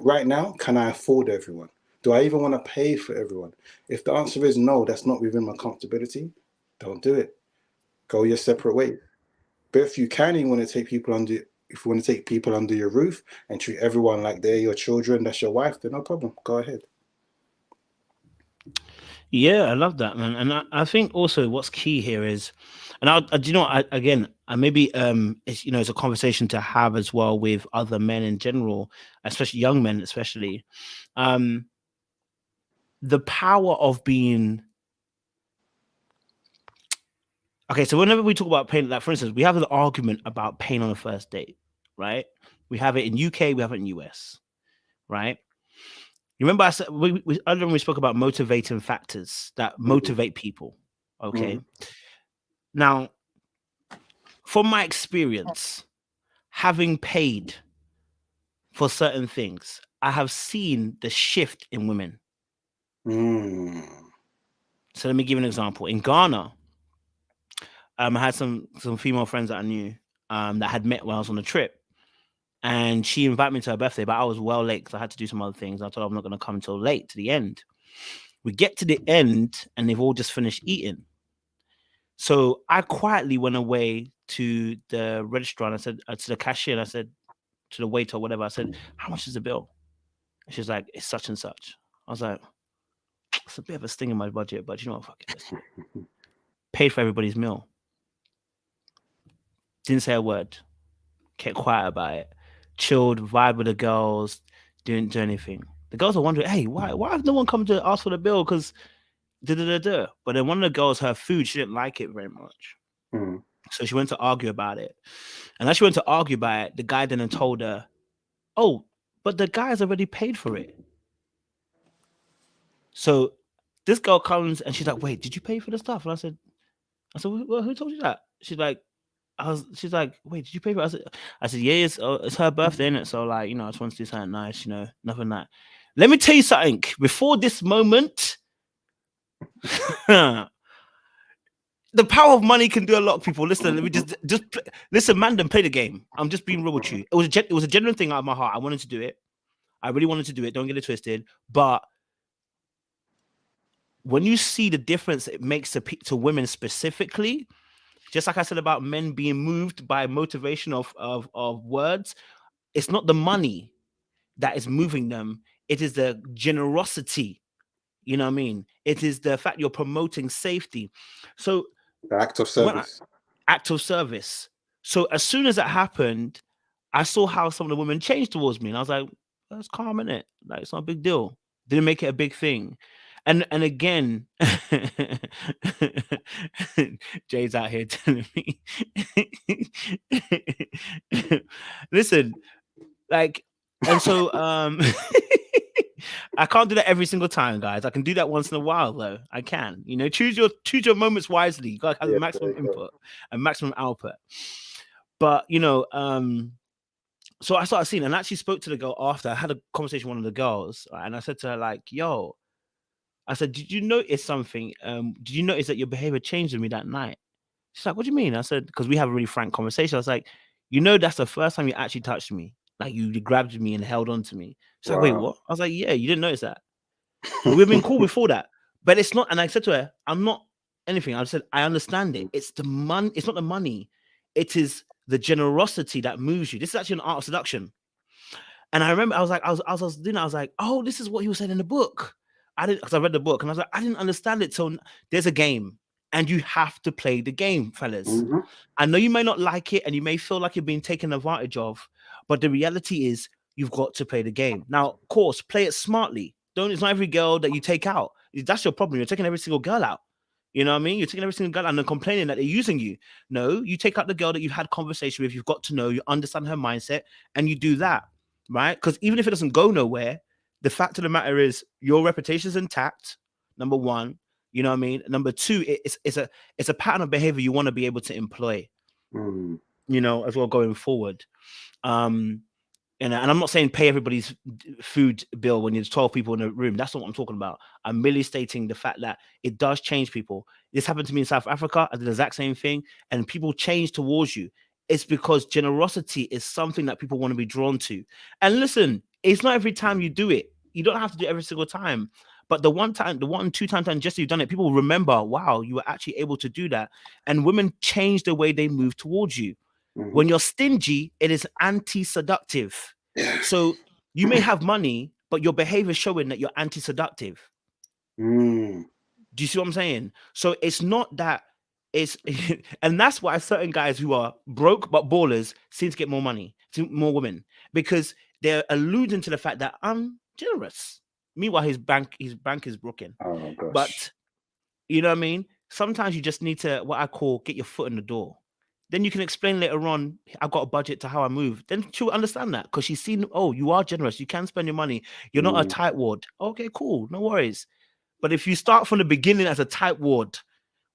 afford everyone? Do I even want to pay for everyone? If the answer is no, that's not within my comfortability, don't do it. Go your separate ways. But if you can, you want to take people under your roof and treat everyone like they're your children, that's your wife, then no problem. Go ahead. Yeah, I love that, man. And I think also what's key here is, and do you know, it's a conversation to have as well with other men in general, especially young men, especially. The power of being okay. So whenever we talk about pain, like for instance, we have an argument about pain on the first date, right? We have it in UK, we have it in US, right? You remember I said earlier when we spoke about motivating factors that motivate people. Okay. Now, from my experience, having paid for certain things, I have seen the shift in women. So let me give you an example. In Ghana, I had some female friends that I knew that had met when I was on a trip. And she invited me to her birthday, but I was well late because I had to do some other things. I told her I'm not going to come until late to the end. We get to the end and they've all just finished eating. So I quietly went away to the register and I said to the cashier, and I said to the waiter or whatever, I said, how much is the bill? And she's like, it's such and such. I was like, it's a bit of a sting in my budget, but you know what, fuck it, let's do it. Paid for everybody's meal. Didn't say a word. Kept quiet about it. Chilled, vibe with the girls, didn't do anything. The girls are wondering, hey, why has no one come to ask for the bill? Because da. But then one of the girls, her food, she didn't like it very much. Mm. So she went to argue about it. And as she went to argue about it, the guy then told her, oh, but the guy's already paid for it. So this girl comes and she's like, wait, did you pay for the stuff? And I said, well, who told you that? She's like, wait, did you pay for it? I said, yeah, it's her birthday, innit? So like, you know, I just want to do something nice, you know, nothing that. Let me tell you something. Before this moment, the power of money can do a lot of people. Listen, let me just listen, man, then play the game. I'm just being real with you. It was a genuine thing out of my heart. I wanted to do it. I really wanted to do it. Don't get it twisted. But when you see the difference it makes to women specifically, just like I said about men being moved by motivation of words, it's not the money that is moving them. It is the generosity. You know what I mean? It is the fact you're promoting safety. So The act of service. Act of service. So as soon as that happened, I saw how some of the women changed towards me. And I was like, that's calm, innit? Like, it's not a big deal. Didn't make it a big thing. And again, Jay's out here telling me, listen, like, and so I can't do that every single time, guys. I can do that once in a while, though. I can, you know, choose your moments wisely. You gotta have the maximum input and maximum output. But you know, so I started seeing, and I actually spoke to the girl after. I had a conversation with one of the girls, right, and I said to her, like, yo, I said, did you notice something? Did you notice that your behavior changed with me that night? She's like, what do you mean? I said, because we have a really frank conversation. I was like, you know, that's the first time you actually touched me. Like, you grabbed me and held on to me. She's like, wait, what? I was like, yeah, you didn't notice that. But we've been cool before that. But it's not, and I said to her, I'm not anything. I said, I understand it. It's the money, it's not the money. It is the generosity that moves you. This is actually an art of seduction. And I remember I was like, oh, this is what he was saying in the book. Because I read the book and I was like, I didn't understand it. So there's a game and you have to play the game, fellas. Mm-hmm. I know you may not like it and you may feel like you're being taken advantage of, but the reality is you've got to play the game. Now, of course, play it smartly. It's not every girl that you take out. That's your problem. You're taking every single girl out. You know what I mean? You're taking every single girl out and then complaining that they're using you. No, you take out the girl that you've had conversation with, you've got to know, you understand her mindset, and you do that, right? Because even if it doesn't go nowhere, the fact of the matter is your reputation is intact, number one. You know what I mean? Number two, it's a pattern of behavior you want to be able to employ, you know, as well going forward. And I'm not saying pay everybody's food bill when there's 12 people in a room. That's not what I'm talking about. I'm merely stating the fact that it does change people. This happened to me in South Africa. I did the exact same thing, and people change towards you. It's because generosity is something that people want to be drawn to. And listen, it's not every time you do it. You don't have to do it every single time. But the 2 times just you've done it, people remember, wow, you were actually able to do that. And women change the way they move towards you. Mm-hmm. When you're stingy, it is anti-seductive. So you may have money, but your behavior is showing that you're anti-seductive. Do you see what I'm saying? So it's not that it's, and that's why certain guys who are broke but ballers seem to get more money, to more women, because they're alluding to the fact that I'm generous. Meanwhile, his bank is broken. Oh gosh. But you know what I mean? Sometimes you just need to, what I call, get your foot in the door. Then you can explain later on, I've got a budget to how I move. Then she'll understand that because she's seen, oh, you are generous. You can spend your money. You're not a tightwad. Okay, cool. No worries. But if you start from the beginning as a tightwad,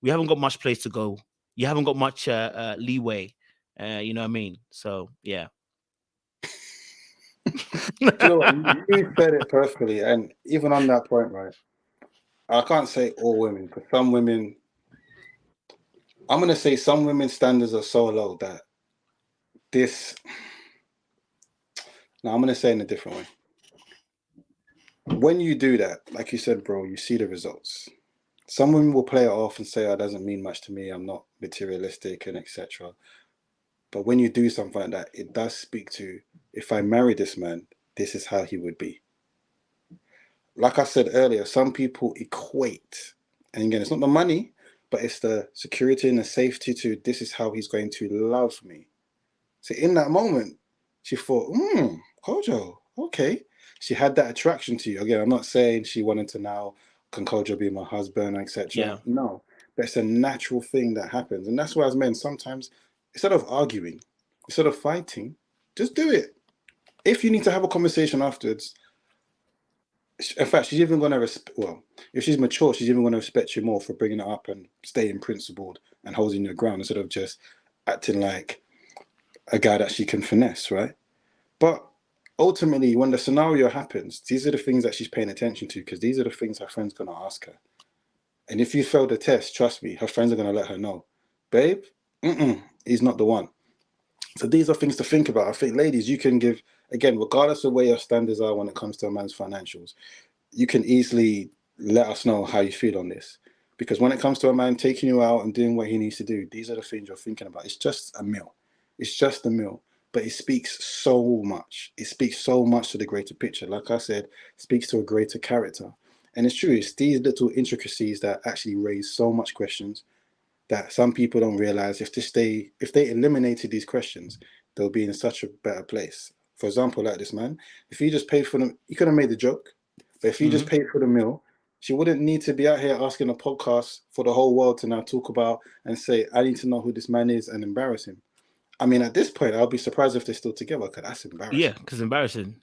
we haven't got much place to go. You haven't got much leeway. You know what I mean? So, yeah. You know what? You said it perfectly. And even on that point, right, I can't say all women, because some women, I'm going to say some women's standards are so low that now I'm going to say it in a different way. When you do that, like you said, bro, you see the results. Some women will play it off and say, "Oh, it doesn't mean much to me. I'm not materialistic and etc." But when you do something like that, it does speak to, if I marry this man, this is how he would be. Like I said earlier, some people equate, and again, it's not the money, but it's the security and the safety to, this is how he's going to love me. So in that moment, she thought, Kojo, okay. She had that attraction to you. Again, I'm not saying she wanted to now, can Kojo be my husband, etc. Yeah. No, but it's a natural thing that happens. And that's why as men, sometimes, instead of arguing, instead of fighting, just do it. If you need to have a conversation afterwards, in fact, she's even going to if she's mature, she's even going to respect you more for bringing it up and staying principled and holding your ground instead of just acting like a guy that she can finesse, right? But ultimately, when the scenario happens, these are the things that she's paying attention to, because these are the things her friend's going to ask her. And if you fail the test, trust me, her friends are going to let her know, babe, he's not the one. So these are things to think about. I think, ladies, you can give, again, regardless of where your standards are when it comes to a man's financials, you can easily let us know how you feel on this. Because when it comes to a man taking you out and doing what he needs to do, these are the things you're thinking about. It's just a meal. It's just a meal. But it speaks so much. It speaks so much to the greater picture. Like I said, it speaks to a greater character. And it's true, it's these little intricacies that actually raise so much questions that some people don't realize. If they eliminated these questions, they'll be in such a better place. For example, like this man, if he just paid for them, he could have made the joke, but if he just paid for the meal, she wouldn't need to be out here asking a podcast for the whole world to now talk about and say, I need to know who this man is, and embarrass him. I mean, at this point, I'll be surprised if they're still together, because that's embarrassing. Yeah, because embarrassing.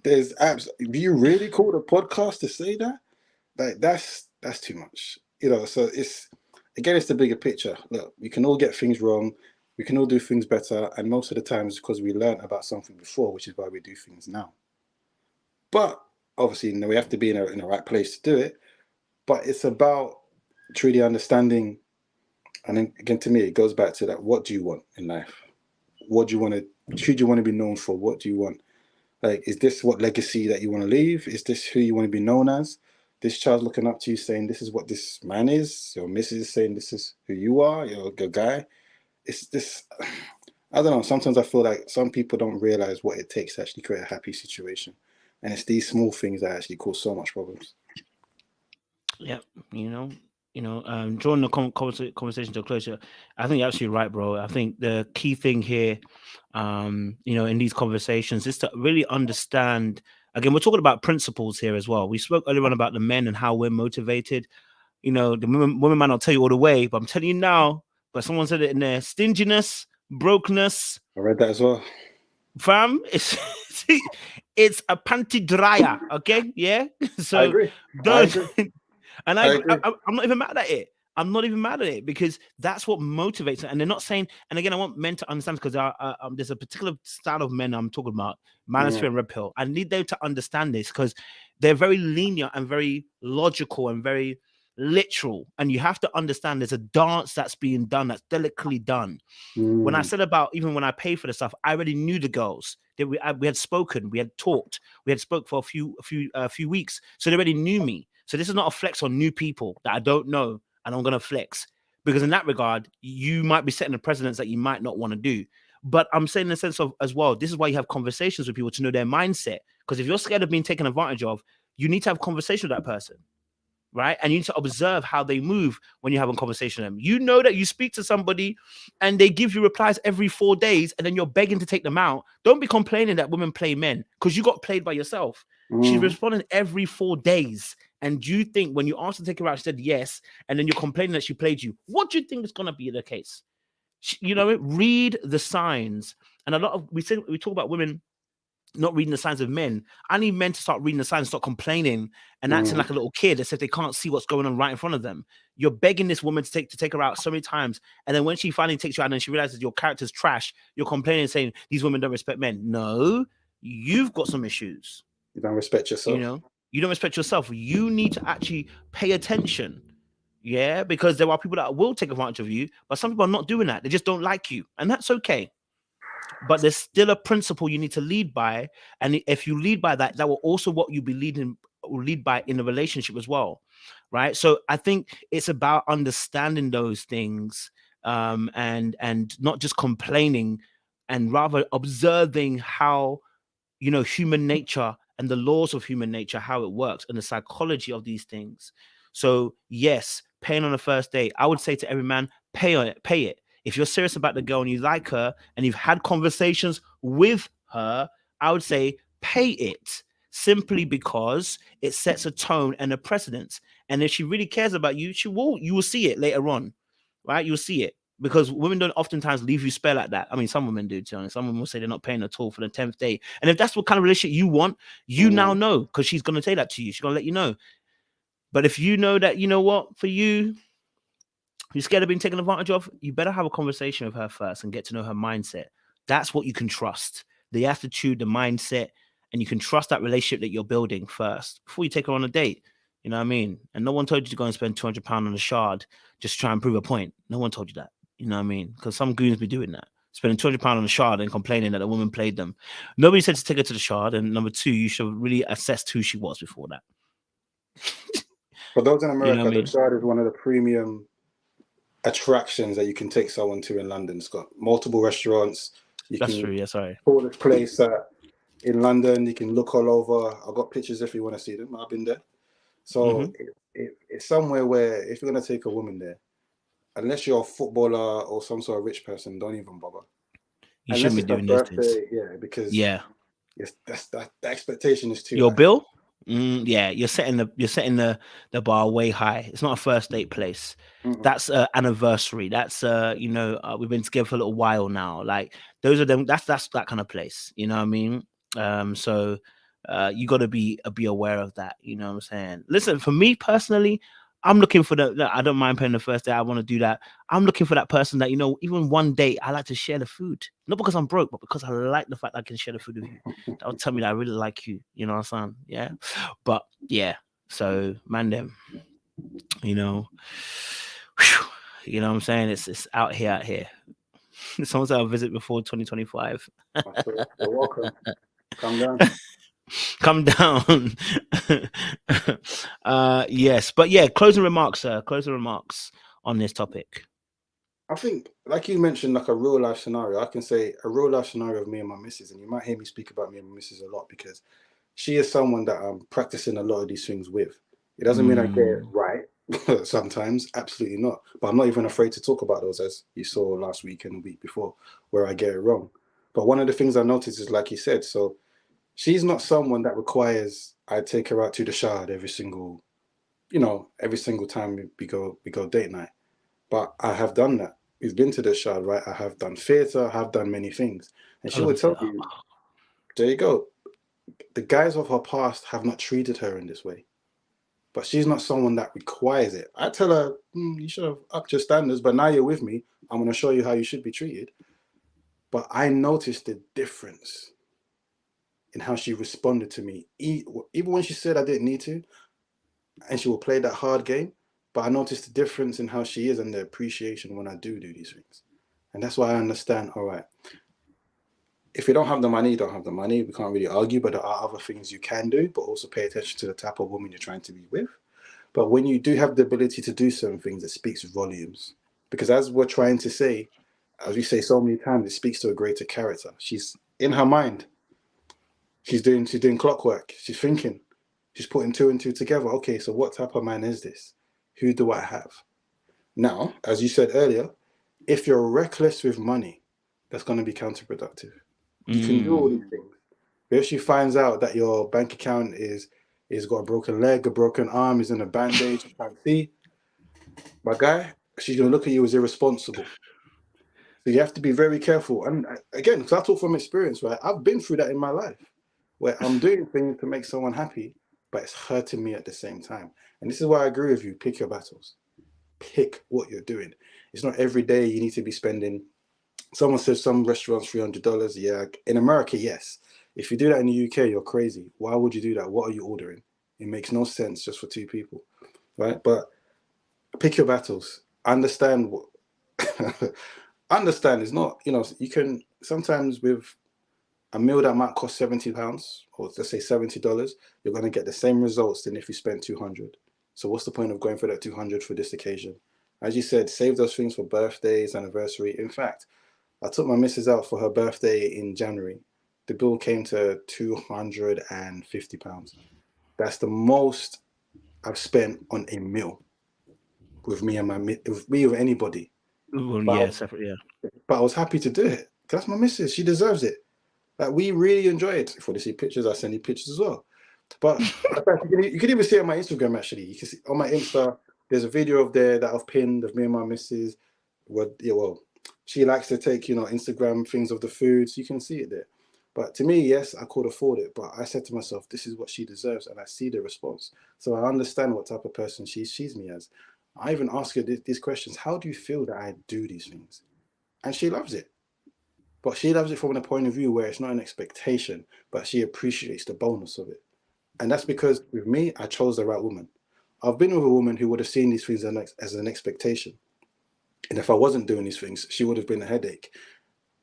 There's apps. Do you really call it a podcast to say that? Like, that's too much. You know, so it's the bigger picture. Look, we can all get things wrong. We can all do things better. And most of the time it's because we learned about something before, which is why we do things now. But obviously, you know, we have to be in the right place to do it. But it's about truly understanding. And then, again, to me, it goes back to that. What do you want in life? What do you want to, who do you want to be known for? What do you want? Like, is this what legacy that you want to leave? Is this who you want to be known as? This child's looking up to you saying, this is what this man is. Your missus is saying, this is who you are. You're a guy. It's this, I don't know. Sometimes I feel like some people don't realize what it takes to actually create a happy situation. And it's these small things that actually cause so much problems. Yeah, drawing the conversation to a closure, I think you're absolutely right, bro. I think the key thing here, in these conversations is to really understand. Again, we're talking about principles here as well. We spoke earlier on about the men and how we're motivated. You know, the women might not tell you all the way, but I'm telling you now. But someone said it in there: stinginess, brokenness. I read that as well. Fam, it's a panty dryer. Okay, yeah. So I agree. And I'm not even mad at it. I'm not even mad at it, because that's what motivates it. And they're not saying, and again, I want men to understand, because there's a particular style of men I'm talking about, manosphere and red pill. I need them to understand this, because they're very linear and very logical and very literal. And you have to understand there's a dance that's being done, that's delicately done. When I said about, even when I pay for the stuff, I already knew the girls. We had spoken, we had talked, we had spoke for a few weeks. So they already knew me. So this is not a flex on new people that I don't know, and I'm going to flex, because in that regard, you might be setting a precedence that you might not want to do. But I'm saying in the sense of, as well, this is why you have conversations with people to know their mindset. Because if you're scared of being taken advantage of, you need to have a conversation with that person, right? And you need to observe how they move when you have a conversation with them. You know that you speak to somebody and they give you replies every 4 days, and then you're begging to take them out. Don't be complaining that women play men, because you got played by yourself. She's responding every 4 days. And you think when you asked to take her out, she said yes, and then you're complaining that she played you. What do you think is going to be the case? Read the signs. And a lot of we talk about women not reading the signs of men. I need men to start reading the signs, stop complaining and acting like a little kid as if they can't see what's going on right in front of them. You're begging this woman to take her out so many times, and then when she finally takes you out and she realizes your character's trash, you're complaining, saying these women don't respect men. No, you've got some issues. You don't respect yourself. You don't respect yourself. You need to actually pay attention. Yeah, because there are people that will take advantage of you, but some people are not doing that. They just don't like you, and that's okay. But there's still a principle you need to lead by, and if you lead by that, that will also what you'll be leading lead by in a relationship as well, right? So I think it's about understanding those things, and not just complaining, and rather observing how, you know, human nature and the laws of human nature, how it works, and the psychology of these things. So yes, paying on the first date, I would say to every man, pay on it, pay it. If you're serious about the girl and you like her and you've had conversations with her, I would say pay it, simply because it sets a tone and a precedence. And if she really cares about you, you will see it later on, right? You'll see it. Because women don't oftentimes leave you spare like that. I mean, some women do, to be honest. Some women will say they're not paying at all for the 10th day. And if that's what kind of relationship you want, you now know, because she's going to say that to you. She's going to let you know. But if you know that, you know what, for you, you're scared of being taken advantage of, you better have a conversation with her first and get to know her mindset. That's what you can trust. The attitude, the mindset, and you can trust that relationship that you're building first before you take her on a date. You know what I mean? And no one told you to go and spend £200 on a shard just to try and prove a point. No one told you that. You know what I mean? Because some goons be doing that. Spending £200 on a shard and complaining that a woman played them. Nobody said to take her to the shard. And number two, you should really assess who she was before that. For those in America, You know what I mean? the shard is one of the premium attractions that you can take someone to in London. It's got multiple restaurants. That's true, yeah, sorry. Call this place in London. You can look all over. I've got pictures if you want to see them. I've been there. So it's somewhere where if you're going to take a woman there, unless you're a footballer or some sort of rich person, don't even bother. You shouldn't be doing those things. Yeah, because the expectation is too Your high. bill? Yeah, you're setting the bar way high. It's not a first date place. That's anniversary. That's we've been together for a little while now. Like those are them. That's that kind of place. You know what I mean? So you got to be aware of that. You know what I'm saying? Listen, for me personally, I'm looking for I don't mind paying the first day. I want to do that. I'm looking for that person that, you know, even one day I like to share the food. Not because I'm broke, but because I like the fact that I can share the food with you. That will tell me that I really like you. You know what I'm saying? Yeah. But yeah. So man, them, you know, whew, you know what I'm saying? It's out here. Someone said I'll visit before 2025. You're welcome. Come down. Come down. Yes, but yeah, closing remarks, sir. Closing remarks on this topic. I think, like you mentioned, like a real life scenario. I can say a real life scenario of me and my missus, and you might hear me speak about me and my missus a lot because she is someone that I'm practicing a lot of these things with. It doesn't mean I get it right sometimes, absolutely not. But I'm not even afraid to talk about those, as you saw last week and the week before, where I get it wrong. But one of the things I noticed is, like you said, so she's not someone that requires I take her out to the shard every single time we go date night. But I have done that. We've been to the shard, right? I have done theatre, I have done many things. And she would tell you, there you go. The guys of her past have not treated her in this way. But she's not someone that requires it. I tell her, you should have upped your standards, but now you're with me, I'm going to show you how you should be treated. But I noticed the difference in how she responded to me. Even when she said I didn't need to, and she will play that hard game, but I noticed the difference in how she is and the appreciation when I do these things. And that's why I understand, all right, if you don't have the money, you don't have the money. We can't really argue, but there are other things you can do, but also pay attention to the type of woman you're trying to be with. But when you do have the ability to do certain things, it speaks volumes. Because as we're trying to say, as we say so many times, it speaks to a greater character. She's in her mind. She's doing clockwork. She's thinking. She's putting two and two together. Okay, so what type of man is this? Who do I have? Now, as you said earlier, if you're reckless with money, that's going to be counterproductive. You can do all these things. But if she finds out that your bank account is got a broken leg, a broken arm, is in a bandage, you can't see, my guy, she's going to look at you as irresponsible. So you have to be very careful. And again, because I talk from experience, right? I've been through that in my life, where I'm doing things to make someone happy, but it's hurting me at the same time. And this is why I agree with you. Pick your battles. Pick what you're doing. It's not every day you need to be spending. Someone says some restaurants $300. Yeah, in America, yes. If you do that in the UK, you're crazy. Why would you do that? What are you ordering? It makes no sense just for two people, right? But pick your battles. Understand what. Understand is not, you can sometimes with a meal that might cost £70, or let's say $70, you're going to get the same results than if you spent 200. So what's the point of going for that 200 for this occasion? As you said, save those things for birthdays, anniversary. In fact, I took my missus out for her birthday in January. The bill came to £250. That's the most I've spent on a meal with me and with anybody. Well, But, yeah, separate, yeah. But I was happy to do it. That's my missus. She deserves it. Like, we really enjoy it. If you want to see pictures, I send you pictures as well. But you can even see it on my Instagram, actually. You can see on my Insta, there's a video of there that I've pinned of me and my missus. Well, she likes to take, Instagram things of the food, so you can see it there. But to me, yes, I could afford it. But I said to myself, this is what she deserves. And I see the response. So I understand what type of person she sees me as. I even ask her these questions. How do you feel that I do these things? And she loves it. But she loves it from the point of view where it's not an expectation, but she appreciates the bonus of it. And that's because with me, I chose the right woman. I've been with a woman who would have seen these things as an expectation. And if I wasn't doing these things, she would have been a headache.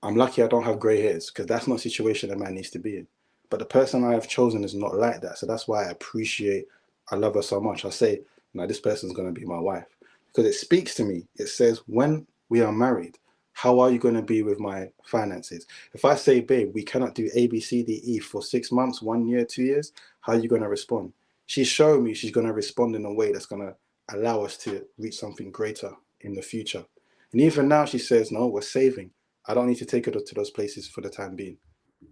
I'm lucky I don't have gray hairs, because that's not a situation a man needs to be in. But the person I have chosen is not like that. So that's why I love her so much. I say, this person's going to be my wife. Because it speaks to me. It says, when we are married, how are you going to be with my finances? If I say, babe, we cannot do A, B, C, D, E for 6 months, 1 year, 2 years, how are you going to respond? She's showing me she's going to respond in a way that's going to allow us to reach something greater in the future. And even now she says, no, we're saving. I don't need to take her to those places for the time being.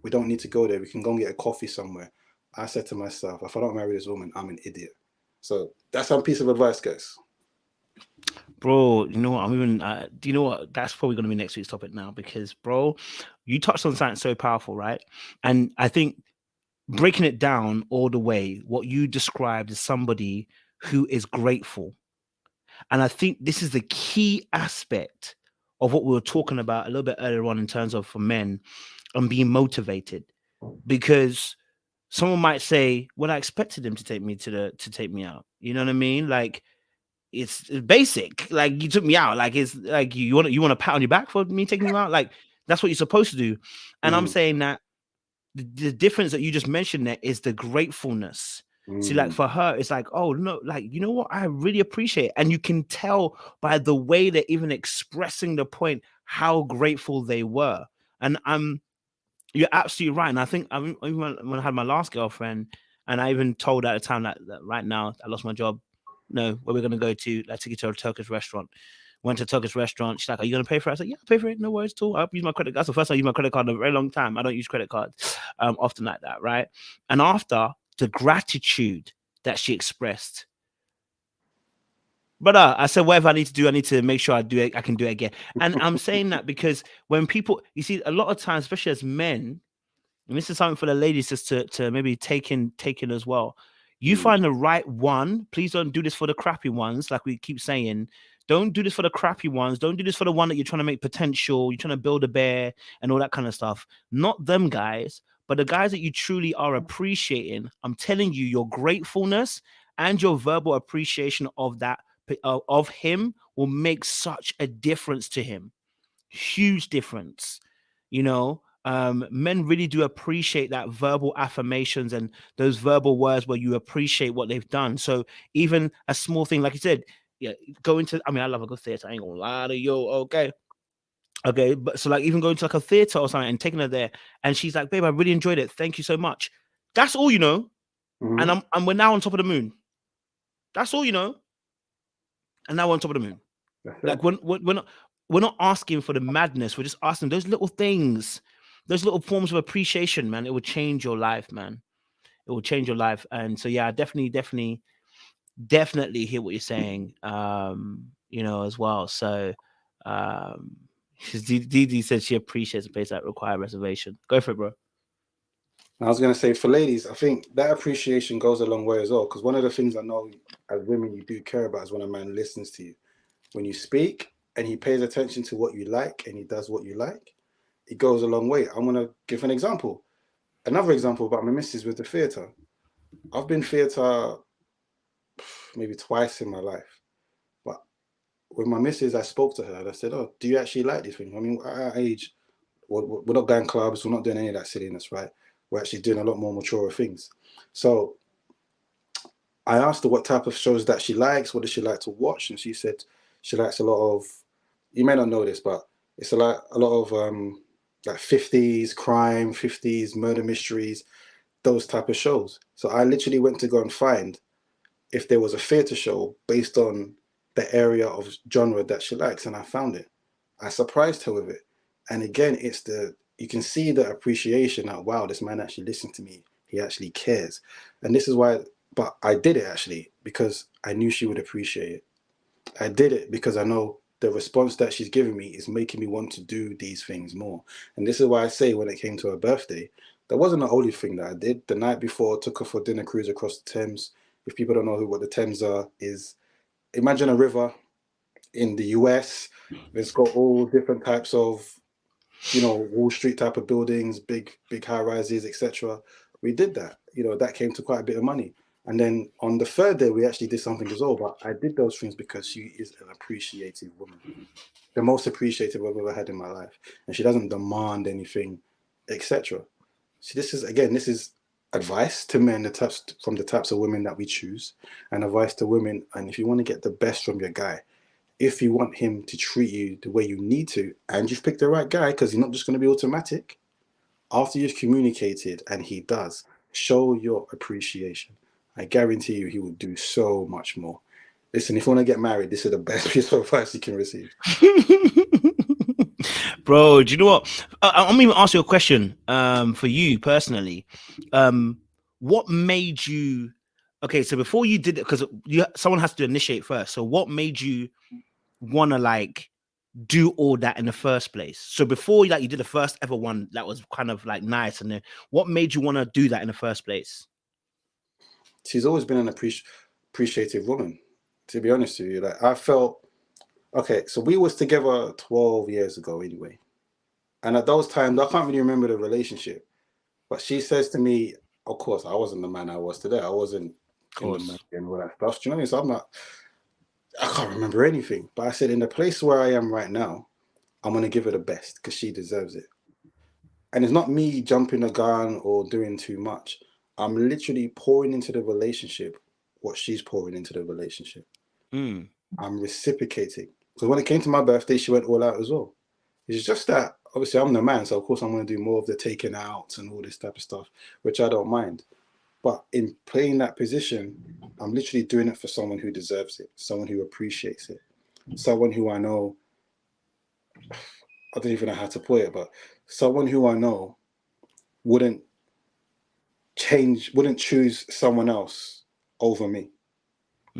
We don't need to go there. We can go and get a coffee somewhere. I said to myself, if I don't marry this woman, I'm an idiot. So that's some piece of advice, guys. Bro, you know what? Do you know what? That's probably going to be next week's topic now, because, bro, you touched on something so powerful, right? And I think breaking it down all the way, what you described as somebody who is grateful. And I think this is the key aspect of what we were talking about a little bit earlier on in terms of for men and being motivated. Because someone might say, well, I expected him to take me out. You know what I mean? Like, it's basic. Like, you took me out. Like, it's like you want to pat on your back for me taking you out. Like, that's what you're supposed to do. And I'm saying that the difference that you just mentioned there is the gratefulness. See, like, for her, it's like, oh no, like, you know what? I really appreciate it. And you can tell by the way they're even expressing the point how grateful they were. And you're absolutely right. And I think even when I had my last girlfriend, and I even told her at the time that right now I lost my job. No, where we're gonna go to? I took you to a Turkish restaurant. Went to a Turkish restaurant. She's like, "Are you gonna pay for it?" I said, "Yeah, I'll pay for it. No worries at all. I'll use my credit." That's the first time I use my credit card in a very long time. I don't use credit cards often like that, right? And after the gratitude that she expressed, brother, I said, whatever I need to do, I need to make sure I do it. I can do it again. And I'm saying that because when people, you see, a lot of times, especially as men, and this is something for the ladies just to maybe take in as well. You find the right one. Please don't do this for the crappy ones, like we keep saying. Don't do this for the crappy ones. Don't do this for the one that you're trying to make potential. You're trying to build a bear and all that kind of stuff. Not them guys, but the guys that you truly are appreciating. I'm telling you, your gratefulness and your verbal appreciation of that of him will make such a difference to him. Huge difference, you know. Men really do appreciate that verbal affirmations and those verbal words where you appreciate what they've done. So even a small thing, like you said, yeah, going to, I love a good theater. I ain't gonna lie to you. Okay, but so like even going to like a theater or something and taking her there, and she's like, "Babe, I really enjoyed it. Thank you so much." That's all, you know. And we're now on top of the moon. That's all, you know. And now we're on top of the moon. Like we're not asking for the madness. We're just asking those little things. Those little forms of appreciation, man, it will change your life, man. It will change your life. And so, yeah, I definitely hear what you're saying, you know, as well. So, Didi said she appreciates a place that require reservation. Go for it, bro. I was going to say, for ladies, I think that appreciation goes a long way as well. Because one of the things I know as women you do care about is when a man listens to you. When you speak and he pays attention to what you like and he does what you like, it goes a long way. I'm going to give an example. Another example about my missus with the theatre. I've been theatre maybe twice in my life. But with my missus, I spoke to her and I said, "Oh, do you actually like these things? I mean, at our age, we're not going clubs. We're not doing any of that silliness, right? We're actually doing a lot more mature things. So I asked her what type of shows that she likes. What does she like to watch? And she said she likes a lot of, you may not know this, but it's a lot of like 50s crime, 50s murder mysteries, those type of shows. So I literally went to go and find if there was a theatre show based on the area of genre that she likes, and I found it. I surprised her with it. And again, you can see the appreciation that, wow, this man actually listened to me. He actually cares. And this is why, but I did it actually because I knew she would appreciate it. I did it because I know the response that she's giving me is making me want to do these things more. And this is why I say when it came to her birthday, that wasn't the only thing that I did. The night before, I took her for dinner cruise across the Thames. If people don't know what the Thames are, is imagine a river in the US. It's got all different types of, Wall Street type of buildings, big high rises, etc. We did that. That came to quite a bit of money. And then on the third day, we actually did something as well. But I did those things because she is an appreciative woman, the most appreciative I've ever had in my life, and she doesn't demand anything, etc. So this is advice to men, from the types of women that we choose, and advice to women. And if you want to get the best from your guy, if you want him to treat you the way you need to, and you've picked the right guy, because you're not just going to be automatic, after you've communicated and he does, show your appreciation. I guarantee you he will do so much more. Listen, if you want to get married, this is the best piece of advice you can receive. Bro, do you know what? I'm going to even ask you a question for you personally. What made you... Okay, so before you did it, because someone has to initiate first. So what made you want to do all that in the first place? So before you did the first ever one that was kind of nice, and then what made you want to do that in the first place? She's always been an appreciative woman, to be honest with you. I felt, okay, so we was together 12 years ago anyway. And at those times, I can't really remember the relationship, but she says to me, of course, I wasn't the man I was today. I wasn't in the man and all that stuff. Do you know what I mean? So I can't remember anything. But I said, in the place where I am right now, I'm going to give her the best because she deserves it. And it's not me jumping the gun or doing too much. I'm literally pouring into the relationship what she's pouring into the relationship. I'm reciprocating. Because when it came to my birthday, she went all out as well. It's just that, obviously, I'm the man, so of course I'm going to do more of the taking out and all this type of stuff, which I don't mind. But in playing that position, I'm literally doing it for someone who deserves it, someone who appreciates it, someone who I know, I don't even know how to put it, but someone who I know wouldn't choose someone else over me.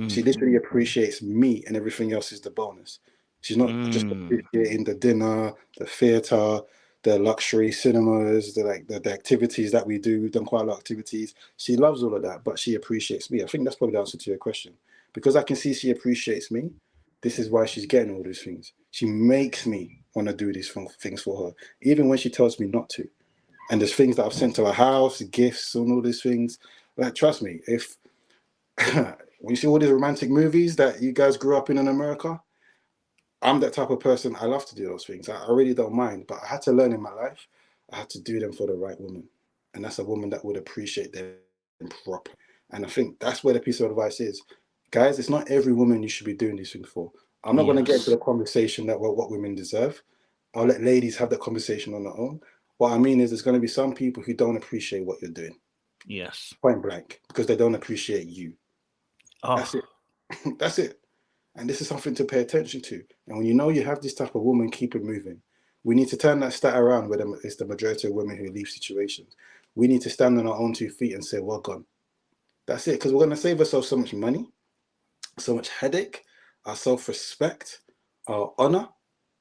She literally appreciates me, and everything else is the bonus. She's not just appreciating the dinner, the theatre, the luxury cinemas, the activities that we do. We've done quite a lot of activities. She loves all of that, but she appreciates me. I think that's probably the answer to your question. Because I can see she appreciates me, this is why she's getting all these things. She makes me want to do these things for her, even when she tells me not to. And there's things that I've sent to her house, gifts, and all these things. Trust me, if when you see all these romantic movies that you guys grew up in America, I'm that type of person. I love to do those things. I really don't mind, but I had to learn in my life. I had to do them for the right woman. And that's a woman that would appreciate them properly. And I think that's where the piece of advice is. Guys, it's not every woman you should be doing these things for. I'm not going to get into the conversation that what women deserve. I'll let ladies have that conversation on their own. What I mean is there's going to be some people who don't appreciate what you're doing. Yes. Point blank. Because they don't appreciate you. Oh. That's it. That's it. And this is something to pay attention to. And when you know you have this type of woman, keep it moving. We need to turn that stat around where it's the majority of women who leave situations. We need to stand on our own 2 feet and say, well gone. That's it. Because we're going to save ourselves so much money, so much headache, our self-respect, our honor.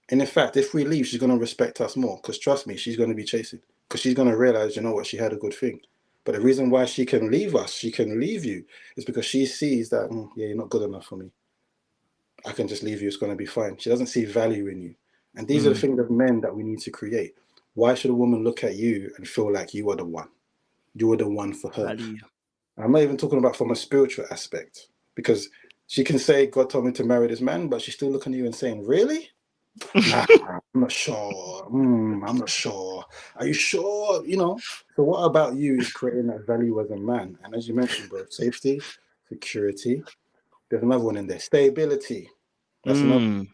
And in fact, if we leave, she's going to respect us more. Because trust me, she's going to be chasing. Because she's going to realize, you know what, she had a good thing. But the reason why she can leave us, she can leave you, is because she sees that, yeah, you're not good enough for me. I can just leave you, it's going to be fine. She doesn't see value in you. And these are the things of men that we need to create. Why should a woman look at you and feel like you are the one? You are the one for her. Value. I'm not even talking about from a spiritual aspect, because she can say, God told me to marry this man, but she's still looking at you and saying, really? Nah, I'm not sure. I'm not sure. Are you sure? You know. So what about you is creating that value as a man? And as you mentioned, bro, safety, security. There's another one in there. Stability. That's another,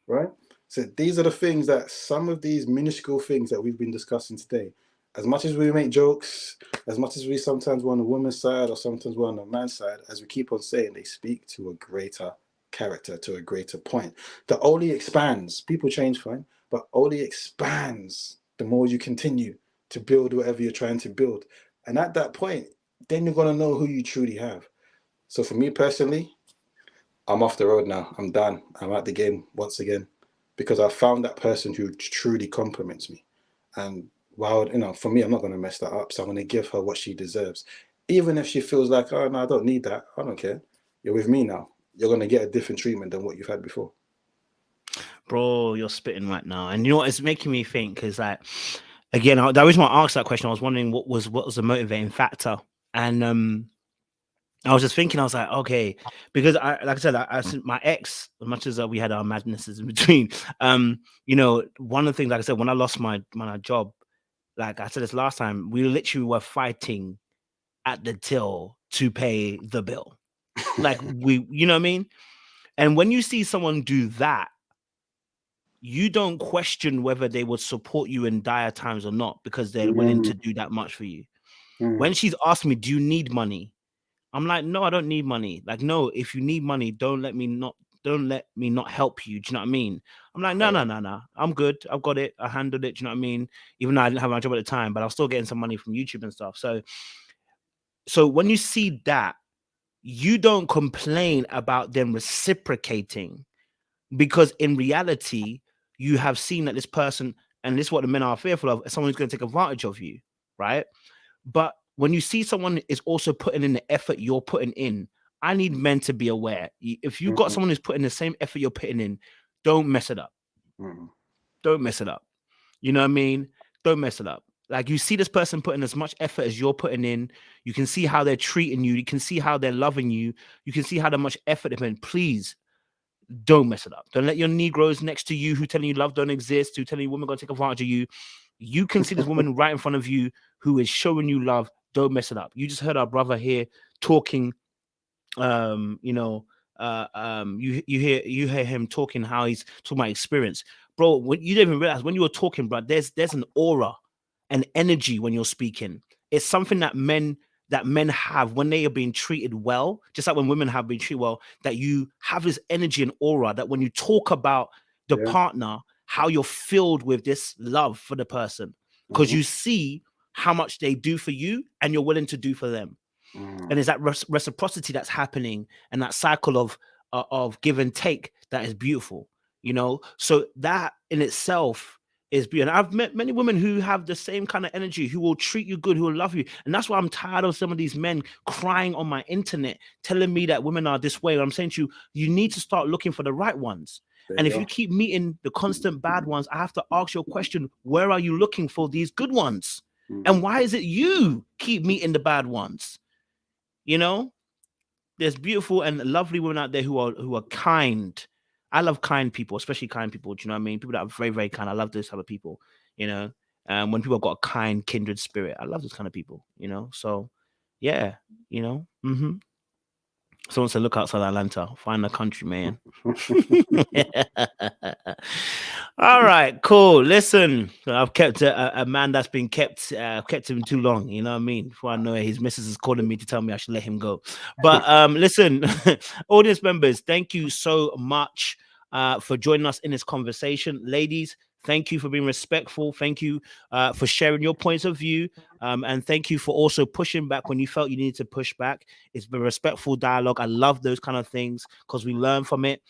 right? So these are the things that some of these minuscule things that we've been discussing today. As much as we make jokes, as much as we sometimes we're on the woman's side or sometimes we're on the man's side, as we keep on saying, they speak to a greater character, to a greater point. That only expands. People change, fine, but only expands the more you continue to build whatever you're trying to build. And at that point, then you're going to know who you truly have. So for me personally, I'm off the road now. I'm done. I'm at the game once again because I found that person who truly compliments me. And while, you know, for me, I'm not going to mess that up. So I'm going to give her what she deserves. Even if she feels like, oh, no, I don't need that. I don't care. You're with me now. You're going to get a different treatment than what you've had before. Bro, you're spitting right now. And you know what? It's making me think because, like, again, the reason why I asked that question, I was wondering what was the motivating factor. And I was just thinking, I was like, okay, because like I said, my ex, as much as we had our madnesses in between, you know, one of the things, like I said, when I lost my job, like I said this last time, we literally were fighting at the till to pay the bill. Like you know what I mean? And when you see someone do that, you don't question whether they would support you in dire times or not because they're willing to do that much for you. When she's asked me, do you need money? I'm like, no, I don't need money. Like, no, if you need money, don't let me not help you. Do you know what I mean? I'm like, no. I'm good. I've got it. I handled it. Do you know what I mean? Even though I didn't have my job at the time, but I was still getting some money from YouTube and stuff. So when you see that, you don't complain about them reciprocating because in reality, you have seen that this person, and this is what the men are fearful of, is someone who's going to take advantage of you, right? But when you see someone is also putting in the effort you're putting in, I need men to be aware. If you've got someone who's putting the same effort you're putting in, don't mess it up. Don't mess it up. You know what I mean? Don't mess it up. Like you see this person putting as much effort as you're putting in. You can see how they're treating you. You can see how they're loving you. You can see how much effort they put in. Please don't mess it up. Don't let your Negroes next to you who telling you love don't exist, who telling you women gonna take advantage of you. You can see this woman right in front of you who is showing you love. Don't mess it up. You just heard our brother here talking. You hear him talking how he's talking about experience, bro. When you don't even realize when you were talking, bro, there's an aura, an energy when you're speaking. It's something that men have when they are being treated well, just like when women have been treated well, that you have this energy and aura that when you talk about the partner, how you're filled with this love for the person because you see how much they do for you and you're willing to do for them. And it's that reciprocity that's happening and that cycle of give and take that is beautiful, you know? So that in itself is beautiful. And I've met many women who have the same kind of energy, who will treat you good, who will love you. And that's why I'm tired of some of these men crying on my internet, telling me that women are this way. I'm saying to you, you need to start looking for the right ones. And if you keep meeting the constant bad ones, I have to ask you a question. Where are you looking for these good ones? And why is it you keep meeting the bad ones? You know, there's beautiful and lovely women out there who are kind. I love kind people, especially kind people. Do you know what I mean? People that are very, very kind. I love those type of people, you know. When people have got a kind, kindred spirit, I love those kind of people, you know. So yeah, you know. Someone said, look outside Atlanta, find a country, man. All right, cool. Listen, I've kept a man that's been kept him too long. You know what I mean? Before I know it, his missus is calling me to tell me I should let him go. But listen, audience members, thank you so much for joining us in this conversation. Ladies, thank you for being respectful. Thank you for sharing your points of view. And thank you for also pushing back when you felt you needed to push back. It's been respectful dialogue. I love those kind of things because we learn from it.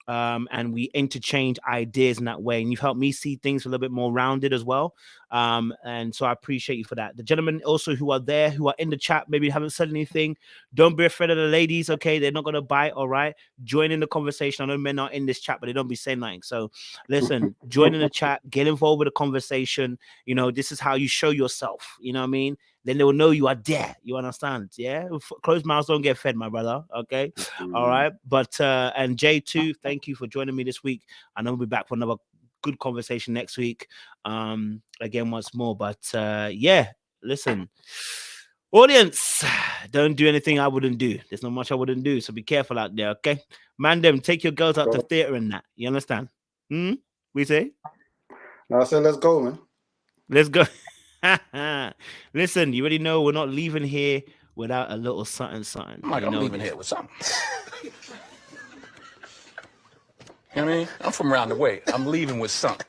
And we interchange ideas in that way. And you've helped me see things a little bit more rounded as well. And so I appreciate you for that. The gentlemen also who are there, who are in the chat, maybe haven't said anything. Don't be afraid of the ladies, okay? They're not going to bite, all right? Join in the conversation. I know men are in this chat, but they don't be saying nothing. So listen, join in the chat, get involved with the conversation. You know, this is how you show yourself. You know what I mean? then they will know you are there. You understand? Yeah. Closed mouths don't get fed, my brother. Okay. All right. But and Jay too, thank you for joining me this week. I know we'll be back for another good conversation next week. Again once more. But yeah, listen. Audience, don't do anything I wouldn't do. There's not much I wouldn't do, so be careful out there, okay? Man, them take your girls out to theater and that. You understand? We say? Now I said, let's go, man. Let's go. Listen, you already know we're not leaving here without a little something. I'm like, I'm leaving here with something. You know what I mean? I'm from around the way. I'm leaving with something.